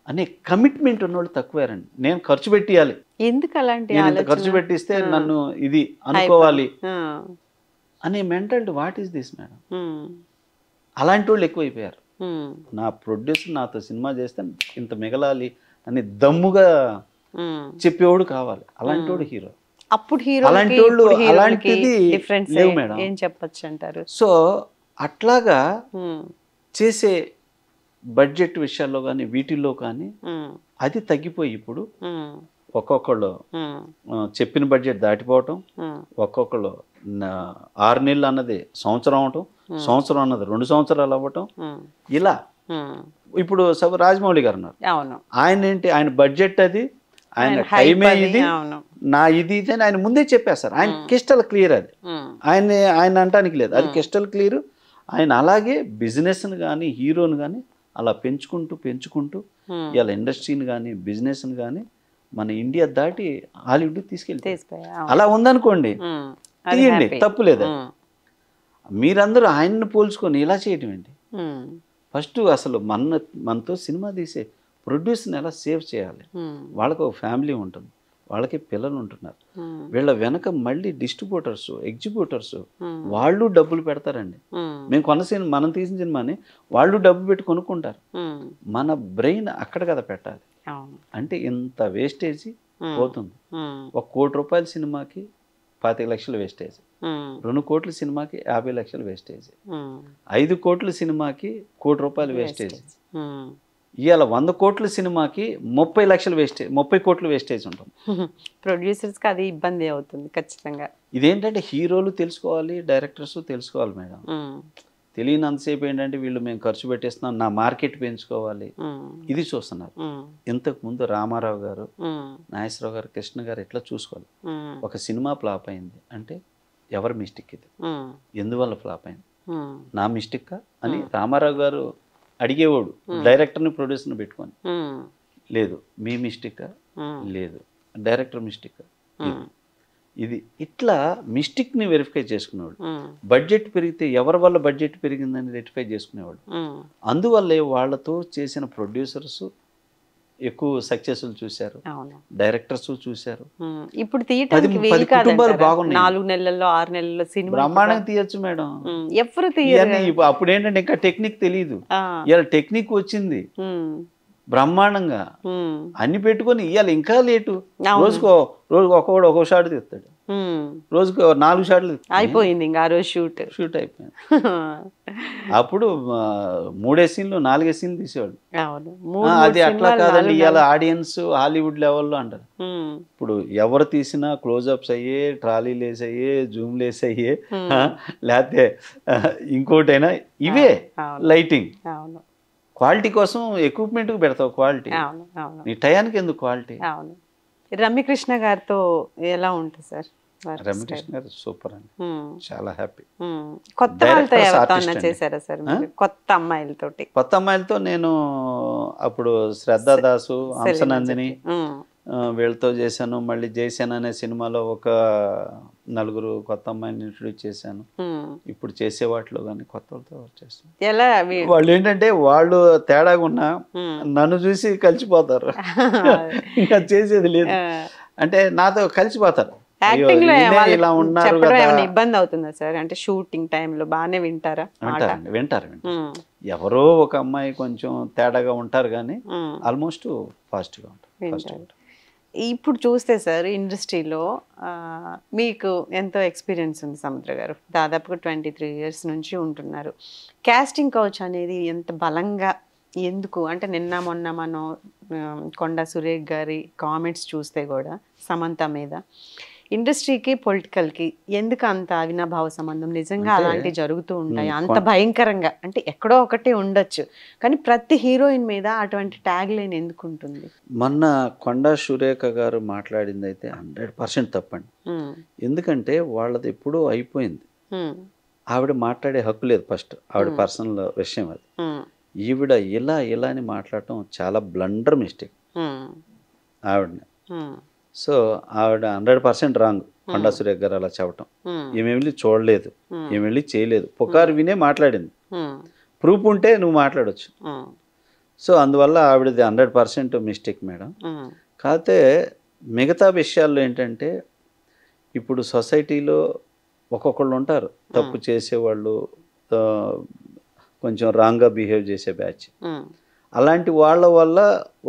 Speaker 2: అనే కమిట్మెంట్ ఉన్నోళ్ళు తక్కువారండి. నేను ఖర్చు పెట్టియాలి,
Speaker 1: ఎందుకు అలాంటి
Speaker 2: ఖర్చు పెట్టిస్తే నన్ను ఇది అనుకోవాలి అనే mentality. What is this madam? అలాంటి వాళ్ళు ఎక్కువైపోయారు. నా ప్రొడ్యూసర్ నాతో సినిమా చేస్తే ఇంత మిగలాలి అని దమ్ముగా చెప్పేవాడు కావాలి. అలాంటి వాడు హీరో.
Speaker 1: అప్పుడు హీరో
Speaker 2: అలాంటిది లేవు మేడం.
Speaker 1: ఏం చెప్పొచ్చు అంటారు?
Speaker 2: సో అట్లాగా చేసే బడ్జెట్ విషయాల్లో కానీ వీటిల్లో కానీ అది తగ్గిపోయి ఇప్పుడు ఒక్కొక్కళ్ళు చెప్పిన బడ్జెట్ దాటిపోవటం, ఒక్కొక్కళ్ళు 6 నెలలు అన్నది సంవత్సరం అవటం, సంవత్సరం అన్నది 2 సంవత్సరాలు అవ్వటం. ఇలా ఇప్పుడు రాజమౌళి గారు ఉన్నారు, ఆయన ఏంటి, ఆయన బడ్జెట్ అది, ఆయన టైమే ఇది, నా ఇది ఇది అని ఆయన ముందే చెప్పేస్తారు. ఆయన క్రిస్టల్ క్లియర్ అది, ఆయన అంటానికి లేదు, అది క్రిస్టల్ క్లియర్. ఆయన అలాగే బిజినెస్ని కానీ హీరోని కానీ అలా పెంచుకుంటూ ఇలా ఇండస్ట్రీని కానీ బిజినెస్ని కానీ మన ఇండియా దాటి హాలీవుడ్ తీసుకెళ్తే అలా ఉందనుకోండి, తీయండి, తప్పు లేదా. మీరందరూ ఆయన్ని పోల్చుకొని ఇలా చేయటం ఏంటి? ఫస్ట్ అసలు మనతో సినిమా తీసే ప్రొడ్యూసర్ని ఎలా సేవ్ చేయాలి? వాళ్ళకు ఒక ఫ్యామిలీ ఉంటుంది, వాళ్ళకి పిల్లలు ఉంటున్నారు, వీళ్ళ వెనక మళ్ళీ డిస్ట్రిబ్యూటర్స్, ఎగ్జిబ్యూటర్స్ వాళ్ళు డబ్బులు పెడతారండి. మేము మనం తీసిన సినిమాని వాళ్ళు డబ్బు పెట్టి కొనుక్కుంటారు. మన బ్రెయిన్ అక్కడ కదా పెట్టాలి. అంటే ఇంత వేస్టేజ్ పోతుంది. 1 కోటి రూపాయల సినిమాకి 25 లక్షలు వేస్టేజ్, 2 కోట్ల సినిమాకి 50 లక్షలు వేస్టేజ్, 5 కోట్ల సినిమాకి 1 కోటి రూపాయలు వేస్టేజ్. ఇవాళ 100 కోట్ల సినిమాకి 30 లక్షలు వేస్టేజ్, 30 కోట్లు వేస్టేజ్ ఉంటుంది.
Speaker 1: ప్రొడ్యూసర్స్కి అది ఇబ్బంది అవుతుంది ఖచ్చితంగా.
Speaker 2: ఇదేంటంటే హీరోలు తెలుసుకోవాలి, డైరెక్టర్స్ తెలుసుకోవాలి మేడం. తెలియనంతసేపు ఏంటంటే వీళ్ళు మేము ఖర్చు పెట్టేస్తున్నాం, నా మార్కెట్ పెంచుకోవాలి, ఇది చూస్తున్నారు. ఇంతకు ముందు రామారావు గారు, నాగేశ్వరరావు గారు, కృష్ణ గారు ఎట్లా చూసుకోవాలి. ఒక సినిమా ఫ్లాప్ అయింది అంటే ఎవరి మిస్టేక్ ఇది, ఎందువల్ల ఫ్లాప్ అయింది, నా మిస్టేక్ అని రామారావు గారు అడిగేవాడు డైరెక్టర్ని ప్రొడ్యూసర్ని పెట్టుకొని. లేదు మీ మిస్టేక్, లేదు డైరెక్టర్ మిస్టేక్, ఇది ఇట్లా మిస్టేక్ని వెరిఫై చేసుకునేవాడు. బడ్జెట్ పెరిగితే ఎవరి వల్ల బడ్జెట్ పెరిగిందని రెక్టిఫై చేసుకునేవాడు. అందువల్లే వాళ్ళతో చేసిన ప్రొడ్యూసర్స్ ఎక్కువ సక్సెస్లు చూశారు, డైరెక్టర్స్ చూశారు.
Speaker 1: ఇప్పుడు
Speaker 2: 10 కుటుంబాలు బాగున్నాయి.
Speaker 1: 4 నెలల్లో 6 నెలల్లో సినిమా
Speaker 2: బ్రహ్మాండంగా తీయచ్చు మేడం.
Speaker 1: ఎవరు తీయాలి?
Speaker 2: అప్పుడు ఏంటంటే ఇంకా టెక్నిక్ తెలియదు, ఇలా టెక్నిక్ వచ్చింది బ్రహ్మాండంగా. అన్ని పెట్టుకొని ఇవాళ ఇంకా లేటు. రోజుకు ఒక్కొక్క షాట్ తీస్తాడు, రోజుకు 4 షాట్లు
Speaker 1: అయిపోయింది. ఇంకా ఆ రోజు
Speaker 2: షూట్ అయిపోయింది. అప్పుడు 3 సీన్లు 4 సీన్లు తీసేవాడు. అది అట్లా కాదండి, ఇవాళ ఆడియన్స్ హాలీవుడ్ లెవెల్లో అంటారు. ఇప్పుడు ఎవరు తీసినా క్లోజ్అప్స్ అయ్యే, ట్రాలీలు వేసయ్యే, జూమ్లు వేసయ్యే, లేకపోతే ఇంకోటైనా ఇవే లైటింగ్. క్వాలిటీ కోసం ఎక్విప్మెంట్ పెడతావు, క్వాలిటీ నీ టయానికి ఎందుకు క్వాలిటీ.
Speaker 1: రమ్యకృష్ణ గారితో ఎలా ఉంటుంది సార్?
Speaker 2: రమ్యకృష్ణ గారు సూపర్ అండి, చాలా హ్యాపీ.
Speaker 1: కొత్త వాళ్ళతో ఎవరితో చేశారా సార్ మీరు? కొత్త అమ్మాయిలతోటి?
Speaker 2: కొత్త అమ్మాయిలతో నేను అప్పుడు శ్రద్ధా దాసు, హంసనందిని వీళ్ళతో చేశాను. మళ్ళీ జైసేన అనే సినిమాలో ఒక 4 కొత్త అమ్మాయిని ఇంట్రొడ్యూస్ చేశాను. ఇప్పుడు చేసే వాటిలో కానీ కొత్త వాళ్ళతో చేస్తాను.
Speaker 1: ఎలా
Speaker 2: వాళ్ళు ఏంటంటే వాళ్ళు తేడాగా ఉన్నా నన్ను చూసి కలిసిపోతారు, ఇంకా చేసేది లేదు. అంటే నాతో కలిసిపోతారు.
Speaker 1: యాక్టింగ్ లో
Speaker 2: ఇలా ఉన్నారు
Speaker 1: చెప్పడం ఏమైనా ఇబ్బంది అవుతుందా సార్? అంటే షూటింగ్ టైంలో బాగానే వింటారా?
Speaker 2: వింటారు. ఎవరో ఒక అమ్మాయి కొంచెం తేడాగా ఉంటారు కానీ ఆల్మోస్ట్ ఫాస్ట్గా ఉంటారు.
Speaker 1: ఇప్పుడు చూస్తే సార్ ఇండస్ట్రీలో మీకు ఎంతో ఎక్స్పీరియన్స్ ఉంది సముద్ర గారు, దాదాపుగా 23 years నుంచి ఉంటున్నారు. కాస్టింగ్ కౌచ్ అనేది ఎంత బలంగా, ఎందుకు అంటే నిన్న మొన్న మనం కొండా సురేఖ్ గారి కామెంట్స్ చూస్తే కూడా సమంత మీద ఇండస్ట్రీకి పొలిటికల్కి ఎందుకు అంత అవినాభావ సంబంధం? నిజంగా అలాంటివి జరుగుతూ ఉంటాయి అంత భయంకరంగా? అంటే ఎక్కడో ఒకటి ఉండొచ్చు కానీ ప్రతి హీరోయిన్ మీద అటువంటి ట్యాగ్ లైన్ ఎందుకు ఉంటుంది?
Speaker 2: మొన్న కొండా సురేఖ గారు మాట్లాడింది అయితే 100% తప్పండి. ఎందుకంటే వాళ్ళది ఎప్పుడూ అయిపోయింది. ఆవిడ మాట్లాడే హక్కు లేదు. ఫస్ట్ ఆవిడ పర్సనల్ విషయం అది. ఈవిడ ఇలా అని మాట్లాడటం చాలా బ్లండర్ మిస్టేక్ ఆవిడని. సో ఆవిడ 100% రాంగ్. కొండా సురేఖ గారు అలా చెప్పటం, ఏమి వెళ్ళి చూడలేదు, ఏమి వెళ్ళి చేయలేదు, పుకారు వినే మాట్లాడింది. ప్రూఫ్ ఉంటే నువ్వు మాట్లాడవచ్చు. సో అందువల్ల ఆవిడది 100% మిస్టేక్ మేడం. కాకపోతే మిగతా విషయాల్లో ఏంటంటే ఇప్పుడు సొసైటీలో ఒక్కొక్కళ్ళు ఉంటారు తప్పు చేసేవాళ్ళు, కొంచెం రాంగ్గా బిహేవ్ చేసే బ్యాచ్. అలాంటి వాళ్ళ వల్ల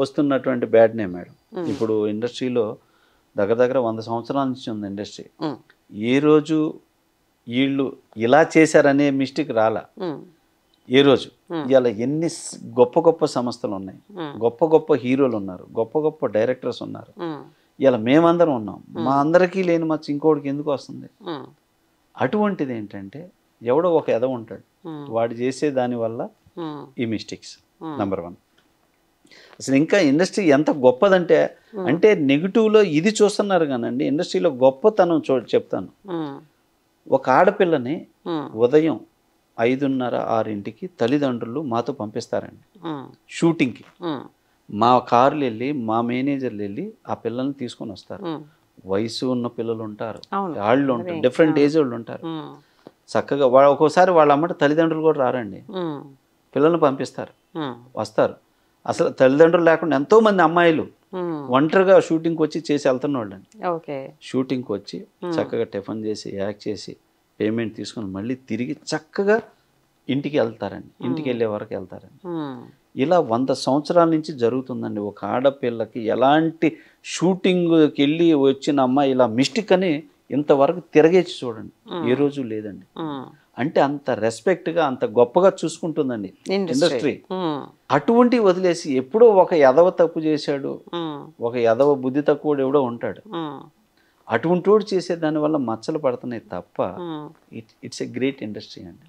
Speaker 2: వస్తున్నటువంటి బ్యాడ్ నేమ్ మేడం. ఇప్పుడు ఇండస్ట్రీలో దగ్గర 100 సంవత్సరాల నుంచి ఉంది ఇండస్ట్రీ. ఏ రోజు వీళ్ళు ఇలా చేశారనే మిస్టేక్ రాలా ఏ రోజు. ఇవాళ ఎన్ని గొప్ప సంస్థలు ఉన్నాయి, గొప్ప హీరోలు ఉన్నారు, గొప్ప డైరెక్టర్స్ ఉన్నారు. ఇలా మేమందరం ఉన్నాం. మా అందరికీ లేని మచ్చ ఇంకోటికి ఎందుకు వస్తుంది? అటువంటిది ఏంటంటే ఎవడో ఒక ఎద ఉంటాడు, వాడు చేసే దానివల్ల ఈ మిస్టేక్స్. నెంబర్ 1. అసలు ఇంకా ఇండస్ట్రీ ఎంత గొప్పదంటే అంటే నెగిటివ్లో ఇది చూస్తున్నారు కానండి, ఇండస్ట్రీలో గొప్పతనం చెప్తాను. ఒక ఆడపిల్లని ఉదయం 5:30-6 తల్లిదండ్రులు మాతో పంపిస్తారండి షూటింగ్కి. మా కార్లు వెళ్ళి, మా మేనేజర్లు వెళ్ళి ఆ పిల్లల్ని తీసుకొని వస్తారు. వయసు ఉన్న పిల్లలు ఉంటారు, వాళ్ళు ఉంటారు, డిఫరెంట్ ఏజ్ వాళ్ళు ఉంటారు. చక్కగా ఒక్కోసారి వాళ్ళ అమ్మట తల్లిదండ్రులు కూడా రారండి, పిల్లల్ని పంపిస్తారు, వస్తారు. అసలు తల్లిదండ్రులు లేకుండా ఎంతోమంది అమ్మాయిలు ఒంటరిగా షూటింగ్కి వచ్చి చేసి వెళ్తున్న వాళ్ళండి. షూటింగ్కి వచ్చి చక్కగా టిఫిన్ చేసి యాక్ట్ చేసి పేమెంట్ తీసుకొని మళ్ళీ తిరిగి చక్కగా ఇంటికి వెళ్తారండి. ఇంటికి వెళ్ళే వరకు వెళ్తారండి. ఇలా 100 సంవత్సరాల నుంచి జరుగుతుందండి. ఒక ఆడపిల్లకి ఎలాంటి షూటింగ్కి వెళ్ళి వచ్చిన అమ్మాయి ఇలా మిస్టేక్ అని ఇంతవరకు తిరగేసి చూడండి, ఏ రోజు లేదండి. అంటే అంత రెస్పెక్ట్గా అంత గొప్పగా చూసుకుంటుందండి ఇండస్ట్రీ. అటువంటి వదిలేసి ఎప్పుడో ఒక ఎదవ తప్పు చేశాడు, ఒక ఎదవ బుద్ధి తక్కువ ఎవడో ఉంటాడు, అటువంటి వాడు చేసే దానివల్ల మచ్చలు పడుతున్నాయి తప్ప ఇట్స్ ఎ గ్రేట్ ఇండస్ట్రీ అండి.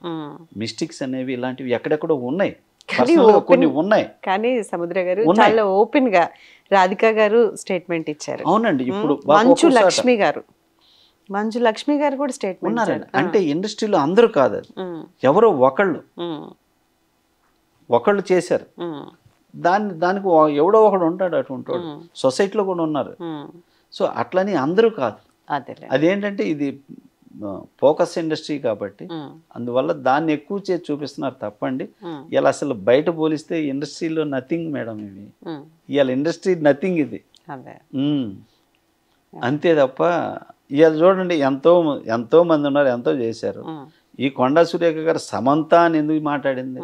Speaker 2: మిస్టేక్స్ అనేవి ఇలాంటివి ఎక్కడెక్కడో ఉన్నాయి, కొన్ని ఉన్నాయి.
Speaker 1: కానీ సముద్ర గారు చాలా ఓపెన్ గా రాధిక గారు స్టేట్మెంట్ ఇచ్చారు.
Speaker 2: అవునండి. ఇప్పుడు
Speaker 1: మంచు లక్ష్మి గారు కూడా స్టేట్మెంట్
Speaker 2: ఉన్నారండి. అంటే ఇండస్ట్రీలో అందరూ కాదు, ఎవరో ఒకళ్ళు చేశారు. దానికి ఎవడో ఒకడు ఉంటాడు, అటువంటి వాడు సొసైటీలో కూడా ఉన్నారు. సో అట్లని అందరూ కాదు. అదేంటంటే ఇది ఫోకస్ ఇండస్ట్రీ కాబట్టి అందువల్ల దాన్ని ఎక్కువ చేసి చూపిస్తున్నారు తప్పండి. ఇలా అసలు బయట పోలిస్తే ఇండస్ట్రీలో నథింగ్ మేడం. ఇవి ఇవాళ ఇండస్ట్రీ నథింగ్ ఇది, అంతే తప్ప ఇవాళ చూడండి ఎంతో మంది ఉన్నారు, ఎంతో చేశారు. ఈ కొండా సురేఖ గారు సమంత అని ఎందుకు మాట్లాడింది?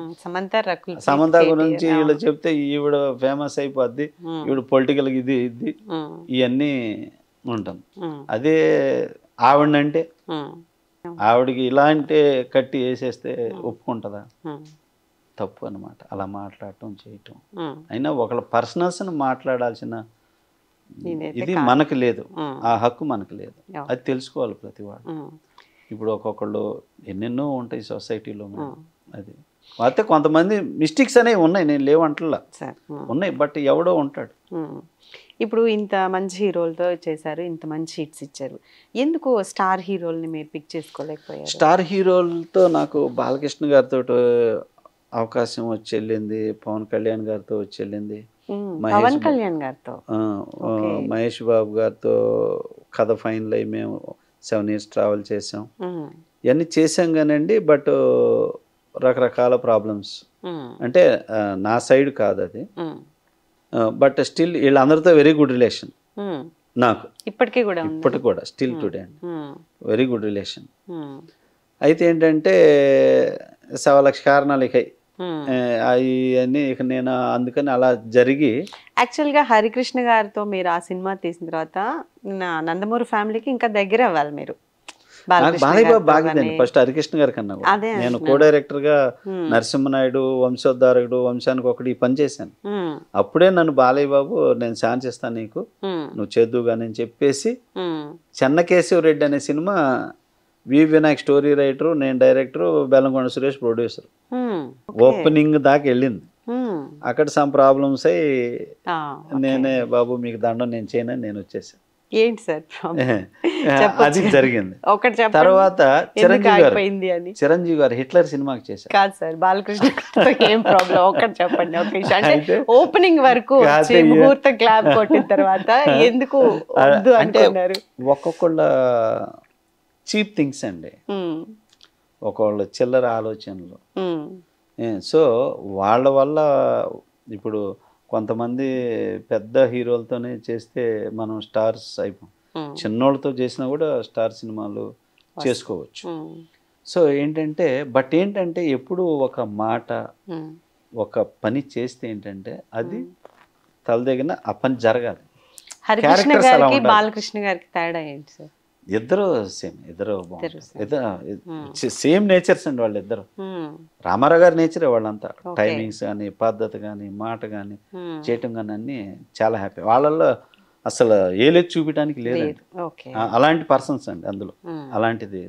Speaker 2: సమంత గురించి వీళ్ళు చెప్తే ఈవిడ ఫేమస్ అయిపోద్ది, ఈవిడ పొలిటికల్ ఇది ఇవన్నీ ఉంటుంది. అదే ఆవిడంటే ఆవిడకి ఇలాంటి కట్టి వేసేస్తే ఒప్పుకుంటుందా? తప్పు అనమాట అలా మాట్లాడటం చేయటం. అయినా ఒకళ్ళ పర్సనల్స్ని మాట్లాడాల్సిన ఇది మనకు లేదు, ఆ హక్కు మనకు లేదు. అది తెలుసుకోవాలి ప్రతి వాడు. ఇప్పుడు ఒక్కొక్కళ్ళు ఎన్నెన్నో ఉంటాయి సొసైటీలో. అది అయితే కొంతమంది మిస్టేక్స్ అనేవి ఉన్నాయి, నేను లేవంటలా ఉన్నాయి, బట్ ఎవడో ఉంటాడు.
Speaker 1: ఇప్పుడు ఇంత మంచి హీరోలతో చేశారు, ఇంత మంచి హిట్స్ ఇచ్చారు, ఎందుకు స్టార్ హీరోల్ని మీరు పిక్ చేసుకోలేకపోయారు?
Speaker 2: స్టార్ హీరోలతో నాకు బాలకృష్ణ గారితో అవకాశం వచ్చి వెళ్ళింది, పవన్ కళ్యాణ్ గారితో వచ్చి వెళ్ళింది,
Speaker 1: పవన్ కళ్యాణ్ గారితో,
Speaker 2: మహేష్ బాబు గారితో కథ ఫైనల్ అయ్యి మేము 7 years ట్రావెల్ చేసాం. ఇవన్నీ చేసాం కానండి. బట్ రకరకాల ప్రాబ్లమ్స్, అంటే నా సైడ్ కాదు అది. బట్ స్టిల్ వీళ్ళందరితో వెరీ గుడ్ రిలేషన్ నాకు
Speaker 1: ఇప్పటికీ కూడా
Speaker 2: స్టిల్ టుడే అండి, వెరీ గుడ్ రిలేషన్. అయితే ఏంటంటే 1,00,000 కారణాలు ఇక అవన్నీ ఇక నేను అందుకని అలా జరిగి.
Speaker 1: యాక్చువల్గా హరికృష్ణ గారితో మీరు ఆ సినిమా తీసిన తర్వాత నందమూరి ఫ్యామిలీకి ఇంకా దగ్గర అవ్వాలి మీరు.
Speaker 2: బాలయ్య బాబు బాగుందండి ఫస్ట్ హరికృష్ణ గారి కన్నా. నేను కో డైరెక్టర్ గా నరసింహనాయుడు, వంశోద్ధారకుడు, వంశానికి ఒకటి పని చేశాను. అప్పుడే నన్ను బాలయ్య బాబు నేను ఛాన్స్ ఇస్తాను నీకు, నువ్వు చేద్దుగా అని చెప్పేసి చెన్నకేశవ రెడ్డి అనే సినిమా వి వినాయక్ స్టోరీ రైటరు, నేను director, Bellamkonda Suresh producer. Opening దాకా వెళ్ళింది. అక్కడ సమ్ ప్రాబ్లమ్స్ అయ్యి నేనే బాబు మీకు దండం నేను చేయనని నేను వచ్చేసాను.
Speaker 1: ఏంటి సార్
Speaker 2: అది జరిగింది.
Speaker 1: ఒకటి
Speaker 2: తర్వాత చిరంజీవి గారు హిట్లర్ సినిమాకి చేశారు.
Speaker 1: కాదు సార్, బాలకృష్ణ ఏం ప్రాబ్లం ఒకటి చెప్పండి. ఒక విషయం అంటే ఓపెనింగ్ వరకు ముహూర్త క్లాప్ కొట్టిన తర్వాత ఎందుకు అంటే
Speaker 2: ఒక్కొక్కళ్ళ చీప్ థింగ్స్ అండి, ఒకళ్ళ చిల్లర ఆలోచనలు. సో వాళ్ళ వల్ల ఇప్పుడు కొంతమంది పెద్ద హీరోలతోనే చేస్తే మనం స్టార్స్ అయిపోం, చిన్నోళ్ళతో చేసినా కూడా స్టార్ సినిమాలు చేసుకోవచ్చు. సో ఏంటంటే బట్ ఏంటంటే ఎప్పుడు ఒక మాట ఒక పని చేస్తే ఏంటంటే అది తలదగిన ఆ పని జరగాలి.
Speaker 1: హరికృష్ణ గారికి బాలకృష్ణ గారికి తేడా ఏంటి సార్?
Speaker 2: ఇద్దరు సేమ్, ఇద్దరు సేమ్ నేచర్స్ అండి వాళ్ళిద్దరు. రామారావు గారి నేచరే వాళ్ళంతా, టైమింగ్స్ కానీ, పద్ధతి కానీ, మాట కానీ, చేయటం కానీ అన్ని చాలా హ్యాపీ. వాళ్ళల్లో అసలు ఏలేదు చూపించడానికి లేదండి. అలాంటి పర్సన్స్ అండి అందులో. అలాంటిది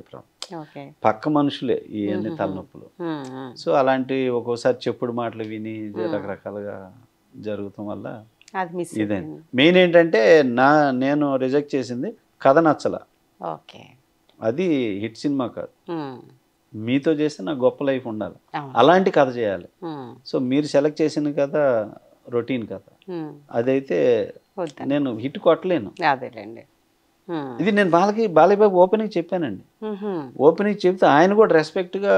Speaker 2: పక్క మనుషులే ఇవన్నీ తలనొప్పులు. సో అలాంటి ఒక్కోసారి చెప్పుడు మాటలు విని రకరకాలుగా జరుగుతాం వల్ల ఇదే మెయిన్. ఏంటంటే నేను రిజెక్ట్ చేసింది కథ నచ్చల. అది హిట్ సినిమా కాదు, మీతో చేస్తే నాకు గొప్ప లైఫ్ ఉండాలి, అలాంటి కథ చేయాలి. సో మీరు సెలెక్ట్ చేసిన కథ రొటీన్ కథ, అదైతే నేను హిట్ కొట్టలేను. ఇది నేను బాలయ్య బాబు ఓపెనింగ్ చెప్పానండి. ఓపెనింగ్ చెప్తే ఆయన కూడా రెస్పెక్ట్గా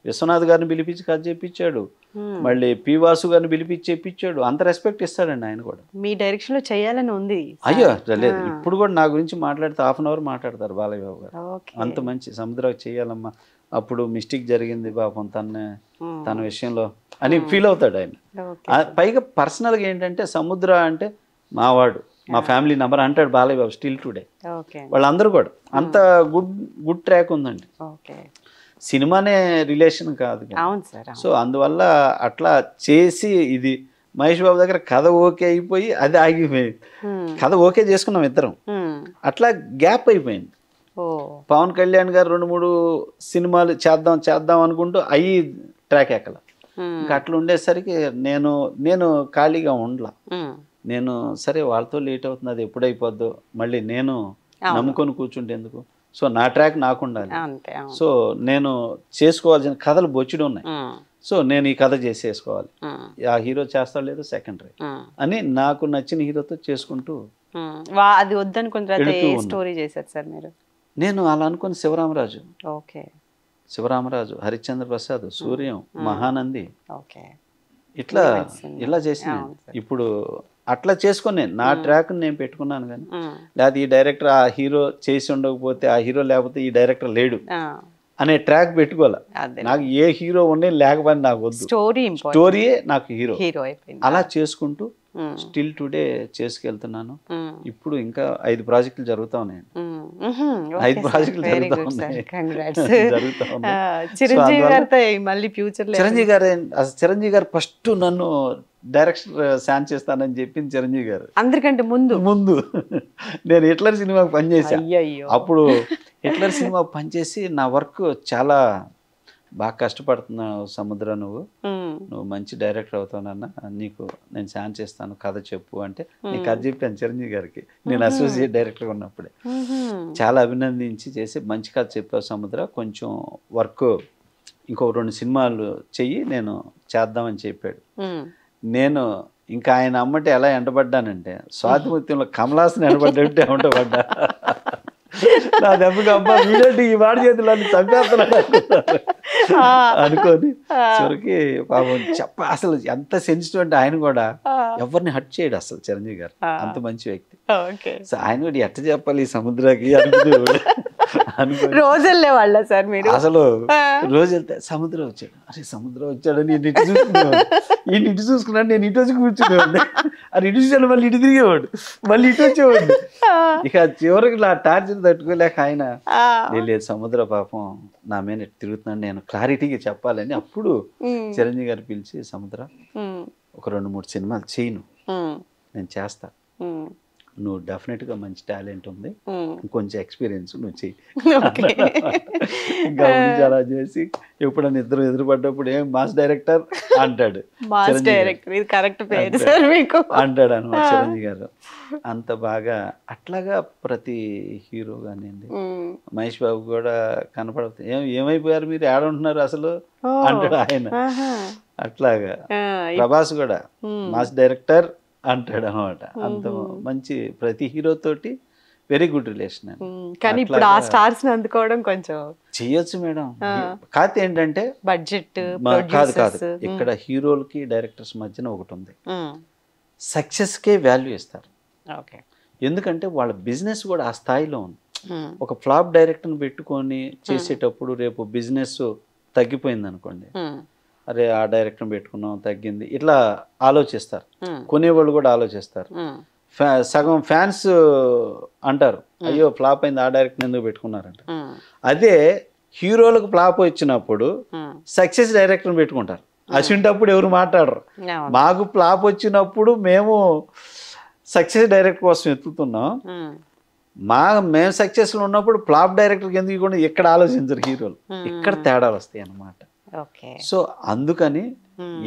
Speaker 2: విశ్వనాథ్ గారిని పిలిపించి కథ చెప్పించాడు, మళ్ళీ పి వాసు గారిని పిలిపించి చెప్పించాడు. అంత రెస్పెక్ట్ ఇస్తాడండి ఆయన కూడా.
Speaker 1: మీ డైరెక్షన్ లో చేయాలని ఉంది.
Speaker 2: అయ్యో లేదు, ఇప్పుడు కూడా నా గురించి మాట్లాడితే 1/2 hour మాట్లాడతారు బాలయ్య బాబు గారు. అంత మంచి సముద్రానికి చేయాలమ్మా, అప్పుడు మిస్టేక్ జరిగింది పాపం తన విషయంలో అని ఫీల్ అవుతాడు ఆయన. పైగా పర్సనల్గా ఏంటంటే సముద్ర అంటే మావాడు, మా ఫ్యామిలీ నంబర్ అంటాడు బాలయ్య బాబు స్టిల్ టుడే. వాళ్ళందరూ కూడా అంత గుడ్ ట్రాక్ ఉందండి. సినిమానే రిలేషన్ కాదు. సో అందువల్ల అట్లా చేసి ఇది మహేష్ బాబు దగ్గర కథ ఓకే అయిపోయి అది ఆగిపోయింది. కథ ఓకే చేసుకున్నాం ఇద్దరం, అట్లా గ్యాప్ అయిపోయింది. పవన్ కళ్యాణ్ గారు 2-3 సినిమాలు చేద్దాం అనుకుంటూ అయ్యి ట్రాక్ ఎక్కల. ఇంకా అట్లా ఉండేసరికి నేను ఖాళీగా ఉండలా. నేను సరే వాళ్ళతో లేట్ అవుతుంది, అది ఎప్పుడైపోద్దో మళ్ళీ నేను నమ్ముకొని కూర్చుంటే ఎందుకు, సో నా ట్రాక్ నాకు ఉండాలి. సో నేను చేసుకోవాల్సిన కథలు బొచ్చుడు ఉన్నాయి. సో నేను ఈ కథ చేసేసుకోవాలి, ఆ హీరో చేస్తాడు లేదు సెకండరీ అని నాకు నచ్చిన హీరోతో చేసుకుంటూ.
Speaker 1: అది వద్దనుకున్న స్టోరీ చేశారు సార్ మీరు?
Speaker 2: నేను అలా అనుకుని శివరామరాజు, హరిశ్చంద్ర ప్రసాద్, సూర్యం, మహానంది ఇలా చేసిన. ఇప్పుడు అట్లా చేసుకొని నా ట్రాక్ నేను పెట్టుకున్నాను. కానీ లేదా ఈ డైరెక్టర్ ఆ హీరో చేసి ఉండకపోతే, ఆ హీరో లేకపోతే ఈ డైరెక్టర్ లేడు అనే ట్రాక్ పెట్టుకోవాలి. నాకు ఏ హీరో ఉండే లేకపోతే నాకు వద్దు, స్టోరీయే నాకు హీరో. అలా చేసుకుంటూ స్టిల్ టుడే చేసుకెళ్తున్నాను. ఇప్పుడు ఇంకా 5 ప్రాజెక్టులు జరుగుతా ఉన్నాయండి. 5 ప్రాజెక్టులు జరుగుతా ఉన్నాయి. చిరంజీవి గారు ఫస్ట్ నన్ను డైరెక్షన్ ఛాన్స్ చేస్తానని చెప్పింది చిరంజీవి గారు.
Speaker 1: అందరికంటే ముందు
Speaker 2: నేను హిట్లర్ సినిమాకి పనిచేశాను. అప్పుడు హిట్లర్ సినిమా పనిచేసి నా వర్క్ చాలా బాగా కష్టపడుతున్నావు సముద్ర, నువ్వు మంచి డైరెక్టర్ అవుతానన్న, నీకు నేను ఛాన్స్ ఇస్తాను, కథ చెప్పు అంటే నీకు కథ చెప్పాను చిరంజీవి గారికి, నేను అసోసియేట్ డైరెక్టర్గా ఉన్నప్పుడే. చాలా అభినందించి చేసి మంచి కథ చెప్పావు సముద్ర, కొంచెం వర్క్ ఇంకో 2 సినిమాలు చెయ్యి, నేను చేద్దామని చెప్పాడు. నేను ఇంకా ఆయన అమ్మటే ఎలా ఎండబడ్డానంటే స్వాతిముత్యంలో కమలాసన ఎండబడ్డంటే ఎండబడ్డా. నా దెబ్బకి అబ్బా వీడేంటి ఈ వాడి చేతులు అన్ని చంపేస్తున్నాడు అనుకోని చివరికి పాపం అసలు ఎంత సెన్సిటివ్ అంటే ఆయన కూడా ఎవరిని హర్ట్ చేయడు అసలు చిరంజీవి గారు, అంత మంచి వ్యక్తి. సో ఆయన కూడా ఎట్ట చెప్పాలి ఈ సముద్రాకి అనుకుని
Speaker 1: రోజు వెళ్ళే వాళ్ళ సార్ మీరు?
Speaker 2: అసలు రోజు వెళ్తే సముద్రం వచ్చాడు, అరే సముద్రం వచ్చాడని నేను ఇటు చూసుకునేవాడు, ఈయన ఇటు చూసుకున్నాడు, నేను ఇటు వచ్చి కూర్చునేవాడిని, అది ఇటు చూసాడు మళ్ళీ ఇటు తిరిగేవాడు, మళ్ళీ ఇటు వచ్చేవాడు. ఇక చివరికి నా టార్చర్ తట్టుకోలేక ఆయన లేదు సముద్ర పాపం నా మీద తిరుగుతున్నాడు, నేను క్లారిటీగా చెప్పాలని అప్పుడు చిరంజీవి గారు పిలిచి సముద్ర ఒక 2-3 సినిమాలు చేయను, నేను చేస్తా, నువ్వు డెఫినెట్గా మంచి టాలెంట్ ఉంది, కొంచెం ఎక్స్పీరియన్స్ నువ్వు చెయ్యి. ఇంకా అలా చేసి ఎప్పుడన్నా ఇద్దరు ఎదురుపడ్డప్పుడు ఏం మాస్ డైరెక్టర్ అంటాడు, అంటాడు అనమాట చిరంజీవి గారు. అంత బాగా అట్లాగా ప్రతి హీరో కానివ్వండి, మహేష్ బాబు కూడా కనపడుతుంది, ఏమైపోయారు మీరు ఏడుంటున్నారు అసలు అంటాడు ఆయన. అట్లాగా ప్రభాస్ కూడా మాస్ డైరెక్టర్ అంటాడు అనమాట. అంత మంచి ప్రతి హీరో తోటి వెరీ గుడ్ రిలేషన్.
Speaker 1: కానీ ఇప్పుడు ఆ స్టార్స్ అందుకోవడం కొంచెం
Speaker 2: చెయ్యొచ్చు మేడం, కాకపోతే ఏంటంటే
Speaker 1: బడ్జెట్
Speaker 2: కాదు ఇక్కడ హీరోలకి డైరెక్టర్స్ మధ్యన ఒకటి ఉంది, సక్సెస్కే వాల్యూ ఇస్తారు. ఎందుకంటే వాళ్ళ బిజినెస్ కూడా ఆ స్థాయిలో ఉంది. ఒక ఫ్లాప్ డైరెక్టర్ని పెట్టుకొని చేసేటప్పుడు రేపు బిజినెస్ తగ్గిపోయింది అనుకోండి, అరే ఆ డైరెక్టర్ని పెట్టుకున్నాం తగ్గింది ఇట్లా ఆలోచిస్తారు, కొనేవాళ్ళు కూడా ఆలోచిస్తారు. సగం ఫ్యాన్స్ అంటారు అయ్యో ఫ్లాప్ అయింది ఆ డైరెక్టర్ ఎందుకు పెట్టుకున్నారంట. అదే హీరోలకు ఫ్లాప్ వచ్చినప్పుడు సక్సెస్ డైరెక్టర్ని పెట్టుకుంటారు, అసంటప్పుడు ఎవరు మాట్లాడరు. మాకు ఫ్లాప్ వచ్చినప్పుడు మేము సక్సెస్ డైరెక్టర్ కోసం ఎత్తుతున్నాం, మేము సక్సెస్లో ఉన్నప్పుడు ఫ్లాప్ డైరెక్టర్కి ఎందుకు కూడా ఇక్కడ ఆలోచించరు హీరోలు, ఇక్కడ తేడాలు వస్తాయి అన్నమాట. సో అందుకని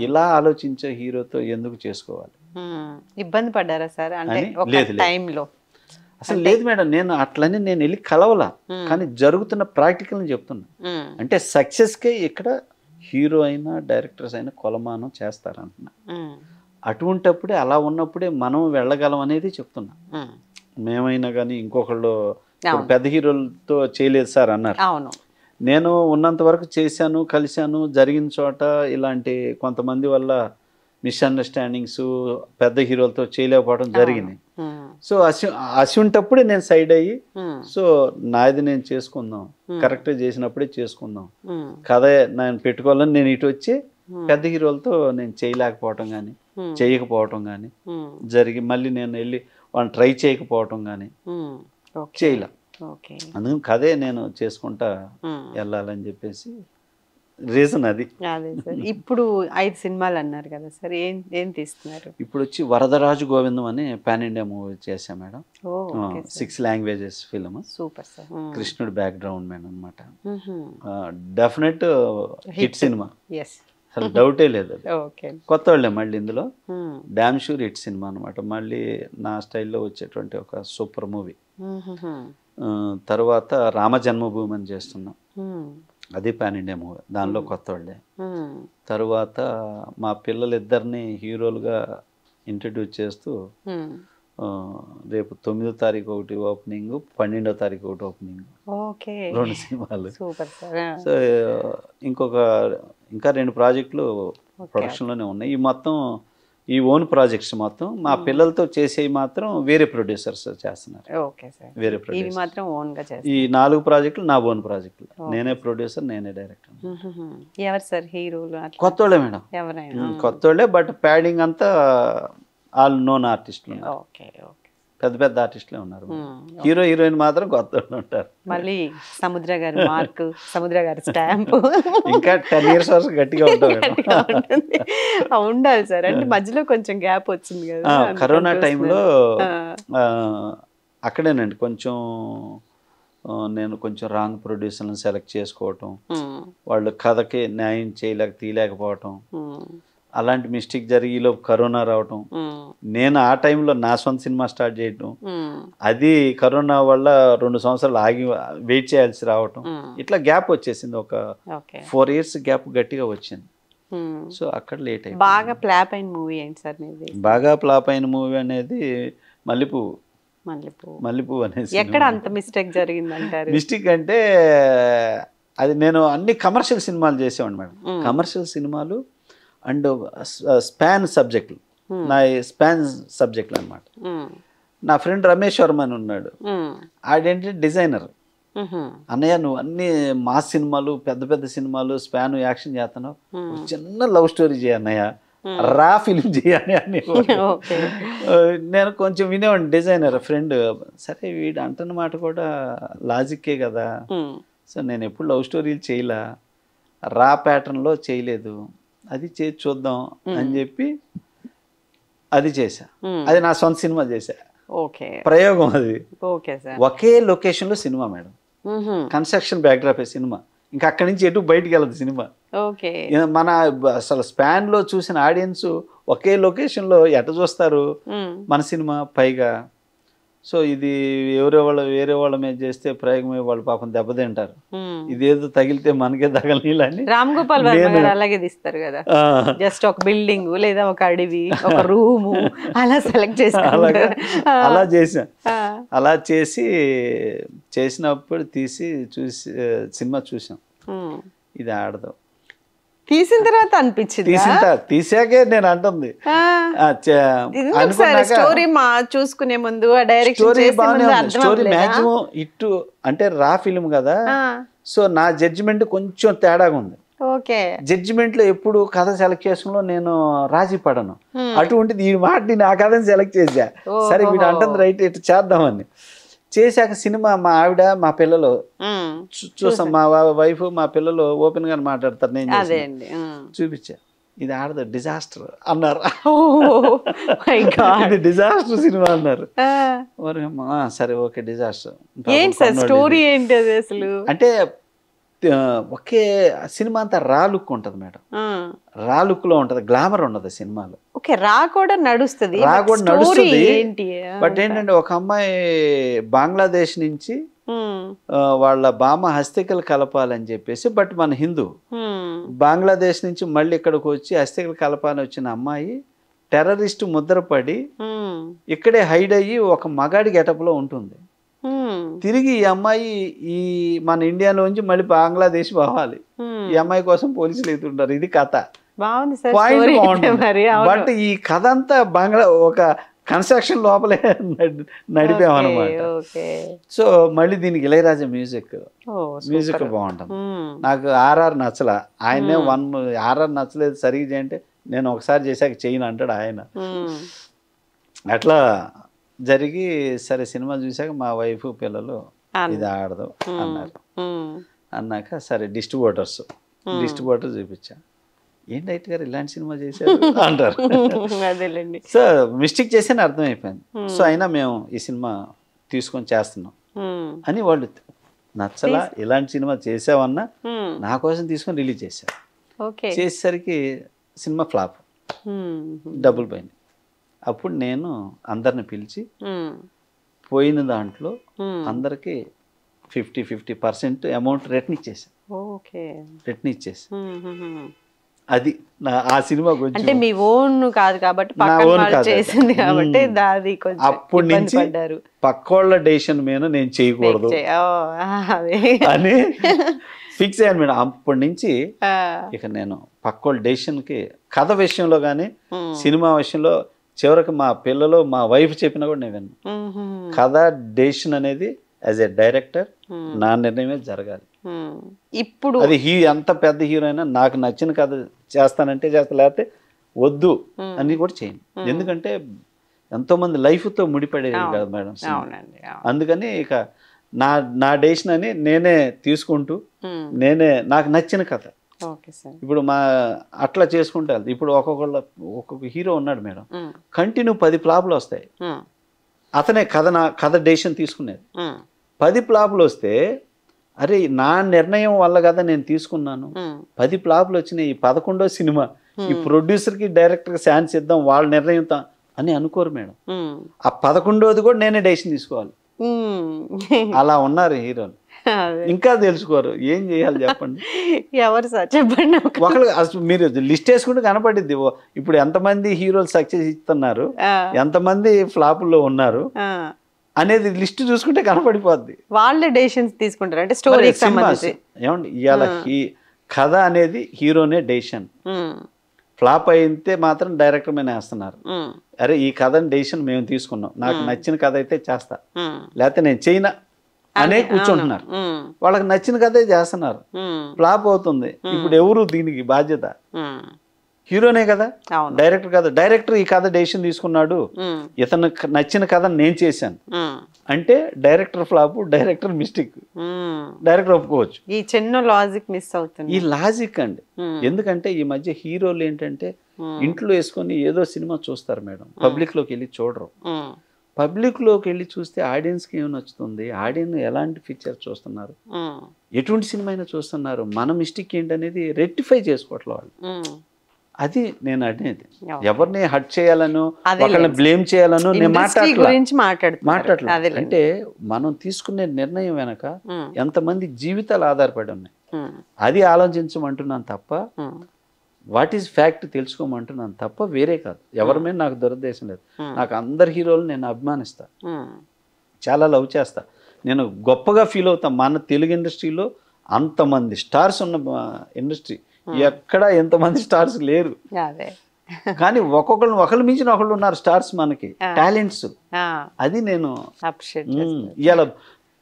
Speaker 2: ఇలా ఆలోచించే హీరోతో ఎందుకు చేసుకోవాలి?
Speaker 1: ఇబ్బంది పడ్డారా సార్?
Speaker 2: అసలు లేదు మేడం, నేను అట్లని నేను వెళ్ళి కలవలా, కానీ జరుగుతున్న ప్రాక్టికల్ని చెప్తున్నా. అంటే సక్సెస్కే ఇక్కడ హీరో అయినా డైరెక్టర్స్ అయినా కొలమానం చేస్తారంటున్నా. అటువంటప్పుడే అలా ఉన్నప్పుడే మనం వెళ్ళగలం అనేది చెప్తున్నా. మేమైనా కానీ ఇంకొకళ్ళు పెద్ద హీరోలతో చేయలేదు సార్ అన్నారు, నేను ఉన్నంత వరకు చేశాను, కలిశాను, జరిగిన చోట ఇలాంటి కొంతమంది వల్ల మిస్అండర్స్టాండింగ్స్ పెద్ద హీరోలతో చేయలేకపోవడం జరిగింది. సో అసుంటప్పుడే నేను సైడ్ అయ్యి సో నాది నేను చేసుకుందాం, కరెక్ట్గా చేసినప్పుడే చేసుకుందాం, కథ నేను పెట్టుకోవాలని నేను ఇటు వచ్చి పెద్ద హీరోలతో నేను చేయలేకపోవటం కానీ చేయకపోవటం కానీ జరిగి మళ్ళీ నేను వెళ్ళి వాళ్ళని ట్రై చేయకపోవటం కానీ చేయలే. అందుకని కదే నేను చేసుకుంటా వెళ్ళాలని చెప్పేసి రీజన్ అది.
Speaker 1: ఇప్పుడు 5 సినిమాలు అన్నారు కదా సార్, ఏం తీస్తున్నారు?
Speaker 2: ఇప్పుడు వచ్చి వరదరాజు గోవిందం అని పాన్ ఇండియా మూవీ చేశాం madam, 6 languages film.
Speaker 1: Super sir. కృష్ణుడు
Speaker 2: బ్యాక్గ్రౌండ్ మ్యాన్ అనమాట, డెఫినెట్ హిట్ సినిమా, అసలు డౌటే లేదు. కొత్త వాళ్ళే మళ్ళీ ఇందులో డామ్ షూర్ హిట్ సినిమా అనమాట. మళ్ళీ నా స్టైల్లో వచ్చేటువంటి ఒక సూపర్ మూవీ. తర్వాత రామ జన్మభూమి అని చేస్తున్నాం, అది పాన్ ఇండియా మూవీ, దానిలో కొత్త వాళ్ళే. తర్వాత మా పిల్లలిద్దరిని హీరోలుగా ఇంట్రడ్యూస్ చేస్తూ రేపు 9వ తారీఖు ఒకటి ఓపెనింగ్, 12వ తారీఖు ఒకటి ఓపెనింగ్, 2 సినిమాలు. సో ఇంకా 2 ప్రాజెక్టులు ప్రొడక్షన్లోనే ఉన్నాయి. ఈ మొత్తం ఈ ఓన్ ప్రాజెక్ట్స్ మొత్తం మా పిల్లలతో చేసేవి మాత్రం వేరే ప్రొడ్యూసర్స్ చేస్తున్నారు. వేరే ప్రొడ్యూసర్. ఈ 4 ప్రాజెక్టులు నా ఓన్ ప్రాజెక్టులు, నేనే ప్రొడ్యూసర్, నేనే డైరెక్టర్.
Speaker 1: ఎవరు సార్ హీరోలు?
Speaker 2: కొత్త వాళ్ళే మేడం, కొత్త వాళ్ళే, బట్ ప్యాడింగ్ అంతా ఆల్ నోన్ ఆర్టిస్టులు, పెద్ద పెద్ద ఆర్టిస్టులే ఉన్నారు. హీరో హీరోయిన్ మాత్రం కొత్త వాళ్ళు ఉంటారు.
Speaker 1: మళ్ళీ సముద్ర గారు మార్క్, సముద్ర గారు స్టాంప్,
Speaker 2: ఇంకా 10 years వరకు గట్టిగా ఉంటుంది.
Speaker 1: ఉండాలి సార్, అంటే మధ్యలో కొంచెం గ్యాప్ వచ్చింది కదా
Speaker 2: కరోనా టైంలో. అక్కడేనండి కొంచెం నేను కొంచెం రాంగ్ ప్రొడ్యూసర్లను సెలెక్ట్ చేసుకోవటం, వాళ్ళు కథకి న్యాయం తీయలేకపోవటం, అలాంటి మిస్టేక్ జరిగి ఈలోపు కరోనా రావటం, నేను ఆ టైంలో నా సొంత సినిమా స్టార్ట్ చేయటం, అది కరోనా వల్ల 2 సంవత్సరాలు ఆగి వెయిట్ చేయాల్సి రావటం, ఇట్లా గ్యాప్ వచ్చేసింది. ఒక 4 years గ్యాప్ గట్టిగా వచ్చింది. సో అక్కడ లేట్ అయింది.
Speaker 1: బాగా ఫ్లాప్ అయిన మూవీ ఏంటి సార్ మీది?
Speaker 2: బాగా ఫ్లాప్ అయిన మూవీ అనేది మల్లెపువ్వు. మల్లెపువ్వు అనేది
Speaker 1: ఎక్కడ అంత మిస్టేక్ జరిగిందంటారు?
Speaker 2: మిస్టేక్ అంటే అది నేను అన్ని కమర్షియల్ సినిమాలు చేసేవాడిని మేడం. కమర్షియల్ సినిమాలు అండ్ స్పాన్ సబ్జెక్టులు, నా స్పాన్ సబ్జెక్టులు అనమాట. నా ఫ్రెండ్ రమేష్ వర్మ అని ఉన్నాడు, ఆడేంటి డిజైనర్. అన్నయ్య నువ్వు అన్ని మాస్ సినిమాలు, పెద్ద పెద్ద సినిమాలు, స్పాన్ యాక్షన్ చేస్తున్నావు, చిన్న లవ్ స్టోరీ చేయన్నయ్య, రా ఫిలిం చేయాలి అని. నేను కొంచెం వినేవాడిని, డిజైనర్ ఫ్రెండ్. సరే వీడు అంటున్న మాట కూడా లాజిక్కే కదా. సో నేను ఎప్పుడు లవ్ స్టోరీలు చేయలా, రా ప్యాటర్న్లో చేయలేదు, అది చేసి చూద్దాం అని చెప్పి అది చేశా. అది నా సొంత సినిమా చేశా, ప్రయోగం. అది ఒకే లొకేషన్లో cinema madam, construction backdrop cinema, ఇంకా అక్కడి నుంచి ఎటు బయటికి వెళ్ళదు సినిమా. మన అసలు స్పాన్ లో చూసిన ఆడియన్స్ ఒకే లొకేషన్ లో ఎట చూస్తారు మన సినిమా పైగా. సో ఇది వేరే వాళ్ళ మీద చేస్తే ప్రయోగమే, వాళ్ళు పాపం దెబ్బతింటారు, ఇదేదో తగిలితే మనకే తగలని.
Speaker 1: రామ్ గోపాల్ వర్మ గారు అలాగే తీస్తారు కదా, జస్ట్ ఒక బిల్డింగ్ లేదా ఒక అడవి, ఒక రూము అలా సెలెక్ట్ చేసి
Speaker 2: అలా చేసా. అలా చేసినప్పుడు చూసి సినిమా చూసాం, ఇది ఆడదాం.
Speaker 1: తీసిన తర్వాత అనిపించింది,
Speaker 2: తీసాకే నేను అంటుంది.
Speaker 1: స్టోరీ చూసుకునే ముందు
Speaker 2: స్టోరీ మాక్సిమం ఇటు అంటే రా ఫిల్మ్ కదా, సో నా జడ్జిమెంట్ కొంచెం తేడాగా ఉంది. జడ్జిమెంట్ లో ఎప్పుడు కథ సెలెక్ట్ చేసుకోవడంలో నేను రాజీ పడను, అటువంటిది ఈ మాట నా కథని సెలెక్ట్ చేసా. సరే వీడు అంటుంది రైట్, ఇటు చేద్దామని చేశాక సినిమా మా ఆవిడ మా పిల్లలు చూసాం, మా వైఫ్ మా పిల్లలు ఓపెన్ గా మాట్లాడతారు, నేను చూపించా, ఇది ఆడదు డిజాస్టర్ అన్నారు. ఇది డిజాస్టర్ సినిమా అన్నారు. సరే ఓకే డిజాస్టర్.
Speaker 1: స్టోరీ ఏంటి అది అసలు?
Speaker 2: అంటే ఒకే సినిమా అంతా రా లుక్ ఉంటది మేడం, రా లుక్ లో ఉంటది, గ్లామర్ ఉండదు సినిమాలో.
Speaker 1: రా కూడా నడుస్తుంది,
Speaker 2: బట్ ఏంటంటే ఒక అమ్మాయి బంగ్లాదేశ్ నుంచి వాళ్ళ బామ్మ హస్తికలు కలపాలని చెప్పేసి, బట్ మన హిందూ, బంగ్లాదేశ్ నుంచి మళ్ళీ ఇక్కడికి వచ్చి హస్తికలు కలపాలని వచ్చిన అమ్మాయి టెర్రరిస్ట్ ముద్రపడి ఇక్కడే హైడ్ అయ్యి ఒక మగాడి గెటప్లో ఉంటుంది. తిరిగి ఈ అమ్మాయి ఈ మన ఇండియాలోంచి మళ్ళీ బంగ్లాదేశ్ పోవాలి, ఈ అమ్మాయి కోసం పోలీసులు ఎదుగుతుంటారు. ఇది కథ, పాయింట్ బాగుంటుంది. బట్ ఈ కథ అంతా ఒక కన్స్ట్రక్షన్ లోపలే నడిపామన్నమాట. సో మళ్ళీ దీనికి ఇళయరాజా మ్యూజిక్ బాగుంటుంది. నాకు ఆర్ఆర్ నచ్చల, ఆయనే ఆర్ఆర్ నచ్చలేదు సరిగ్గా చేయంటే, నేను ఒకసారి చేశాక చేయను అంటాడు ఆయన. అట్లా జరిగి సరే సినిమా చూసాక మా వైఫ్ పిల్లలు ఇది ఆడదు అన్నారు. అన్నాక సరే డిస్ట్రిబ్యూటర్స్ చూపించా, ఏంటి రైట్ గారు ఇలాంటి సినిమా చేశారు అంటారు. సో మిస్టేక్ చేసేని అర్థమైపోయింది. సో అయినా మేము ఈ సినిమా తీసుకొని చేస్తున్నాం అని వాళ్ళు నచ్చలా, ఇలాంటి సినిమా చేసావన్నా నా కోసం తీసుకొని రిలీజ్ చేశారు. చేసేసరికి సినిమా ఫ్లాప్, డబ్బులు పోయింది. అప్పుడు నేను అందరిని పిలిచి పోయిన దాంట్లో అందరికి 50% అమౌంట్ రిటర్న్ ఇచ్చేసా. అది ఆ సినిమా
Speaker 1: అంటే మీ ఓన్ కాదు కాబట్టి, చేసింది కాబట్టి
Speaker 2: అప్పటి నుంచి పక్కోళ్ళ డెసిషన్ మీద నేను చేయకూడదు అని ఫిక్స్ అయ్యాను మేడం. అప్పటి నుంచి ఇక నేను పక్కోళ్ళ డెసిషన్కి కథ విషయంలో కానీ సినిమా విషయంలో చివరికి మా పిల్లలు మా వైఫ్ చెప్పినా కూడా నేను విన్నాను. కథ డెసిషన్ అనేది యాజ్ ఎ డైరెక్టర్ నా నిర్ణయమే జరగాలి.
Speaker 1: ఇప్పుడు
Speaker 2: అది ఎంత పెద్ద హీరో అయినా నాకు నచ్చిన కథ చేస్తానంటే చేస్తా, లేకపోతే వద్దు అని కూడా చేయను. ఎందుకంటే ఎంతో మంది లైఫ్తో ముడిపడేది కదా మేడం. అందుకని ఇక నా డెసిషన్ అని నేనే తీసుకుంటూ నాకు నచ్చిన కథ ఇప్పుడు అట్లా చేసుకుంటే ఇప్పుడు ఒక్కొక్క హీరో ఉన్నాడు మేడం, కంటిన్యూ 10 ఫ్లాపులు వస్తాయి. అతనే కథ డెసిషన్ తీసుకునేది, 10 ఫ్లాపులు వస్తే అరే నా నిర్ణయం వల్ల కదా నేను తీసుకున్నాను, 10 ఫ్లాపులు వచ్చినాయి, ఈ 11వ సినిమా ఈ ప్రొడ్యూసర్కి డైరెక్టర్కి ఛాన్స్ ఇద్దాం వాళ్ళ నిర్ణయం అని అనుకోరు మేడం. ఆ 11వది కూడా నేనే డెసిషన్ తీసుకోవాలి. అలా ఉన్నారు హీరోలు. ఇంకా తెలుసుకోరు, ఏం చేయాలి చెప్పండి.
Speaker 1: ఎవరు సార్ చెప్పండి.
Speaker 2: ఒకళ్ళు అసలు మీరు లిస్ట్ వేసుకుంటే కనపడిద్ది. ఇప్పుడు ఎంతమంది హీరోలు సక్సెస్ ఇస్తున్నారు, ఎంతమంది ఫ్లాపుల్లో ఉన్నారు అనేది లిస్ట్ చూసుకుంటే కనపడిపోద్ది.
Speaker 1: వాళ్ళే డెసిషన్స్ తీసుకుంటారు. అంటే స్టోరీకి సంబంధించి
Speaker 2: ఏమండి ఇవాళ కథ అనేది హీరోనే డెసిషన్. ఫ్లాప్ అయితే మాత్రం డైరెక్టర్ మీద వేస్తున్నారు. అరే ఈ కథని డెసిషన్ మేము తీసుకున్నాం, నాకు నచ్చిన కథ అయితే చేస్తా, లేకపోతే నేను చేయనా అనే కూర్చుంటున్నారు. వాళ్ళకి నచ్చిన కథే చేస్తున్నారు. ఫ్లాప్ అవుతుంది. ఇప్పుడు ఎవరు దీనికి బాధ్యత? హీరోనే కదా, డైరెక్టర్ కదా. డైరెక్టర్ ఈ కథ డెసిషన్ తీసుకున్నాడు, ఇతను నచ్చిన కథ నేను చేశాను అంటే director flop, director mistake, director ఒప్పుకోవచ్చు.
Speaker 1: ఈ చిన్న లాజిక్ మిస్ అవుతుంది.
Speaker 2: ఈ లాజిక్ అండి. ఎందుకంటే ఈ మధ్య హీరోలు ఏంటంటే ఇంట్లో వేసుకొని ఏదో సినిమా చూస్తారు మేడం, పబ్లిక్ లోకి వెళ్ళి చూడరు. పబ్లిక్ లోకి వెళ్ళి చూస్తే ఆడియన్స్కి ఏమి నచ్చుతుంది, ఆడియన్స్ ఎలాంటి ఫీచర్ చూస్తున్నారు, ఎటువంటి సినిమా అయినా చూస్తున్నారు, మన మిస్టేక్ ఏంటనేది రెక్టిఫై చేసుకోవట్లే వాళ్ళు. అది నేను అనేది. ఎవరిని హర్ట్ చేయాలనో ఒకళ్ళని బ్లేమ్ చేయాలనో నేను మాట్లాడట్లేదు. అంటే మనం తీసుకునే నిర్ణయం వెనక ఎంతమంది జీవితాలు ఆధారపడి ఉన్నాయి అది ఆలోచించమంటున్నాను తప్ప, వాట్ ఈజ్ ఫ్యాక్ట్ తెలుసుకోమంటున్నాను తప్ప వేరే కాదు. ఎవరి మీద నాకు దురుద్దేశం లేదు. నాకు అందరు హీరోలు నేను అభిమానిస్తా, చాలా లవ్ చేస్తా. నేను గొప్పగా ఫీల్ అవుతా. మన తెలుగు ఇండస్ట్రీలో అంతమంది స్టార్స్ ఉన్న ఇండస్ట్రీ, ఎక్కడ ఎంతమంది స్టార్స్ లేరు. కానీ ఒకళ్ళు మించిన ఒకళ్ళు ఉన్నారు స్టార్స్, మనకి టాలెంట్స్. అది నేను ఇవాళ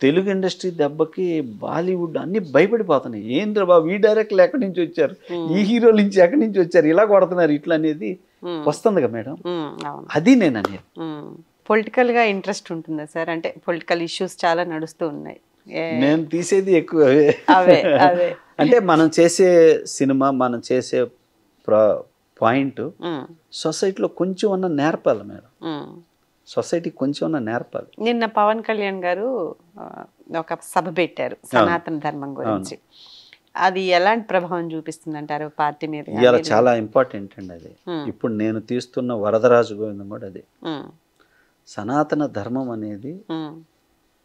Speaker 2: తెలుగు ఇండస్ట్రీ దెబ్బకి బాలీవుడ్ అన్ని భయపడిపోతున్నాయి. ఏంద్ర బాబు ఈ డైరెక్టర్లు ఎక్కడి నుంచి వచ్చారు, ఈ హీరోల నుంచి ఎక్కడి నుంచి వచ్చారు, ఇలా కొడుతున్నారు ఇట్లా అనేది వస్తుంది కదా మేడం. అది నేను అనేది.
Speaker 1: పొలిటికల్ గా ఇంట్రెస్ట్ ఉంటుందా సార్? అంటే పొలిటికల్ ఇష్యూస్ చాలా నడుస్తూ ఉన్నాయి.
Speaker 2: నేను తీసేది ఎక్కువ అంటే మనం చేసే సినిమా, మనం చేసే పాయింట్ సొసైటీలో కొంచెం అన్న నేర్పాలి మేడం. సొసైటీ కొంచెం అన్న నేర్పాలి.
Speaker 1: నిన్న పవన్ కళ్యాణ్ గారు ఒక సభ పెట్టారు సనాతన ధర్మం గురించి. అది ఎలాంటి ప్రభావం చూపిస్తుంది అంటారు పార్టీ మీద?
Speaker 2: ఇవాళ చాలా ఇంపార్టెంట్ అండి అది. ఇప్పుడు నేను తీస్తున్న వరదరాజు గోవిందం కూడా అది. సనాతన ధర్మం అనేది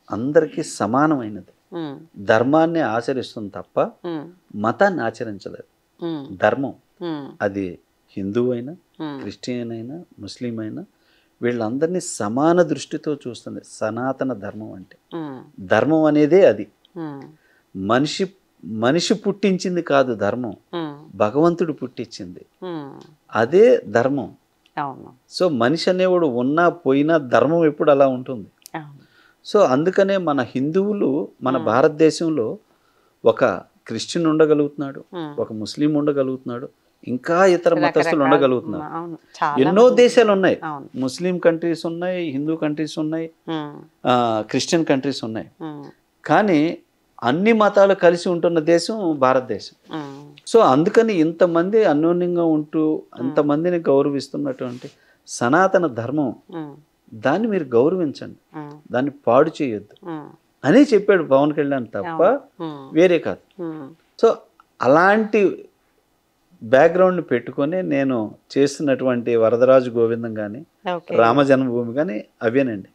Speaker 2: అందరికీ సమానమైనది. ధర్మాన్ని ఆచరిస్తుంది తప్ప మతాన్ని ఆచరించలేదు. ధర్మం అది హిందూ అయినా, క్రిస్టియన్ అయినా, ముస్లిం అయినా వీళ్ళందరినీ సమాన దృష్టితో చూస్తుంది సనాతన ధర్మం అంటే. ధర్మం అనేదే అది. మనిషి పుట్టించింది కాదు ధర్మం, భగవంతుడు పుట్టించింది, అదే ధర్మం. సో మనిషి అనేవాడు ఉన్నా పోయినా ధర్మం ఎప్పుడు అలా ఉంటుంది. సో అందుకనే మన హిందువులు మన భారతదేశంలో ఒక క్రిస్టియన్ ఉండగలుగుతున్నాడు, ఒక ముస్లిం ఉండగలుగుతున్నాడు, ఇంకా ఇతర మతస్థులు ఉండగలుగుతున్నారు. ఎన్నో దేశాలు ఉన్నాయి, ముస్లిం కంట్రీస్ ఉన్నాయి, హిందూ కంట్రీస్ ఉన్నాయి, క్రిస్టియన్ కంట్రీస్ ఉన్నాయి. కానీ అన్ని మతాలు కలిసి ఉంటున్న దేశం భారతదేశం. సో అందుకని ఇంతమంది అన్యోన్యంగా ఉంటూ అంతమందిని గౌరవిస్తున్నటువంటి సనాతన ధర్మం, దాన్ని మీరు గౌరవించండి, దాన్ని పాడు చేయొద్దు అని చెప్పాడు పవన్ కళ్యాణ్ తప్ప వేరే కాదు. సో అలాంటి బ్యాక్గ్రౌండ్ పెట్టుకొని నేను చేస్తున్నటువంటి వరదరాజు గోవిందం కానీ, రామ జన్మభూమి కానీ అవేనండి.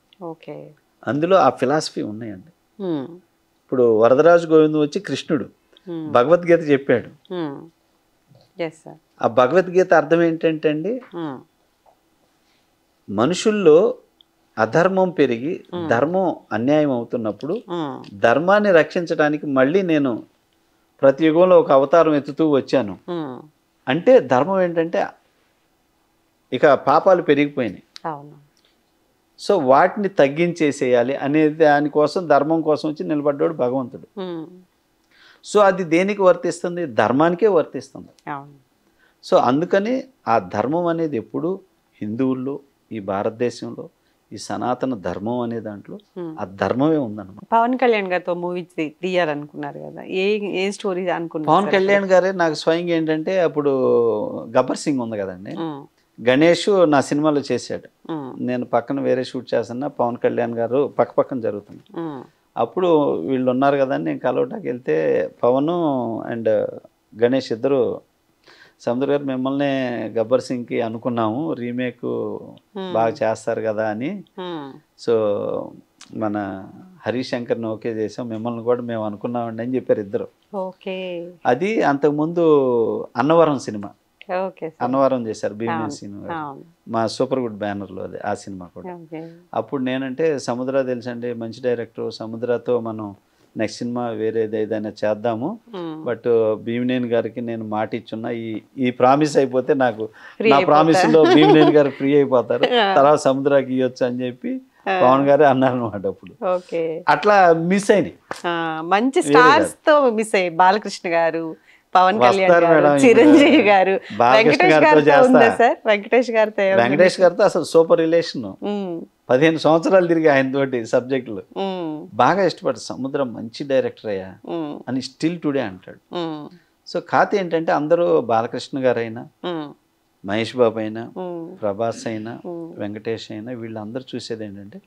Speaker 2: అందులో ఆ ఫిలాసఫీ ఉన్నాయండి. ఇప్పుడు వరదరాజు గోవిందం వచ్చి కృష్ణుడు భగవద్గీత చెప్పాడు. ఆ భగవద్గీత అర్థం ఏంటంటే అండి, మనుషుల్లో అధర్మం పెరిగి ధర్మం అన్యాయం అవుతున్నప్పుడు ధర్మాన్ని రక్షించడానికి మళ్ళీ నేను ప్రతి యుగంలో ఒక అవతారం ఎత్తుతూ వచ్చాను అంటే ధర్మం ఏంటంటే ఇక పాపాలు పెరిగిపోయినాయి, సో వాటిని తగ్గించేసేయాలి అనే దానికోసం ధర్మం కోసం వచ్చి నిలబడ్డాడు భగవంతుడు. సో అది దేనికి వర్తిస్తుంది? ధర్మానికే వర్తిస్తుంది. సో అందుకని ఆ ధర్మం అనేది ఎప్పుడు హిందువుల్లో, ఈ భారతదేశంలో ఈ సనాతన ధర్మం అనే దాంట్లో ఆ ధర్మమే ఉందన్నమాట.
Speaker 1: పవన్ కళ్యాణ్ గారితో మూవీ తీయాలనుకున్నారు కదా, ఏ స్టోరీ అనుకున్నారు?
Speaker 2: పవన్ కళ్యాణ్ గారే నాకు స్వయంగా ఏంటంటే అప్పుడు గబ్బర్ సింగ్ ఉంది కదండి, గణేష్ నా సినిమాలో చేశాడు. నేను పక్కన వేరే షూట్ చేస్తున్నా, పవన్ కళ్యాణ్ గారు పక్కన జరుగుతుంది. అప్పుడు వీళ్ళు ఉన్నారు కదా అని నేను కలవటానికి వెళ్తే పవన్ అండ్ గణేష్ ఇద్దరు సముద్ర గారు మిమ్మల్ని గబ్బర్ సింగ్కి అనుకున్నాము రీమేక్ బాగా చేస్తారు కదా అని. సో మన హరీష్ శంకర్ని ఓకే చేసాం, మిమ్మల్ని కూడా మేము అనుకున్నామండి అని చెప్పారు ఇద్దరు.
Speaker 1: ఓకే.
Speaker 2: అది అంతకుముందు అన్నవరం సినిమా,
Speaker 1: ఓకే.
Speaker 2: అన్నవరం చేశారు భీమేన్ సినిమా, మా సూపర్ గుడ్ బ్యానర్లో అది ఆ సినిమా కూడా. అప్పుడు నేనంటే సముద్ర తెలుసండి మంచి డైరెక్టర్, సముద్రతో మనం నెక్స్ట్ సినిమా వేరేది ఏదైనా చేద్దాము, బట్ భీమనేని గారికి నేను మాట ఇచ్చున్నా, ఈ ప్రామిస్ అయిపోతే నాకు నా ప్రామిస్లో భీమనేని గారు ఫ్రీ అయిపోతారు, తర్వాత సముద్రాకి ఇవ్వచ్చు అని చెప్పి పవన్ గారే అన్నారు అనమాట. అప్పుడు అట్లా మిస్ అయింది,
Speaker 1: మంచి స్టార్స్ తో మిస్ అయ్యి బాలకృష్ణ గారు, పవన్ కళ్యాణ్ గారు, చిరంజీవి గారు, వెంకటేష్ గారితో
Speaker 2: అసలు సూపర్ రిలేషన్. 15 సంవత్సరాలు తిరిగి ఆయన తోటి సబ్జెక్టులు బాగా ఇష్టపడ్డారు. సముద్రం మంచి డైరెక్టర్ అయ్యా అని స్టిల్ టుడే అంటాడు. సో ఖాతి ఏంటంటే అందరూ బాలకృష్ణ గారు అయినా, మహేష్ బాబు అయినా, ప్రభాస్ అయినా, వెంకటేష్ అయినా వీళ్ళందరూ చూసేది ఏంటంటే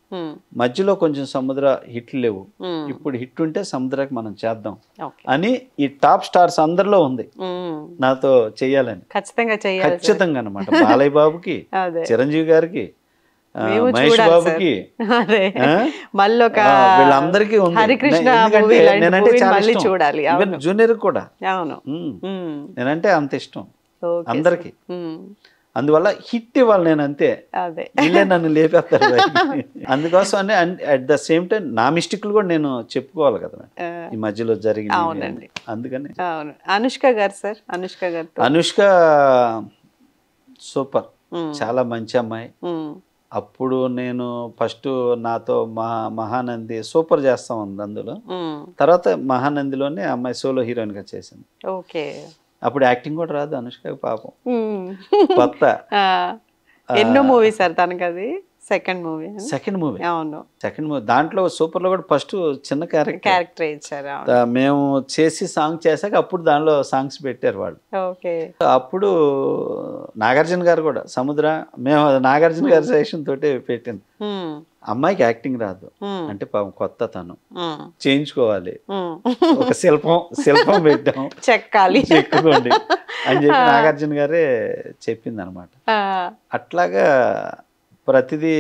Speaker 2: మధ్యలో కొంచెం సముద్ర హిట్లు లేవు, ఇప్పుడు హిట్ ఉంటే సముద్రాకి మనం చేద్దాం అని ఈ టాప్ స్టార్స్ అందరిలో ఉంది నాతో చెయ్యాలని. ఖచ్చితంగా అనమాట. బాలయ్య బాబుకి, చిరంజీవి గారికి, మహేష్ బాబుకి, వీళ్ళందరికీ ఉంది. నేనంటే చాలా ఇష్టం, జూనియర్ కూడా నేనంటే అంత ఇష్టం అందరికి. అందువల్ల హిట్ ఇవ్వాలి నేను, అంతే, వీళ్ళే నన్ను లేపేస్తారు. అందుకోసం అని అట్ ద సేమ్ టైం నా మిస్టేక్లు కూడా నేను చెప్పుకోవాలి కదా ఈ మధ్యలో జరిగింది. అందుకని
Speaker 1: అనుష్క గారు సార్,
Speaker 2: అనుష్క సూపర్, చాలా మంచి అమ్మాయి. అప్పుడు నేను ఫస్ట్ నాతో మహానంది సూపర్ చేస్తా ఉంది, అందులో తర్వాత మహానందిలోనే అమ్మాయి సోలో హీరోయిన్ గా చేసింది. అప్పుడు యాక్టింగ్ కూడా రాదు అనుష్క పాపం, కొత్త.
Speaker 1: ఎన్నో మూవీ సార్ తనకి, అది సెకండ్ మూవీ. అవును,
Speaker 2: సెకండ్ మూవీ. దాంట్లో సూపర్ లో కూడా ఫస్ట్ చిన్న
Speaker 1: క్యారెక్టర్ ఇచ్చారు.
Speaker 2: మేము చేసి సాంగ్ చేశాక అప్పుడు దానిలో సాంగ్స్ పెట్టారు వాళ్ళు. అప్పుడు నాగార్జున గారు కూడా సముద్ర, మేము నాగార్జున గారి సజెషన్ తోటే పెట్టింది. అమ్మాయికి యాక్టింగ్ రాదు అంటే పాపం కొత్త, తను చేయించుకోవాలి, ఒక శిల్పం పెట్టాం, చెక్కుకోండి అని చెప్పి నాగార్జున గారే చెప్పింది అనమాట. అట్లాగా ప్రతిదీ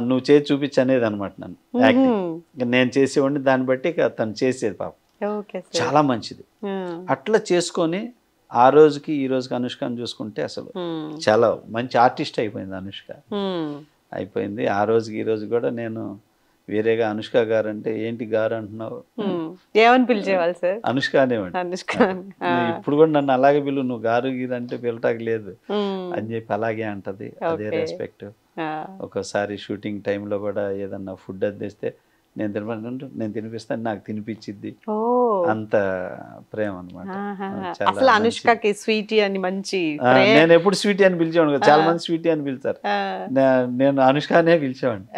Speaker 2: నువ్వు చేసి చూపించు అనేది అనమాట నన్ను. యాక్టింగ్ నేను చేసేవాడిని, దాన్ని బట్టి తను చేసేది పాపం, చాలా మంచిది. అట్లా చేసుకొని ఆ రోజుకి ఈ రోజుకి అనుష్కని చూసుకుంటే అసలు చాలా మంచి ఆర్టిస్ట్ అయిపోయింది అనుష్క, అయిపోయింది. ఆ రోజుకి ఈ రోజు కూడా నేను వేరేగా అనుష్క గారు అంటే ఏంటి గారు అంటున్నావు,
Speaker 1: ఏమని పిలిచేవాళ్ళు సార్?
Speaker 2: అనుష్క అనేవాడు. ఇప్పుడు కూడా నన్ను అలాగే పిలువు, నువ్వు గారు గీరు అంటే పిలటానికి లేదు అని చెప్పి అలాగే అంటది, అదే రెస్పెక్ట్. ఒకసారి షూటింగ్ టైంలో కూడా ఏదన్నా ఫుడ్ అద్దేస్తే నేను తినిపిస్తాను, నాకు తినిపించిద్ది, అంత ప్రేమ అనమాట.
Speaker 1: అసలు అనుష్కకి స్వీటీ అని మంచి,
Speaker 2: నేను ఎప్పుడు స్వీటీ అని పిలిచేవాడు, చాలా మంది స్వీటీ అని పిలుస్తారు, నేను అనుష్కనే పిలిచేవాడిని.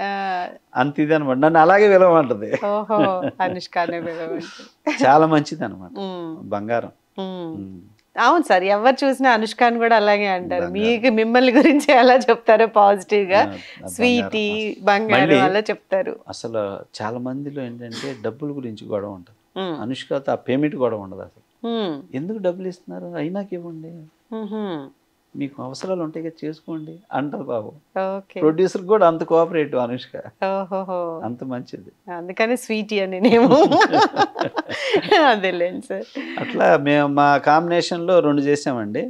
Speaker 2: అంత ఇది అనమాట, నన్ను అలాగే పిలవమంటది, చాలా మంచిది అనమాట, బంగారం.
Speaker 1: అవును సార్, ఎవరు చూసినా అనుష్కని కూడా అలాగే అంటారు. మిమ్మల్ని గురించి ఎలా చెప్తారో పాజిటివ్ గా, స్వీటీ, బంగారం అలా చెప్తారు.
Speaker 2: అసలు చాలా మందిలో ఏంటంటే డబ్బుల గురించి గొడవ ఉంటుంది, అనుష్కతో ఆ పేమెంట్ గొడవ ఉండదు. అసలు ఎందుకు డబ్బులు ఇస్తున్నారు, అయినాకి ఇవ్వండి, మీకు అవసరాలు ఉంటాయి కదా చేసుకోండి అంటారు బాబు. ప్రొడ్యూసర్ కూడా అంత కోఆపరేటివ్ అనుష్క, అంత మంచిది,
Speaker 1: అందుకని స్వీటీ అని నేను. అదేలేండి సార్.
Speaker 2: అట్లా మేము మా కాంబినేషన్ లో 2 చేసామండి,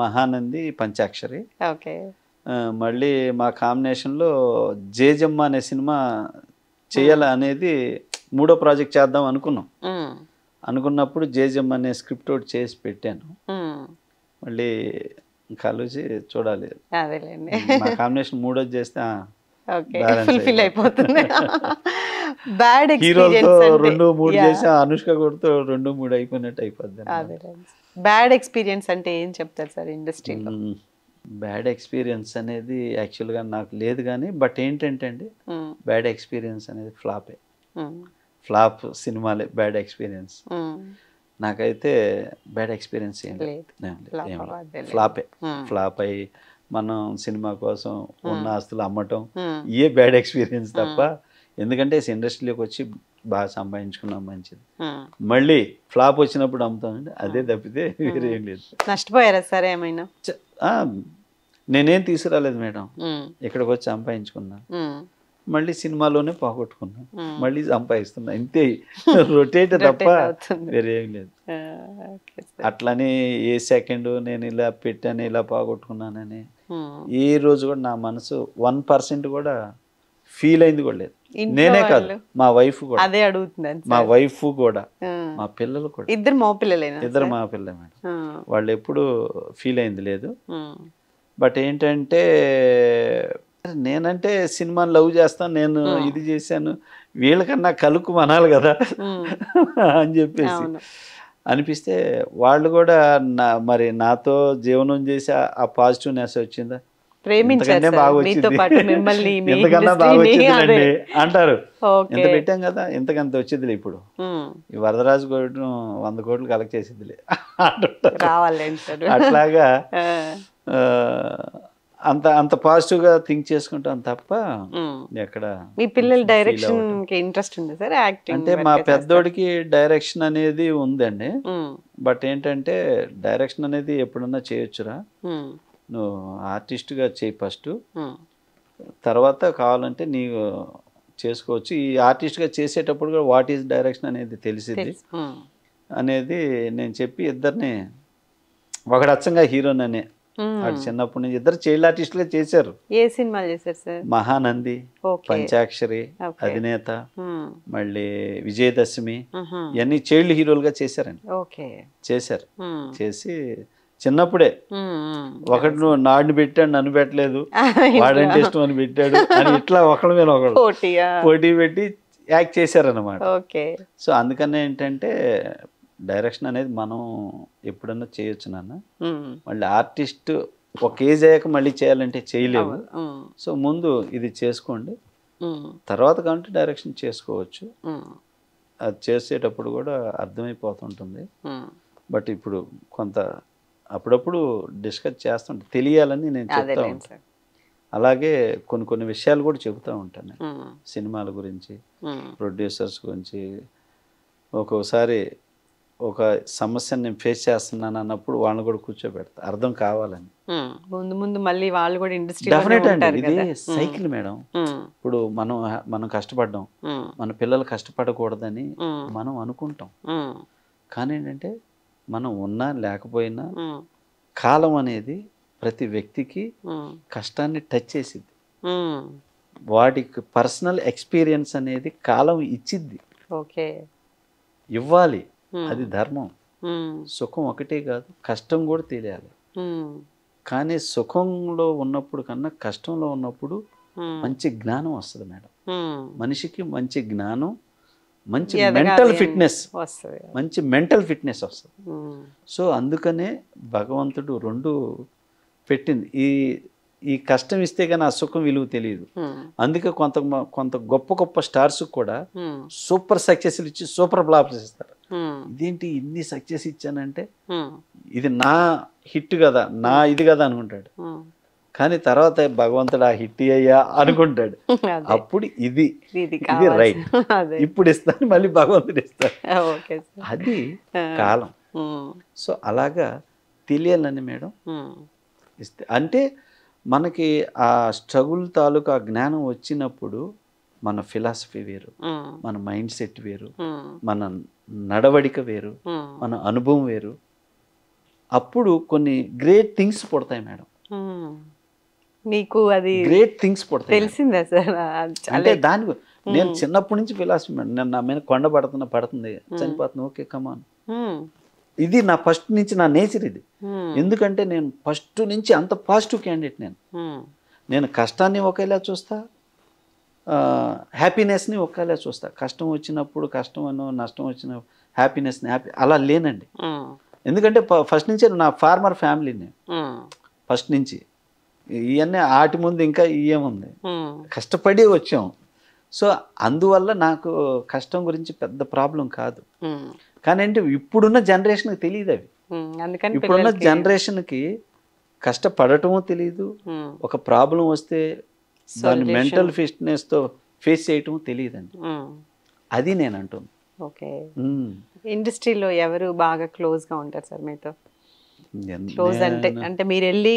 Speaker 2: మహానంది, పంచాక్షరి. మళ్ళీ మా కాంబినేషన్ లో జేజమ్మ అనే సినిమా చేయాల అనేది 3వ ప్రాజెక్ట్ చేద్దాం అనుకున్నాం. అనుకున్నప్పుడు జేజమ్మ అనే స్క్రిప్ట్ ఒకటి చేసి పెట్టాను, మళ్ళీ కలిసి చూడాలి. మా కాంబినేషన్ 3వది చేస్తే హీరోతో 2-3 చేసి అనుష్క కొడుతూ 2-3 అయిపోయినట్టు అయిపోద్ది.
Speaker 1: బ్యాడ్ ఎక్స్పీరియన్స్ అంటే ఏం చెప్తారు సార్ ఇండస్ట్రీలో?
Speaker 2: బ్యాడ్ ఎక్స్పీరియన్స్ అనేది యాక్చువల్గా నాకు లేదు, కానీ బట్ ఏంటంటే అండి బ్యాడ్ ఎక్స్పీరియన్స్ అనేది ఫ్లాప్ సినిమాలే బ్యాడ్ ఎక్స్పీరియన్స్. నాకైతే బ్యాడ్ ఎక్స్పీరియన్స్ ఏం లేదు, ఫ్లాప్ అయ్యి మనం సినిమా కోసం ఉన్న ఆస్తులు అమ్మటం, ఏ బ్యాడ్ ఎక్స్పీరియన్స్ తప్ప. ఎందుకంటే ఇండస్ట్రీలోకి వచ్చి బాగా సంపాదించుకున్నాం మంచిది.
Speaker 1: ఉమ్.
Speaker 2: మళ్ళీ ఫ్లాప్ వచ్చినప్పుడు అమ్ముతామండి, అదే తప్పితే వేరే ఏం లేదు.
Speaker 1: నష్టపోయారా సార్ ఏమైనా?
Speaker 2: ఆ, నేనేం తీసుకురాలేదు మేడం,
Speaker 1: ఉమ్.
Speaker 2: ఇక్కడికి వచ్చి సంపాదించుకున్నా,
Speaker 1: ఉమ్.
Speaker 2: మళ్ళీ సినిమాలోనే పోగొట్టుకున్నా,
Speaker 1: ఉమ్.
Speaker 2: మళ్ళీ సంపాదిస్తున్నా, ఇంతే. రొటేట్ తప్ప
Speaker 1: Rotate అవుతుంది.
Speaker 2: వేరే ఏం లేదు.
Speaker 1: Okay sir.
Speaker 2: అట్లని ఏ సెకండ్ నేను ఇలా పెట్టాను ఇలా పోగొట్టుకున్నానని
Speaker 1: ఉమ్.
Speaker 2: ఏ రోజు కూడా నా మనసు 1% కూడా ఫీల్ అయింది కూడా లేదు.
Speaker 1: ఇంట్లో
Speaker 2: నేనే కాదు,
Speaker 1: వాళ్ళు
Speaker 2: మా వైఫ్ కూడా,
Speaker 1: అదే అడుగుతుందని
Speaker 2: మా
Speaker 1: సార్.
Speaker 2: వైఫ్ కూడా,
Speaker 1: ఉమ్.
Speaker 2: మా పిల్లలు కూడా,
Speaker 1: ఇద్దరు మగపిల్లలేనా
Speaker 2: ఇద్దరు
Speaker 1: సార్?
Speaker 2: మా పిల్లలే మేడం.
Speaker 1: ఉమ్.
Speaker 2: వాళ్ళు ఎప్పుడు ఫీల్ అయింది లేదు.
Speaker 1: ఉమ్.
Speaker 2: బట్ ఏంటంటే నేనంటే సినిమాని లవ్ చేస్తాను, నేను ఇది చేశాను, వీళ్ళకన్నా కలుకు మనాలి కదా అని చెప్పేసి
Speaker 1: అవును.
Speaker 2: అనిపిస్తే వాళ్ళు కూడా మరి నాతో జీవనం చేసి ఆ పాజిటివ్నెస్ వచ్చిందా,
Speaker 1: ప్రేమించారు
Speaker 2: ఇంతకన్నా
Speaker 1: సార్
Speaker 2: బాగా
Speaker 1: మీతో
Speaker 2: వచ్చింది,
Speaker 1: పాటు మిమ్మల్ని, మీ
Speaker 2: ఇంతకన్నా బాగా
Speaker 1: ఇండస్ట్రీని.
Speaker 2: వచ్చింది
Speaker 1: అదే.
Speaker 2: అంటారు.
Speaker 1: ఓకే.
Speaker 2: ఎంత పెట్టాం కదా, ఇంతకంత వచ్చిందిలే. ఇప్పుడు
Speaker 1: ఉమ్.
Speaker 2: ఈ వరదరాజు కోటి 100 కోట్లు కలెక్ట్ చేసిద్దిలే అంటుంటారు.
Speaker 1: రావాలండి సార్.
Speaker 2: అట్లాగా
Speaker 1: ఆ.
Speaker 2: ఆ, అంత అంత పాజిటివ్గా థింక్ చేసుకుంటాం తప్ప
Speaker 1: ఉమ్.
Speaker 2: ఎక్కడ
Speaker 1: మీ పిల్లల
Speaker 2: feel
Speaker 1: డైరెక్షన్
Speaker 2: అవ్వటం.
Speaker 1: కి ఇంట్రెస్ట్ ఉంది సార్? యాక్టింగ్
Speaker 2: అంటే మా పెద్దోడికి డైరెక్షన్ అనేది ఉందండి.
Speaker 1: ఉమ్.
Speaker 2: బట్ ఏంటంటే డైరెక్షన్ అనేది ఎప్పుడన్నా చేయొచ్చురా,
Speaker 1: ఉమ్.
Speaker 2: నువ్వు ఆర్టిస్ట్గా చేయి ఫస్ట్,
Speaker 1: ఉమ్.
Speaker 2: తర్వాత కావాలంటే నీవు చేసుకోవచ్చు. ఈ ఆర్టిస్ట్గా చేసేటప్పుడు కూడా వాట్ ఈజ్ డైరెక్షన్ అనేది తెలిసిద్ది
Speaker 1: తెలుసు. ఉమ్.
Speaker 2: అనేది నేను చెప్పి ఇద్దరిని, ఒకడు అచ్చంగా హీరోననే,
Speaker 1: ఉమ్.
Speaker 2: అటు చిన్నప్పటి నుంచి ఇద్దరు చైల్డ్ ఆర్టిస్టులుగా చేశారు.
Speaker 1: ఏ సినిమాలు చేశారు సార్?
Speaker 2: మహానంది,
Speaker 1: ఓకే.
Speaker 2: పంచాక్షరి,
Speaker 1: ఓకే.
Speaker 2: అధినేత,
Speaker 1: ఉమ్.
Speaker 2: మళ్ళీ విజయదశమి,
Speaker 1: ఉహుం.
Speaker 2: ఇవన్నీ చైల్డ్ హీరోలుగా చేశారండి.
Speaker 1: ఓకే.
Speaker 2: చేశారు.
Speaker 1: ఉమ్.
Speaker 2: చేసి చిన్నప్పుడే
Speaker 1: ఉమ్. ఉమ్.
Speaker 2: ఒకడు నువ్వు నాడిని పెట్టాడు నన్ను పెట్టలేదు, వాడంటే ఇష్టం అని పెట్టాడు అని ఇట్లా ఒకళ్ళ మీద ఒకళ్ళు
Speaker 1: పోటీయా?
Speaker 2: పోటీ పెట్టి యాక్ట్ చేశారన్నమాట.
Speaker 1: ఓకే.
Speaker 2: సో అందుకనే ఏంటంటే డైరెక్షన్ అనేది మనం ఎప్పుడన్నా చేయొచ్చు నాన్న.
Speaker 1: ఉమ్.
Speaker 2: మళ్ళీ ఆర్టిస్ట్ ఒక ఏజ్ అయ్యాక మళ్ళీ చేయాలంటే చేయలేవు.
Speaker 1: అవును. ఉమ్.
Speaker 2: సో ముందు ఇది చేసుకోండి,
Speaker 1: ఉమ్.
Speaker 2: తర్వాత కాబట్టి డైరెక్షన్ చేసుకోవచ్చు.
Speaker 1: ఉమ్.
Speaker 2: అది చేసేటప్పుడు కూడా అర్థమైపోతుంటుంది.
Speaker 1: ఉమ్.
Speaker 2: బట్ ఇప్పుడు కొంత అప్పుడప్పుడు డిస్కస్ చేస్తుంటే తెలియాలని నేను చెప్తా
Speaker 1: అదేలేండి
Speaker 2: ఉంటాను.
Speaker 1: సార్.
Speaker 2: అలాగే కొన్ని కొన్ని విషయాలు కూడా చెబుతూ ఉంటాను నేను.
Speaker 1: ఉమ్.
Speaker 2: సినిమాల గురించి,
Speaker 1: ఉమ్.
Speaker 2: ప్రొడ్యూసర్స్ గురించి. ఒక్కోసారి ఒక సమస్యను నేను ఫేస్ చేస్తున్నాను అన్నప్పుడు వాళ్ళని కూడా కూర్చోబెడతా, అర్థం కావాలని.
Speaker 1: ఉమ్. ముందు ముందు మళ్ళీ వాళ్ళు కూడా ఇండస్ట్రీలో
Speaker 2: డెఫినెట్ అండి,
Speaker 1: ఉంటారు
Speaker 2: ఇది
Speaker 1: కదా.
Speaker 2: Cycle madam.
Speaker 1: ఉమ్.
Speaker 2: ఇప్పుడు మనం కష్టపడ్డాం,
Speaker 1: ఉమ్.
Speaker 2: మన పిల్లలు కష్టపడకూడదని
Speaker 1: ఉమ్.
Speaker 2: మనం అనుకుంటాం.
Speaker 1: ఉమ్.
Speaker 2: కానీ ఏంటంటే మనం ఉన్నా లేకపోయినా
Speaker 1: ఉమ్.
Speaker 2: కాలం అనేది ప్రతి వ్యక్తికి
Speaker 1: ఉమ్.
Speaker 2: కష్టాన్ని టచ్ చేసిద్ది.
Speaker 1: ఉమ్.
Speaker 2: వాడికి పర్సనల్ ఎక్స్పీరియన్స్ అనేది కాలం ఇచ్చిద్ది,
Speaker 1: ఓకే.
Speaker 2: ఇవ్వాలి.
Speaker 1: ఉమ్.
Speaker 2: అది ధర్మం.
Speaker 1: ఉమ్.
Speaker 2: సుఖం ఒకటే కాదు, కష్టం కూడా తెలియాలి.
Speaker 1: ఉమ్.
Speaker 2: కానీ సుఖంలో ఉన్నప్పుడు కన్నా కష్టంలో ఉన్నప్పుడు
Speaker 1: ఉమ్.
Speaker 2: మంచి జ్ఞానం వస్తుంది మేడం.
Speaker 1: ఉమ్.
Speaker 2: మనిషికి మంచి జ్ఞానం, మంచి
Speaker 1: ఎదగాలి
Speaker 2: మెంటల్
Speaker 1: అని
Speaker 2: ఫిట్నెస్,
Speaker 1: వస్తుంది.
Speaker 2: మంచి మెంటల్ ఫిట్నెస్ వస్తుంది.
Speaker 1: ఉమ్.
Speaker 2: సో అందుకనే భగవంతుడు రెండు పెట్టింది. ఈ కష్టం ఇస్తే కానీ ఆ సుఖం విలువ తెలియదు.
Speaker 1: ఉమ్.
Speaker 2: అందుకే కొంత గొప్ప గొప్ప స్టార్స్ కూడా
Speaker 1: ఉమ్.
Speaker 2: సూపర్ సక్సెస్లు ఇచ్చి సూపర్ ఫ్లాప్స్ ఇస్తారు.
Speaker 1: ఉమ్.
Speaker 2: ఇదేంటి ఇన్ని సక్సెస్ ఇచ్చానంటే
Speaker 1: ఉమ్.
Speaker 2: ఇది నా హిట్ కదా, నా ఇది కదా అనుకుంటాడు.
Speaker 1: ఉమ్.
Speaker 2: కానీ తర్వాత భగవంతుడు ఆ హిట్ అయ్యా అనుకుంటాడు.
Speaker 1: అదే.
Speaker 2: అప్పుడు ఇది
Speaker 1: ఇది
Speaker 2: రైట్,
Speaker 1: అదే.
Speaker 2: ఇప్పుడు ఇస్తాను మళ్ళీ భగవంతుడు ఇస్తాడు.
Speaker 1: Okay sir.
Speaker 2: అది
Speaker 1: ఆ.
Speaker 2: కాలం.
Speaker 1: ఉమ్.
Speaker 2: సో అలాగా తెలియాలని మేడం
Speaker 1: ఉమ్.
Speaker 2: ఇస్తే, అంటే మనకి ఆ స్ట్రగుల్ తాలూకా జ్ఞానం వచ్చినప్పుడు మన ఫిలాసఫీ వేరు,
Speaker 1: ఉమ్.
Speaker 2: మన మైండ్ సెట్ వేరు,
Speaker 1: ఉమ్.
Speaker 2: మన నడవడిక వేరు,
Speaker 1: ఉమ్.
Speaker 2: మన అనుభవం వేరు. అప్పుడు కొన్ని గ్రేట్ థింగ్స్ పుడతాయి మేడం.
Speaker 1: ఉమ్. మీకు అది
Speaker 2: గ్రేట్ థింగ్స్ పుడతాయి.
Speaker 1: తెలిసిందా సార్?
Speaker 2: అంటే దాని నేను చిన్నప్పటి నుంచి ఫిలాసఫీ మేడం. నేను నా మీద కొండ పడుతుంది చనిపోతుంది, ఓకే కమాన్. ఇది నా ఫస్ట్ నుంచి నా నేచర్ ఇది. ఎందుకంటే నేను ఫస్ట్ నుంచి అంత పాజిటివ్ క్యాండిడేట్. నేను కష్టాన్ని ఒకేలా చూస్తా, హ్యాపీనెస్ని ఒకేలా చూస్తా. కష్టం వచ్చినప్పుడు కష్టం అనో, నష్టం వచ్చిన హ్యాపీనెస్ని అలా లేనండి. ఎందుకంటే ఫస్ట్ నుంచి నా ఫార్మర్ ఫ్యామిలీని, ఫస్ట్ నుంచి ఇవన్నీ ఆటి ముందు ఇంకా ఇయేముంది, కష్టపడి వచ్చాం. సో అందువల్ల నాకు కష్టం గురించి పెద్ద ప్రాబ్లం కాదు. కానీ అంటే ఇప్పుడున్న జనరేషన్కి తెలియదు అవి. ఇప్పుడున్న జనరేషన్కి కష్టపడటమో తెలియదు, ఒక ప్రాబ్లం వస్తే దాన్ని మెంటల్ ఫిట్నెస్తో ఫేస్ చేయటం తెలియదండి. అది నేను అంటుంది.
Speaker 1: ఓకే. ఇండస్ట్రీలో ఎవరు బాగా క్లోజ్ గా ఉంటారు సార్ మీతో? క్లోజ్ అంటే అంటే మీరు వెళ్ళి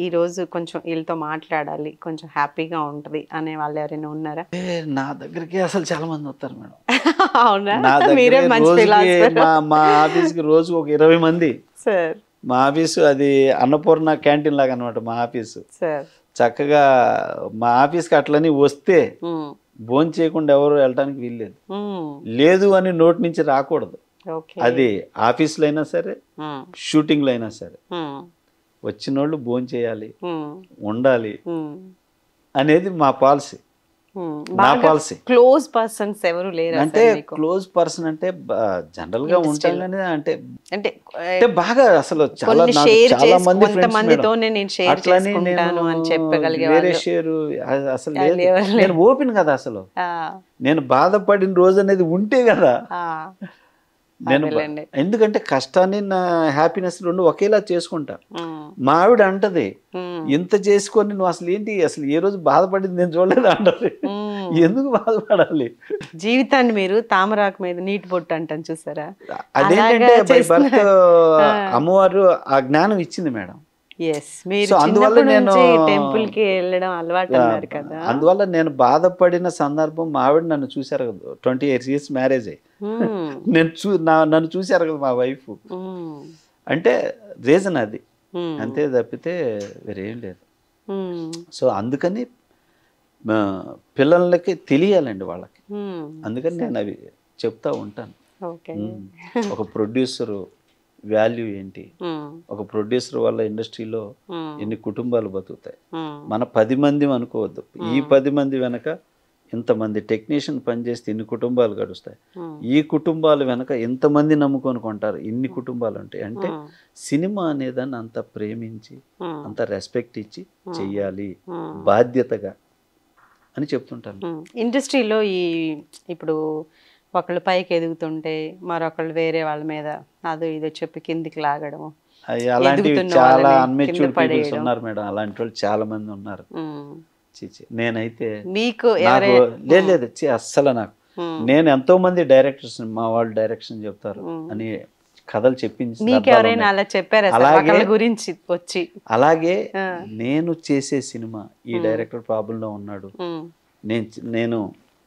Speaker 1: ఈ రోజు కొంచెం వీళ్ళతో మాట్లాడాలి, కొంచెం హ్యాపీగా ఉంటది అనే వాళ్ళు ఎవరైనా ఉన్నారా?
Speaker 2: నా దగ్గరికి అసలు చాలా మంది వస్తారు మేడం.
Speaker 1: అవునా?
Speaker 2: నా
Speaker 1: మీరే
Speaker 2: దగ్గర
Speaker 1: మంచి
Speaker 2: రోజుకి
Speaker 1: ఫిలాసఫర్
Speaker 2: మా ఆఫీస్కి రోజు ఒక 20 మంది.
Speaker 1: సార్.
Speaker 2: మా ఆఫీసు అది అన్నపూర్ణ క్యాంటీన్ లాగా అనమాట మా ఆఫీసు.
Speaker 1: సార్.
Speaker 2: చక్కగా మా ఆఫీస్కి అట్లని వస్తే భోజనం చేయకుండా ఎవరు వెళ్ళటానికి వీల్లేదు. లేదు అని నోటి నుంచి రాకూడదు. అది ఆఫీస్లో అయినా సరే, షూటింగ్లో అయినా సరే, వచ్చినోళ్ళు భోజనం చేయాలి, ఉండాలి అనేది మా పాలసీ. నా పాలసీ.
Speaker 1: క్లోజ్ పర్సన్స్ ఎవరు లేరు
Speaker 2: అంటే క్లోజ్ పర్సన్ అంటే జనరల్ గా ఉంటాం కానీ అంటే అంటే బాగా అసలు చాలా మంది అట్లని వేరే షేర్ అసలు నేను ఓపెన్ కదా అసలు. నేను బాధపడిన రోజు అనేది ఉంటే కదా నేను, ఎందుకంటే కష్టాన్ని నా హ్యాపీనెస్ రెండు ఒకేలా చేసుకుంటా. మా ఆవిడ అంటది, ఇంత చేసుకొని నువ్వు అసలు ఏంటి, అసలు ఏ రోజు బాధపడింది నేను చూడలేదు అంటది. ఎందుకు బాధపడాలి?
Speaker 1: జీవితాన్ని మీరు తామరాకు మీద నీటి బొట్టు అంటాను చూసారా?
Speaker 2: అదేంటంటే బై బర్త్ అమ్మవారు ఆ జ్ఞానం ఇచ్చింది మేడం.
Speaker 1: అందువల్ల నేను టెంపుల్ కి వెళ్ళడం అలవాటు అన్నారు కదా.
Speaker 2: అందువల్ల నేను బాధపడిన సందర్భం మా ఆవిడ నన్ను చూసారు కదా. 28 years మ్యారేజ్ అయ్యి నన్ను చూసారు కదా మా వైఫ్. అంటే రీజన్ అది అంతే తప్పితే వేరేం లేదు. సో అందుకని పిల్లలకి తెలియాలండి వాళ్ళకి. అందుకని నేను అవి చెప్తా ఉంటాను. ఒక ప్రొడ్యూసరు వాల్యూ ఏంటి, ఒక ప్రొడ్యూసర్ వల్ల ఇండస్ట్రీలో ఎన్ని కుటుంబాలు బతుకుతాయి. మన 10 మంది అనుకోవద్దు, ఈ 10 మంది వెనక ఇంతమంది టెక్నీషియన్ పనిచేస్తే ఇన్ని కుటుంబాలు గడుస్తాయి. ఈ కుటుంబాలు వెనక ఎంతమంది నమ్ముకొని కొంటారు, ఇన్ని కుటుంబాలు ఉంటాయి. అంటే సినిమా అనేదాన్ని అంత ప్రేమించి అంత రెస్పెక్ట్ ఇచ్చి చెయ్యాలి బాధ్యతగా అని చెప్తుంటాను.
Speaker 1: ఇండస్ట్రీలో ఇప్పుడు ఒకళ్ళు పైకి ఎదుగుతుంటే మరొకళ్ళు వేరే వాళ్ళ మీద అదో ఇదో చెప్పి కిందికి లాగడం,
Speaker 2: అలాంటివి చాలా అన్మెచ్యూర్డ్ పీపుల్స్ ఉన్నారు మేడం. అలాంటి వాళ్ళు చాలా మంది ఉన్నారు. నేనైతే
Speaker 1: మీకు
Speaker 2: లేదు అస్సలు నాకు నేను ఎంతో మంది డైరెక్టర్స్ మా వాళ్ళు డైరెక్షన్ చెప్తారు అని కథలు చెప్పించి అలాగే నేను చేసే సినిమా ఈ డైరెక్టర్ ప్రాబ్లంలో ఉన్నాడు, నేను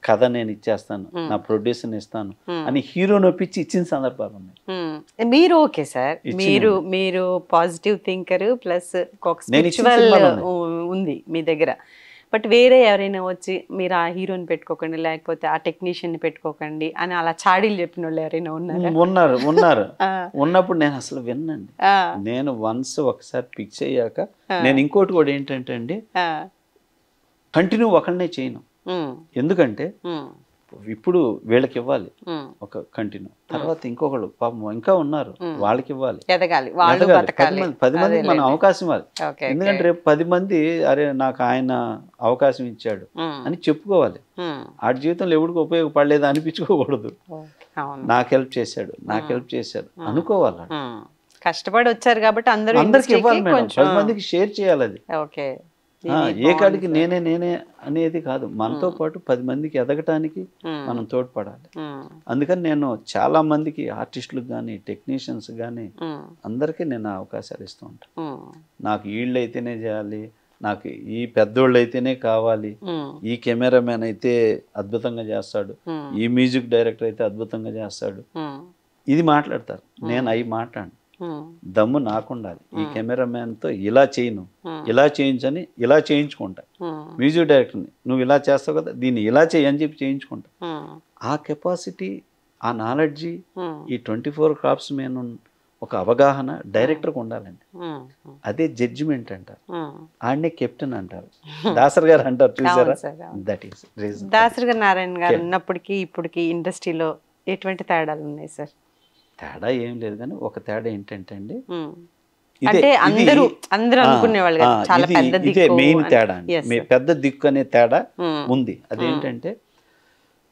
Speaker 2: కథ నేను ఇచ్చేస్తాను, నా ప్రొడ్యూసర్ని ఇస్తాను అని హీరోని ఒప్పించి ఇచ్చిన సందర్భాలు ఉన్నాయి.
Speaker 1: మీరు ఓకే సార్, మీరు పాజిటివ్ థింకర్ ప్లస్ స్పిరిచువల్ ఉంది మీ దగ్గర. బట్ వేరే ఎవరైనా వచ్చి మీరు ఆ హీరోని పెట్టుకోకండి లేకపోతే ఆ టెక్నీషియన్ ని పెట్టుకోకండి అని అలా చాడీలు చెప్పిన వాళ్ళు ఎవరైనా
Speaker 2: ఉన్నారు. ఉన్నప్పుడు నేను అసలు విన్నండి. నేను ఒకసారి ఫిక్స్ అయ్యాక నేను ఇంకోటి కూడా ఏంటంటే అండి, కంటిన్యూ ఒకళ్ళనే చేయను. ఎందుకంటే ఇప్పుడు వీళ్ళకి ఇవ్వాలి ఒక కంటిన్యూ, తర్వాత ఇంకొకళ్ళు పాపం ఇంకా ఉన్నారు వాళ్ళకి ఇవ్వాలి, 10 మందికి మనం అవకాశం ఇవ్వాలి. ఎందుకంటే రేపు 10 మంది అరే నాకు ఆయన అవకాశం ఇచ్చాడు అని చెప్పుకోవాలి. ఆ జీవితంలో ఎవరికి ఉపయోగపడలేదు అనిపించుకోకూడదు. నాకు హెల్ప్ చేశాడు అనుకోవాలి.
Speaker 1: కష్టపడి వచ్చారు కాబట్టి
Speaker 2: అందరికి ఇవ్వాలి మేడం, 10 మందికి షేర్ చేయాలి. అది ఏ కాడికి నేనే అనేది కాదు, మనతో పాటు 10 మందికి ఎదగటానికి మనం తోడ్పడాలి. అందుకని నేను చాలా మందికి ఆర్టిస్టులకు కానీ టెక్నీషియన్స్ కానీ అందరికీ నేను అవకాశాలు ఇస్తూ ఉంటాను. నాకు వీళ్ళు అయితేనే చేయాలి, నాకు ఈ పెద్దోళ్ళు అయితేనే కావాలి, ఈ కెమెరామెన్ అయితే అద్భుతంగా చేస్తాడు, ఈ మ్యూజిక్ డైరెక్టర్ అయితే అద్భుతంగా చేస్తాడు, ఇది మాట్లాడతారు. నేను అవి మాట్లాడను. దమ్ము నాకుండాలి, ఈ కెమెరామెన్తో ఇలా చేయను, ఇలా చేయించని ఇలా చేయించుకుంటా. మ్యూజిక్ డైరెక్టర్ని నువ్వు ఇలా చేస్తావు కదా దీన్ని ఇలా చేయి అని చెప్పి చేయించుకుంటా. ఆ కెపాసిటీ, ఆ నాలెడ్జి ఈ 24 క్రాఫ్ట్స్ మీద ఒక అవగాహన డైరెక్టర్కి ఉండాలండి. అదే జడ్జిమెంట్ అంటారు, ఆడనే కెప్టెన్ అంటారు. దాసర్ గారు అంటారు చూసారా, దట్ ఈస్ రీజన్.
Speaker 1: దాసర్ గారు నారాయణ గారు ఉన్నప్పటికీ ఇప్పటికి ఇండస్ట్రీలో ఎటువంటి తేడాలు ఉన్నాయి సార్?
Speaker 2: తేడా ఏం లేదు కానీ ఒక తేడా ఏంటంటే అండి,
Speaker 1: అంటే అందరూ అనుకునేవాళ్ళు చాలా పెద్ద దిక్కు,
Speaker 2: మెయిన్ తేడా అండి, పెద్ద దిక్కు అనే తేడా ఉంది. అదేంటంటే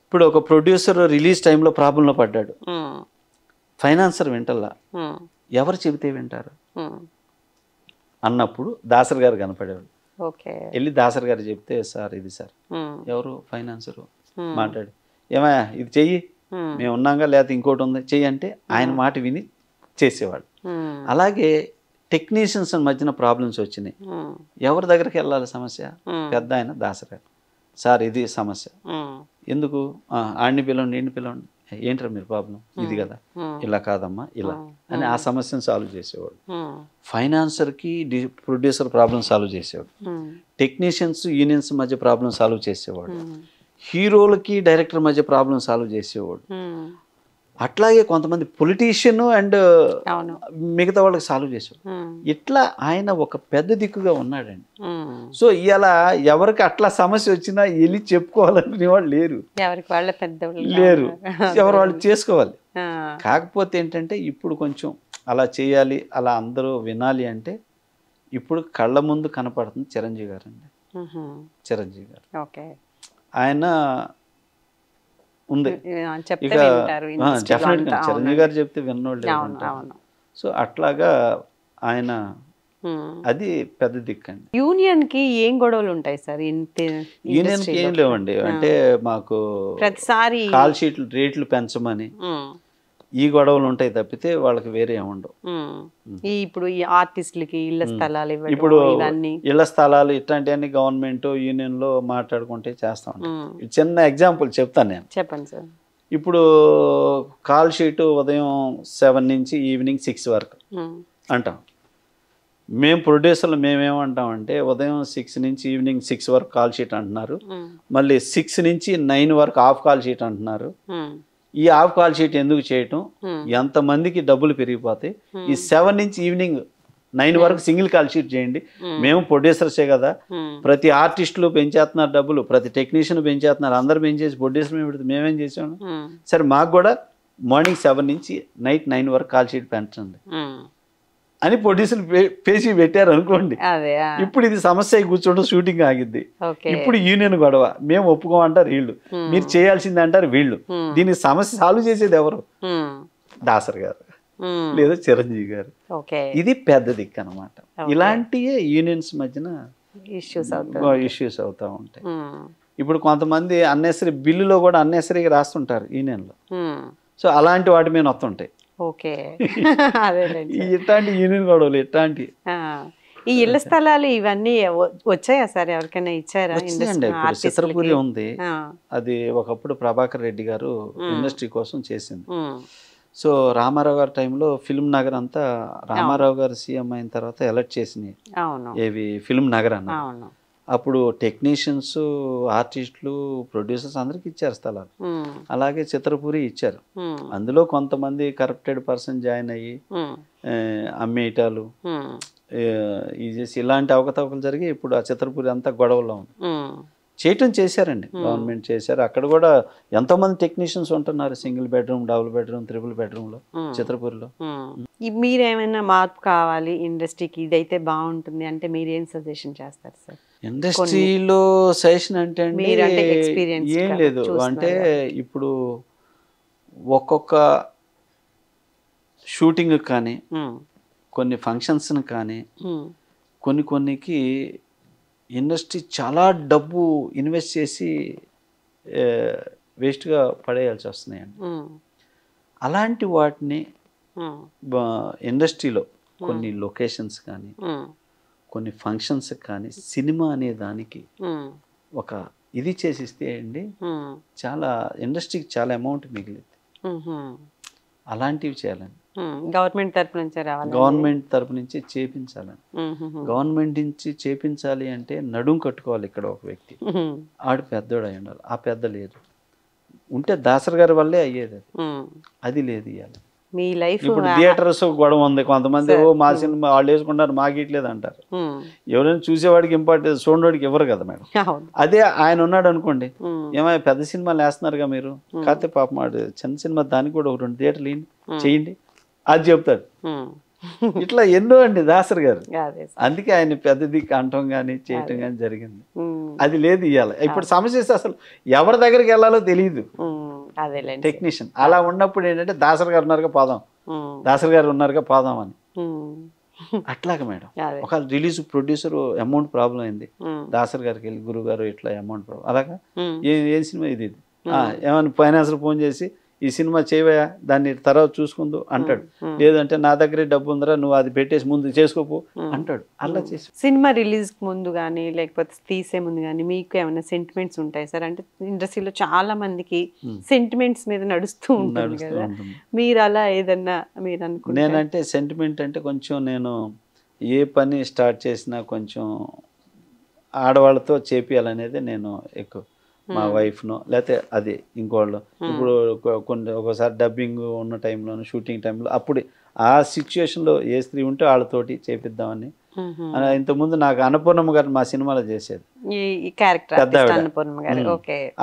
Speaker 2: ఇప్పుడు ఒక ప్రొడ్యూసర్ రిలీజ్ టైంలో ప్రాబ్లంలో పడ్డాడు, ఫైనాన్సర్ వింటల్లా, ఎవరు చెబితే వింటారు అన్నప్పుడు దాసర్ గారు కనపడేవాడు. వెళ్ళి దాసర్ గారు చెప్తే సార్ ఇది సార్, ఎవరు ఫైనాన్సరు మాట్లాడి ఏమయ్యా ఇది చెయ్యి, మేము ఉన్నాగా, లేకపోతే ఇంకోటి ఉంది చెయ్యి అంటే ఆయన మాట విని చేసేవాడు. అలాగే టెక్నీషియన్స్ మధ్యన ప్రాబ్లమ్స్ వచ్చినాయి. ఎవరి దగ్గరికి వెళ్ళాలి సమస్య? పెద్ద ఆయన దాసరారు. సార్ ఇది సమస్య, ఎందుకు ఆడిని పిలవండి ఈయన్ని పిలవండి, ఏంట్రా మీరు ప్రాబ్లం, ఇది కదా, ఇలా కాదమ్మా ఇలా అని ఆ సమస్యను సాల్వ్ చేసేవాడు. ఫైనాన్సర్కి ప్రొడ్యూసర్ ప్రాబ్లం సాల్వ్ చేసేవాడు. టెక్నీషియన్స్ యూనియన్స్ మధ్య ప్రాబ్లం సాల్వ్ చేసేవాడు. హీరోలకి డైరెక్టర్ మధ్య ప్రాబ్లం సాల్వ్ చేసేవాడు. అట్లాగే కొంతమంది పొలిటీషియన్ అండ్ మిగతా వాళ్ళకి సాల్వ్ చేసేవాడు. ఇట్లా ఆయన ఒక పెద్ద దిక్కుగా ఉన్నాడండి. సో ఇలా ఎవరికి అట్లా సమస్య వచ్చినా వెళ్ళి చెప్పుకోవాలనుకునే వాళ్ళు లేరు, లేరు, ఎవరు వాళ్ళు చేసుకోవాలి. కాకపోతే ఏంటంటే ఇప్పుడు కొంచెం అలా చేయాలి, అలా అందరూ వినాలి అంటే ఇప్పుడు కళ్ళ ముందు కనపడుతుంది చిరంజీవి గారు అండి. చిరంజీవి గారు ఆయన ఉంది, ఇక డెఫినెట్గా చిరంజీవి గారు చెప్తే విన్నోళ్ళు. సో అట్లాగా ఆయన అది పెద్ద దిక్కండి.
Speaker 1: యూనియన్ కి ఏం గొడవలు ఉంటాయి సార్?
Speaker 2: యూనియన్ కి ఏం లేవండి, అంటే మాకు
Speaker 1: ప్రతిసారి
Speaker 2: కాల్ షీట్లు రేట్లు పెంచమని ఈ గొడవలు ఉంటాయి తప్పితే వాళ్ళకి వేరే ఉండవు.
Speaker 1: ఇప్పుడు ఈ ఆర్టిస్టులకి ఇళ్ల స్థలాలు,
Speaker 2: ఇప్పుడు ఇళ్ల స్థలాలు ఇట్లాంటివన్నీ గవర్నమెంట్ యూనియన్ లో మాట్లాడుకుంటే చేస్తా ఉంటాం. చిన్న ఎగ్జాంపుల్ చెప్తాను నేను.
Speaker 1: చెప్పండి సార్.
Speaker 2: ఇప్పుడు కాల్ షీట్ ఉదయం 7 నుంచి ఈవినింగ్ 6 వరకు అంటాం. మేము ప్రొడ్యూసర్లు మేమేమంటామంటే ఉదయం 6 నుంచి ఈవినింగ్ 6 వరకు కాల్ షీట్ అంటున్నారు, మళ్ళీ 6 నుంచి 9 వరకు ఆఫ్ కాల్ షీట్ అంటున్నారు. ఈ ఆఫ్ కాల్ షీట్ ఎందుకు చేయటం, ఎంతమందికి డబ్బులు పెరిగిపోతాయి, ఈ 7 నుంచి ఈవినింగ్ 9 వరకు సింగిల్ కాల్ షీట్ చేయండి. మేము ప్రొడ్యూసర్సే కదా, ప్రతి ఆర్టిస్టులు పెంచేస్తున్నారు డబ్బులు, ప్రతి టెక్నీషియన్ పెంచేస్తున్నారు, అందరు పెంచేసి ప్రొడ్యూసర్ మేమేం చేసాము, సరే మాకు కూడా మార్నింగ్ 7 నుంచి నైట్ 9 వరకు కాల్ షీట్ పెంచండి అని ప్రొడ్యూసర్ పేసి పెట్టారు అనుకోండి. ఇప్పుడు ఇది సమస్య కూర్చోవడం, షూటింగ్ ఆగిద్ది. ఇప్పుడు యూనియన్ గొడవ, మేము ఒప్పుకోమంటారు వీళ్ళు, మీరు చేయాల్సింది అంటారు వీళ్ళు. దీనికి సమస్య సాల్వ్ చేసేది ఎవరు? దాసర్ గారు లేదా చిరంజీవి గారు. ఇది పెద్ద దిక్కు అనమాట. ఇలాంటివే యూనియన్స్ మధ్యన ఇష్యూస్ అవుతా ఉంటాయి. ఇప్పుడు కొంతమంది అన్నెసరీ బిల్లులో కూడా అన్నెసరీగా రాస్తుంటారు యూనియన్లో. సో అలాంటి వాటి మీద వస్తుంటాయి ఇట్లాంటి యూనియన్ గొడవలు. ఇట్లాంటి
Speaker 1: ఈ ఇళ్ల స్థలాలు ఇవన్నీ వచ్చాయా సార్? ఎవరికైనా ఇచ్చారా?
Speaker 2: ఇప్పుడు చిత్రపురి ఉంది, అది ఒకప్పుడు ప్రభాకర్ రెడ్డి గారు ఇండస్ట్రీ కోసం చేసింది. సో రామారావు గారి టైంలో ఫిల్మ్ నగర్ అంతా రామారావు గారు సీఎం అయిన తర్వాత ఎలర్ట్ చేసినాయి ఏవి ఫిల్మ్ నగర్ అన్న. అప్పుడు టెక్నీషియన్స్, ఆర్టిస్టులు, ప్రొడ్యూసర్స్ అందరికి ఇచ్చారు స్థలాలు. అలాగే చిత్రపురి ఇచ్చారు. అందులో కొంతమంది కరప్టెడ్ పర్సన్ జాయిన్ అయ్యి అమ్మేయటాలు ఇలాంటి అవకతవకలు జరిగి ఇప్పుడు ఆ చిత్రపురి అంతా గొడవలో ఉంది. చేయటం చేశారండి, గవర్నమెంట్ చేశారు. అక్కడ కూడా ఎంతోమంది టెక్నీషియన్స్ ఉంటున్నారు, single bedroom, double bedroom, triple బెడ్రూమ్లో చిత్రపూర్లో.
Speaker 1: మీరేమైనా మార్పు కావాలి ఇండస్ట్రీకి, ఇదైతే బాగుంటుంది అంటే మీరేం సజెషన్ చేస్తారు సార్?
Speaker 2: ఇండస్ట్రీలో సజెషన్ అంటే ఏం లేదు, అంటే ఇప్పుడు ఒక్కొక్క షూటింగ్ కానీ కొన్ని ఫంక్షన్స్ కానీ కొన్నికి ఇండస్ట్రీ చాలా డబ్బు ఇన్వెస్ట్ చేసి వేస్ట్గా పడేయాల్సి వస్తున్నాయండి. అలాంటి వాటిని ఇండస్ట్రీలో కొన్ని లొకేషన్స్ కానీ కొన్ని ఫంక్షన్స్ కానీ సినిమా అనే దానికి ఒక ఇది చేసిస్తే అండి చాలా ఇండస్ట్రీకి చాలా అమౌంట్ మిగిలింది. అలాంటివి చేయాలండి.
Speaker 1: గవర్నమెంట్ తరపు నుంచి రావాలి,
Speaker 2: గవర్నమెంట్ తరపు నుంచి చేపించాలని. గవర్నమెంట్ నుంచి చేపించాలి అంటే నడుం కట్టుకోవాలి ఇక్కడ ఒక వ్యక్తి, ఆడు పెద్దోడు అయి ఉండాలి. ఆ పెద్ద లేదు, ఉంటే దాసర్ గారి వల్లే అయ్యేది, అది లేదు. ఇవ్వాలి
Speaker 1: మీ లైఫ్.
Speaker 2: ఇప్పుడు థియేటర్స్ గొడవ ఉంది, కొంతమంది మా సినిమా వాళ్ళు వేసుకుంటారు మాకు ఇట్లేదు అంటారు. ఎవరైనా చూసేవాడికి ఇంపార్టెన్స్, చూడవాడికి ఇవ్వరు కదా మేడం. అదే ఆయన ఉన్నాడు అనుకోండి, ఏమైనా పెద్ద సినిమాలు వేస్తున్నారుగా మీరు, కాకపోతే పాపం చిన్న సినిమా దానికి కూడా 2 థియేటర్లు చేయండి అది చెప్తాడు. ఇట్లా ఎన్నో అండి దాసర్ గారు. అందుకే ఆయన పెద్ద దిక్కు అంటం కానీ చేయటం కానీ జరిగింది. అది లేదు ఇవ్వాలి. ఇప్పుడు సమస్య అసలు ఎవరి దగ్గరికి వెళ్ళాలో తెలియదు టెక్నీషియన్. అలా ఉన్నప్పుడు ఏంటంటే దాసర్ గారు ఉన్నారుగా పోదాం, దాసర్ గారు ఉన్నారుగా పోదాం అని. అట్లాగా మేడం ఒక రిలీజ్ ప్రొడ్యూసర్ అమౌంట్ ప్రాబ్లం అయింది, దాసర్ గారికి వెళ్ళి గురువు గారు ఇట్లా అమౌంట్ ప్రాబ్లం, అలాగా ఏం సినిమా ఇది ఏమని ఫైనాన్సర్ ఫోన్ చేసి ఈ సినిమా చేయవయా, దాన్ని తర్వాత చూసుకుందు అంటాడు. లేదంటే నా దగ్గరే డబ్బు ఉందరా, నువ్వు అది పెట్టేసి ముందు చేసుకోపో అంటాడు. అలా చేసి
Speaker 1: సినిమా రిలీజ్ ముందు కానీ లేకపోతే తీసే ముందు కానీ మీకు ఏమైనా సెంటిమెంట్స్ ఉంటాయి సార్? అంటే ఇండస్ట్రీలో చాలా మందికి సెంటిమెంట్స్ మీద నడుస్తూ ఉంటుంది కదా, మీరు అలా ఏదన్నా మీరు అనుకుంటే?
Speaker 2: నేనంటే సెంటిమెంట్ అంటే కొంచెం నేను ఏ పని స్టార్ట్ చేసినా కొంచెం ఆడవాళ్ళతో చేపియాలనేది నేను ఎక్కువ, మా వైఫ్ను లేకపోతే అది ఇంకోళ్ళు. ఇప్పుడు కొన్ని ఒకసారి డబ్బింగ్ ఉన్న టైంలోను, షూటింగ్ టైంలో, అప్పుడు ఆ సిచ్యుయేషన్లో ఏ స్త్రీ ఉంటే వాళ్ళతోటి చేపిద్దామని. ఇంతకుముందు నాకు అన్నపూర్ణమ్మ గారు మా సినిమాలో చేసేది, పెద్ద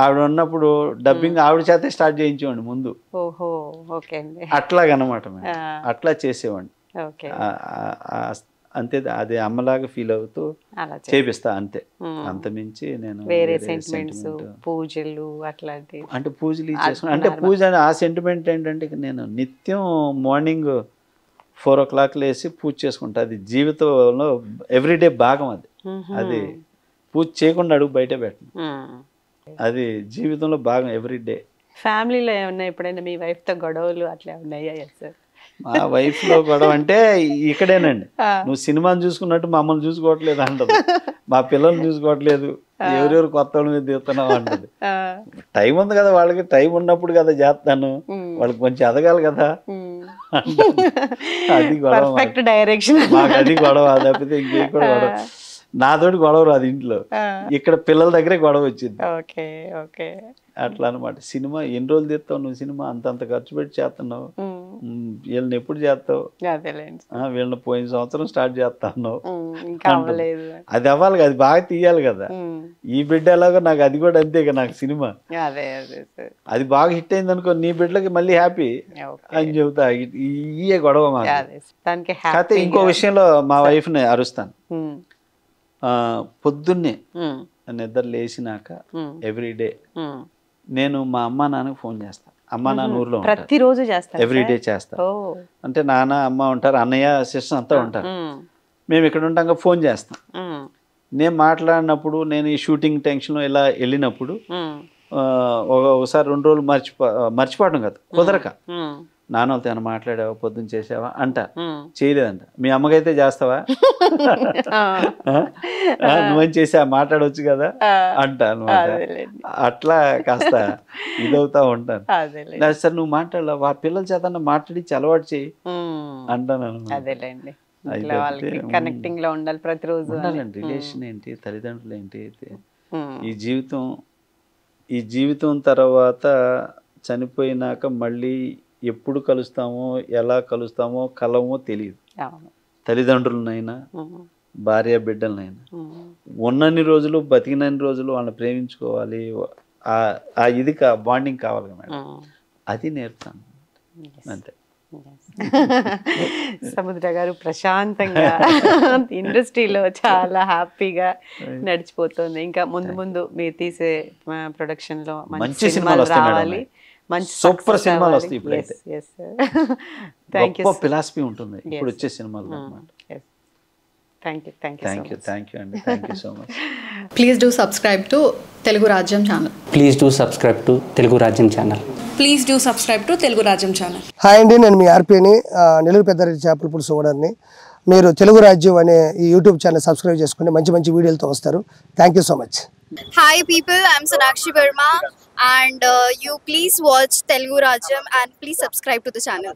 Speaker 2: ఆవిడ ఉన్నప్పుడు డబ్బింగ్ ఆవిడ చేతే స్టార్ట్ చేయించేవాడిని ముందు. అట్లాగనమాట, అట్లా చేసేవాడిని. అంతే, అది అమ్మలాగా ఫీల్ అవుతూ చేపిస్తా అంతే. అంతమించి నేను
Speaker 1: పూజలు అట్లాంటి
Speaker 2: అంటే పూజలు చేసుకున్నా అంటే పూజ ఆ సెంటిమెంట్ ఏంటంటే నేను నిత్యం మార్నింగ్ 4 o'clock లేసి పూజ చేసుకుంటా. అది జీవితంలో ఎవ్రీడే భాగం. అది పూజ చేయకుండా అడుగు బయట పెట్టను. అది జీవితంలో భాగం ఎవ్రీడే.
Speaker 1: ఫ్యామిలీలో ఏమన్నా ఎప్పుడైనా మీ వైఫ్ తో గొడవలు అట్లా ఉన్నాయా సార్?
Speaker 2: మా వైఫ్ లో గొడవ అంటే ఇక్కడేనండి, నువ్వు సినిమాని చూసుకున్నట్టు మమ్మల్ని చూసుకోవట్లేదు అంటది, మా పిల్లల్ని చూసుకోవట్లేదు, ఎవరెవరు కొత్త వాళ్ళ మీద తీస్తున్నావు అంటది. టైం ఉంది కదా వాళ్ళకి, టైం ఉన్నప్పుడు కదా చేస్తాను, వాళ్ళకి కొంచెం ఎదగాలి కదా. అది గొడవ
Speaker 1: డైరెక్షన్,
Speaker 2: మాకు అది గొడవ. తప్పితే ఇంకే కూడా గొడవ, నాతోటి గొడవ రాదు ఇంట్లో. ఇక్కడ పిల్లల దగ్గరే గొడవ వచ్చింది. అట్లా అనమాట. సినిమా ఎన్ని రోజులు తీస్తావు నువ్వు, సినిమా అంతంత ఖర్చు పెట్టి చేస్తున్నావు, వీళ్ళని ఎప్పుడు చేస్తావు, వీళ్ళని పోయిన సంవత్సరం స్టార్ట్ చేస్తాను, అది అవ్వాలి, అది బాగా తీయాలి కదా. ఈ బిడ్డ ఎలాగో నాకు అది కూడా అంతే కదా, నాకు సినిమా అది బాగా హిట్ అయింది అనుకో, నీ బిడ్డలకి మళ్ళీ హ్యాపీ అని చెబుతా. ఇయే గొడవ మాకు. కాకపోతే ఇంకో విషయంలో మా వైఫ్ ని అరుస్తాను. పొద్దున్నే నిద్ర లేచినాక ఎవ్రీడే నేను మా అమ్మా నాన్నకి ఫోన్ చేస్తాను. అమ్మా నాన్న ఊర్లో
Speaker 1: ప్రతిరోజు చేస్తాను,
Speaker 2: ఎవ్రీడే చేస్తా. అంటే నాన్న అమ్మ ఉంటారు, అన్నయ్య సిస్టర్ అంతా ఉంటారు. మేము ఇక్కడ ఉంటాక ఫోన్ చేస్తాం. నేను మాట్లాడినప్పుడు, నేను ఈ షూటింగ్ టెన్షన్లో ఇలా వెళ్ళినప్పుడు ఒకసారి 2 రోజులు మర్చిపోవడం కదా, కుదరక నాన్న వాళ్ళతో ఏమైనా మాట్లాడావా, పొద్దున్న చేసావా అంట, చేయలేదంట. మీ అమ్మకైతే చేస్తావా, నువ్వేం చేసా మాట్లాడవచ్చు కదా అంట అనమాట. అట్లా కాస్త ఇదవుతా ఉంటాను. సార్ నువ్వు మాట్లాడలేవు, ఆ పిల్లల చేత మాట్లాడి అలవాటు చేయి అంటాను అనమాట.
Speaker 1: కనెక్టింగ్ లో ఉండాలి ప్రతిరోజు,
Speaker 2: ఉండాలండి. రిలేషన్ ఏంటి, తల్లిదండ్రులు ఏంటి, ఈ జీవితం తర్వాత చనిపోయినాక మళ్ళీ ఎప్పుడు కలుస్తామో, ఎలా కలుస్తామో, కలవమో తెలియదు. తల్లిదండ్రులనైనా భార్య బిడ్డలనైనా ఉన్నన్ని రోజులు, బతికినన్ని రోజులు వాళ్ళని ప్రేమించుకోవాలి. ఆ ఇది బాండింగ్ కావాలి మేడం, అది నేర్పుతాను అంతే.
Speaker 1: సముద్ర గారు ప్రశాంతంగా ఇండస్ట్రీలో చాలా హ్యాపీగా నడిచిపోతుంది. ఇంకా ముందు ముందు మీరు తీసే ప్రొడక్షన్ లో మంచి సినిమాలు రావాలి, మంచి
Speaker 2: సూపర్ సినిమాలు వస్తాయి. ఇప్పుడైతే ఫిలాసఫీ ఉంటుంది ఇప్పుడు వచ్చే సినిమాలు.
Speaker 1: థ్యాంక్ యూ
Speaker 2: అండి, thank you so much.
Speaker 3: Please do subscribe to Telugu Rajyam channel.
Speaker 4: Please do subscribe to Telugu Rajyam channel.
Speaker 3: Please do subscribe to Telugu Rajyam channel.
Speaker 5: Hi అండి, నేను మీ ఆర్పీని, నెల్లూరు పెద్దారెడ్డి చేపల పులుసు ఓనర్ని. మీరు తెలుగు రాజ్యం అనే ఈ యూట్యూబ్ ఛానల్ సబ్స్క్రైబ్ చేసుకుని మంచి మంచి వీడియోలతో వస్తారు. Thank you so much.
Speaker 6: Hi people, I'm Sonakshi Verma and you please watch Telugu Rajyam and please subscribe to the channel.